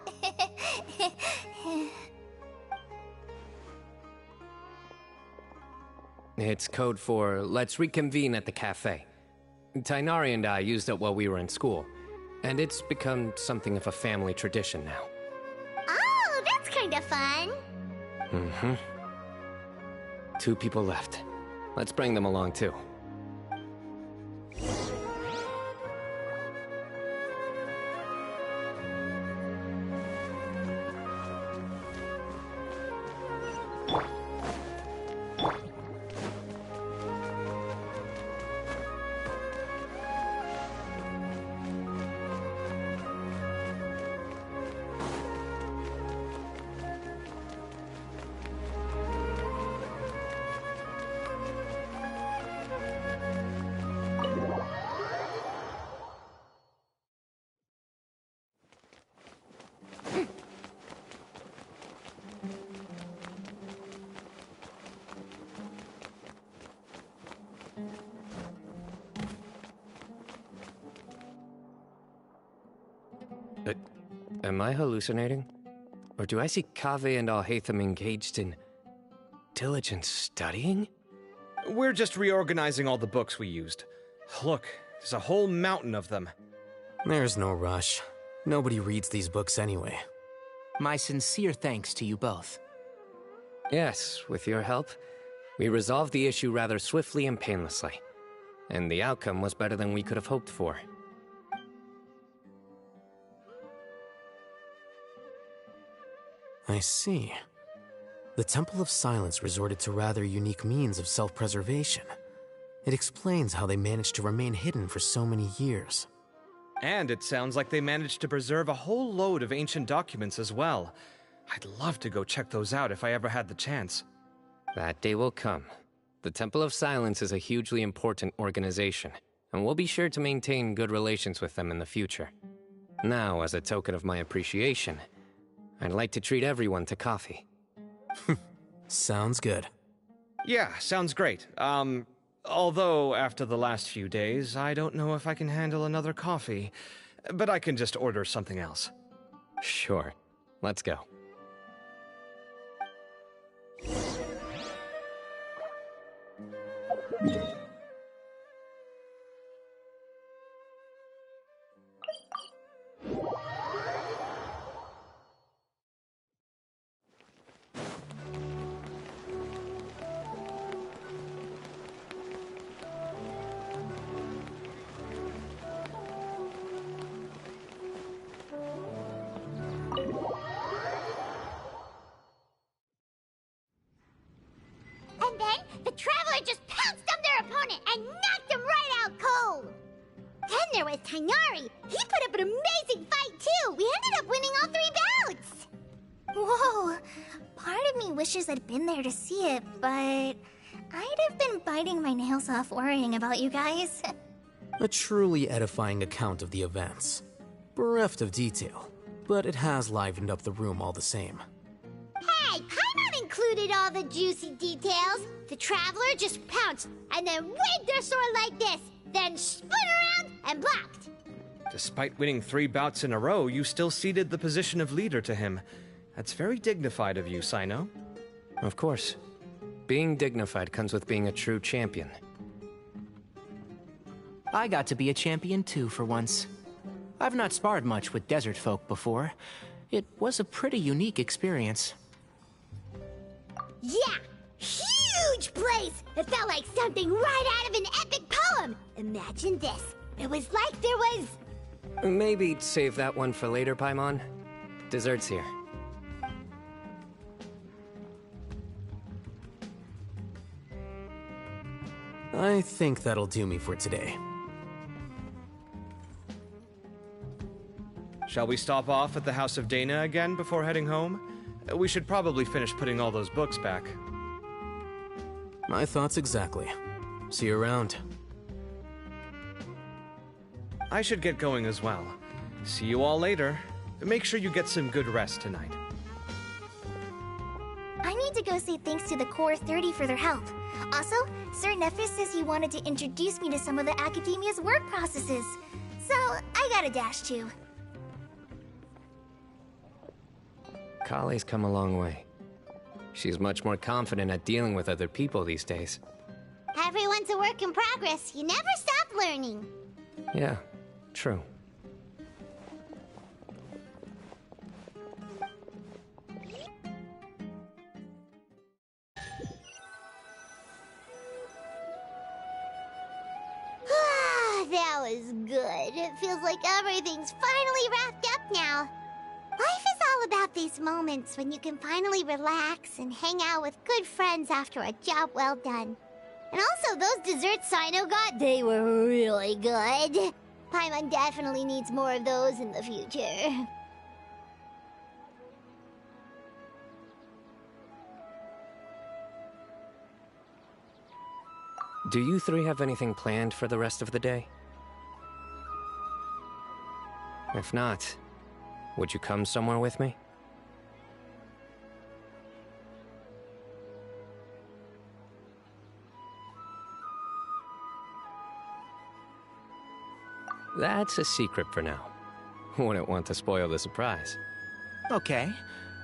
It's code for let's reconvene at the cafe. Tainari and I used it while we were in school, and it's become something of a family tradition now. Oh, that's kind of fun. Mm-hmm. 2 people left. Let's bring them along, too. Am I hallucinating? Or do I see Kaveh and Alhaitham engaged in diligent studying? We're just reorganizing all the books we used. Look, there's a whole mountain of them. There's no rush. Nobody reads these books anyway. My sincere thanks to you both. Yes, with your help, we resolved the issue rather swiftly and painlessly. And the outcome was better than we could have hoped for. I see. The Temple of Silence resorted to rather unique means of self-preservation. It explains how they managed to remain hidden for so many years. And it sounds like they managed to preserve a whole load of ancient documents as well. I'd love to go check those out if I ever had the chance. That day will come. The Temple of Silence is a hugely important organization, and we'll be sure to maintain good relations with them in the future. Now, as a token of my appreciation, I'd like to treat everyone to coffee. Sounds good. Yeah, sounds great. Although after the last few days, I don't know if I can handle another coffee, but I can just order something else. Sure. Let's go. And then, the Traveler just pounced on their opponent and knocked him right out cold! Then there was Tainari. He put up an amazing fight, too! We ended up winning all 3 bouts! Whoa! Part of me wishes I'd been there to see it, but I'd have been biting my nails off worrying about you guys. A truly edifying account of the events. Bereft of detail, but it has livened up the room all the same. Hey, Paimon included all the juicy details. The Traveler just pounced and then waved their sword like this, then spun around and blocked. Despite winning 3 bouts in a row, you still ceded the position of leader to him. That's very dignified of you, Sino. Of course. Being dignified comes with being a true champion. I got to be a champion too for once. I've not sparred much with desert folk before. It was a pretty unique experience. Yeah! Huge place! It felt like something right out of an epic poem! Imagine this. It was like there was... Maybe save that one for later, Paimon. Dessert's here. I think that'll do me for today. Shall we stop off at the House of Dana again before heading home? We should probably finish putting all those books back. My thoughts exactly. See you around. I should get going as well. See you all later. Make sure you get some good rest tonight. I need to go say thanks to the Core 30 for their help. Also, Sir Nephis says he wanted to introduce me to some of the Academia's work processes. So, I gotta dash too. Kale's come a long way. She's much more confident at dealing with other people these days. Everyone's a work in progress. You never stop learning. Yeah, true. That was good. It feels like everything's finally wrapped up now. Life is all about these moments when you can finally relax and hang out with good friends after a job well done. And also, those desserts Sino got, they were really good. Paimon definitely needs more of those in the future. Do you 3 have anything planned for the rest of the day? If not, would you come somewhere with me? That's a secret for now. Wouldn't want to spoil the surprise. Okay,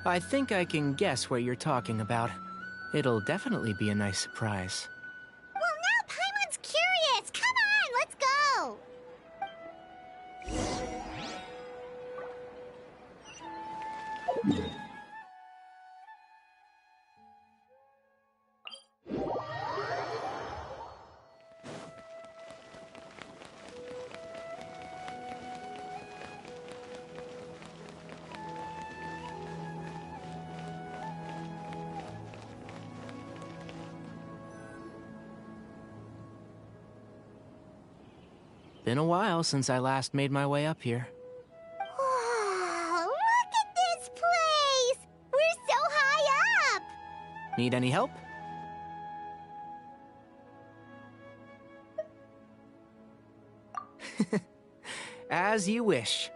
I think I can guess what you're talking about. It'll definitely be a nice surprise. Well, now Paimon's curious. Come on, let's go. Been a while since I last made my way up here. Wow, look at this place! We're so high up! Need any help? As you wish.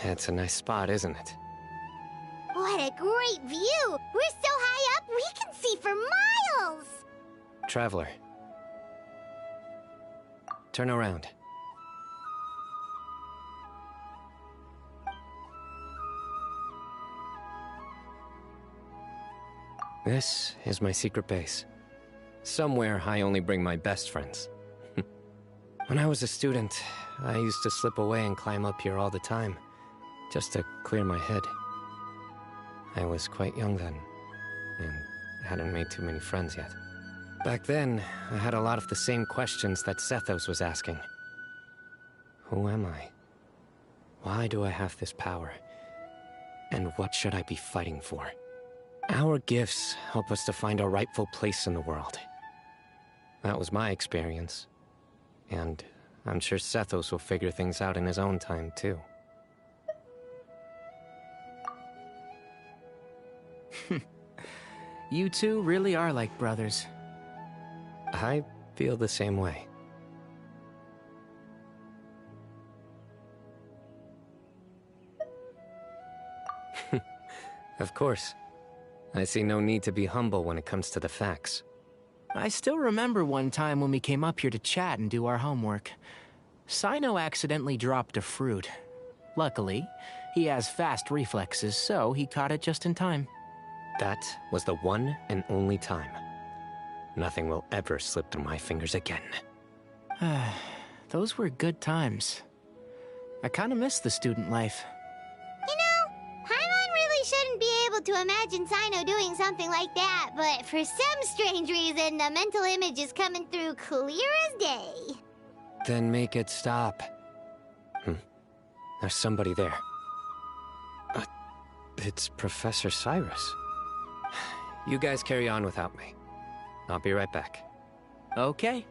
It's a nice spot, isn't it? What a great view! We're so high up, we can see for miles! Traveler. Turn around. This is my secret base. Somewhere I only bring my best friends. When I was a student, I used to slip away and climb up here all the time, just to clear my head. I was quite young then, and hadn't made too many friends yet. Back then, I had a lot of the same questions that Sethos was asking. Who am I? Why do I have this power? And what should I be fighting for? Our gifts help us to find our rightful place in the world. That was my experience. And I'm sure Sethos will figure things out in his own time, too. You two really are like brothers. I feel the same way. Of course. I see no need to be humble when it comes to the facts. I still remember one time when we came up here to chat and do our homework. Sino accidentally dropped a fruit. Luckily, he has fast reflexes, so he caught it just in time. That was the one and only time. Nothing will ever slip through my fingers again. Those were good times. I kinda miss the student life. You know, Paimon really shouldn't be able to imagine Sino doing something like that, but for some strange reason, the mental image is coming through clear as day. Then make it stop. There's somebody there. It's Professor Cyrus. You guys carry on without me. I'll be right back. Okay.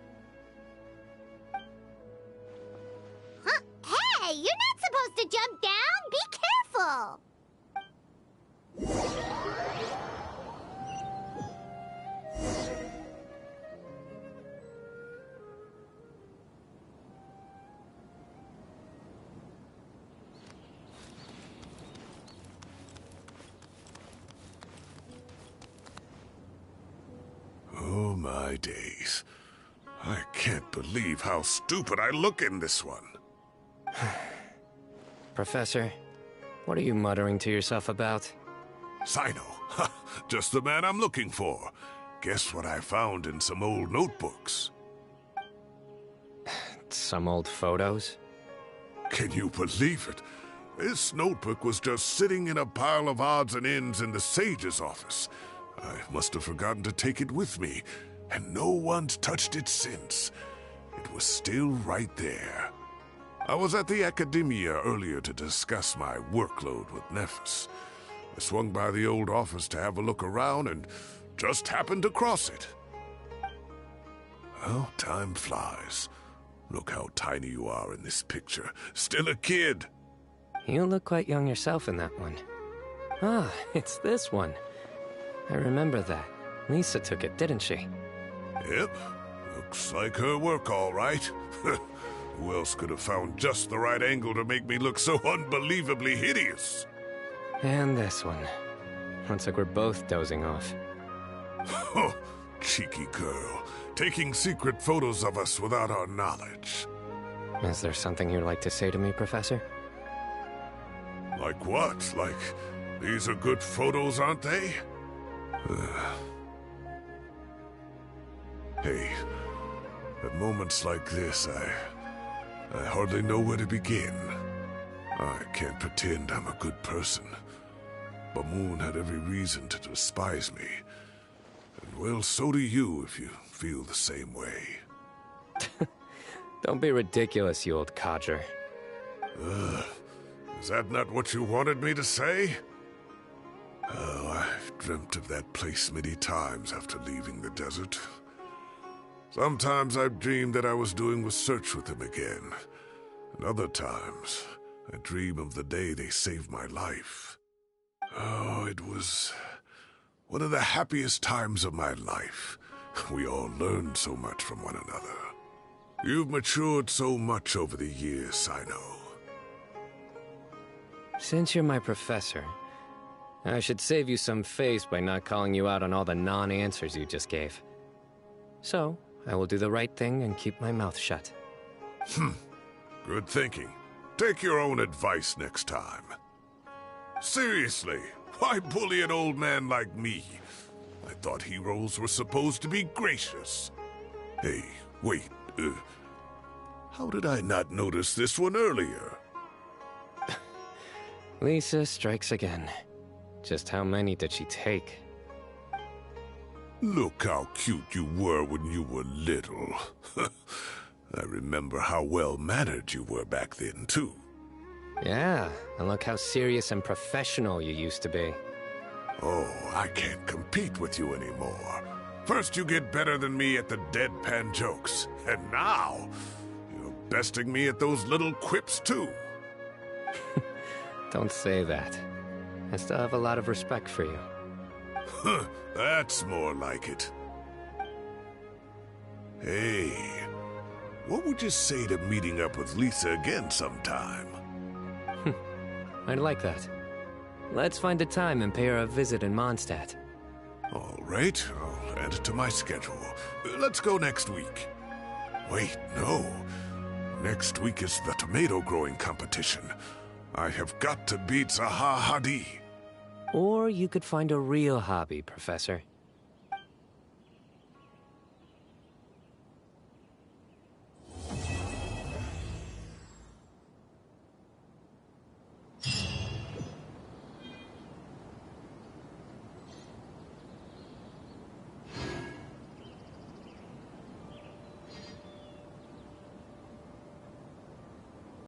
Huh? Hey, you're not supposed to jump down! Be careful! Oh my days. I can't believe how stupid I look in this one. Professor, what are you muttering to yourself about? Sino. Just the man I'm looking for. Guess what I found in some old notebooks? Some old photos? Can you believe it? This notebook was just sitting in a pile of odds and ends in the Sage's office. I must have forgotten to take it with me, and no one's touched it since. It was still right there. I was at the Academia earlier to discuss my workload with Nephis. I swung by the old office to have a look around and just happened to cross it. Well, time flies. Look how tiny you are in this picture. Still a kid. You look quite young yourself in that one. Ah, it's this one. I remember that. Lisa took it, didn't she? Yep. Looks like her work, all right. Who else could have found just the right angle to make me look so unbelievably hideous? And this one. Looks like we're both dozing off. Oh, cheeky girl. Taking secret photos of us without our knowledge. Is there something you'd like to say to me, Professor? Like what? Like, these are good photos, aren't they? Hey, at moments like this, I hardly know where to begin. I can't pretend I'm a good person. Bamoon had every reason to despise me. And well, so do you if you feel the same way. Don't be ridiculous, you old codger. Is that not what you wanted me to say? Oh, I've dreamt of that place many times after leaving the desert. Sometimes I've dreamed that I was doing research with them again. And other times, I dream of the day they saved my life. Oh, it was one of the happiest times of my life. We all learned so much from one another. You've matured so much over the years, I know. Since you're my professor, I should save you some face by not calling you out on all the non-answers you just gave. So, I will do the right thing and keep my mouth shut. Good thinking. Take your own advice next time. Seriously, why bully an old man like me? I thought heroes were supposed to be gracious. Hey, wait, how did I not notice this one earlier? Lisa strikes again. Just how many did she take? Look how cute you were when you were little. I remember how well-mannered you were back then, too. Yeah, and look how serious and professional you used to be. Oh, I can't compete with you anymore. First you get better than me at the deadpan jokes, and now you're besting me at those little quips, too. Don't say that. I still have a lot of respect for you. That's more like it. Hey, what would you say to meeting up with Lisa again sometime? I'd like that. Let's find a time and pay her a visit in Mondstadt. All right, I'll add it to my schedule. Let's go next week. Wait, no. Next week is the tomato growing competition. I have got to beat Zaha Hadid. Or you could find a real hobby, Professor.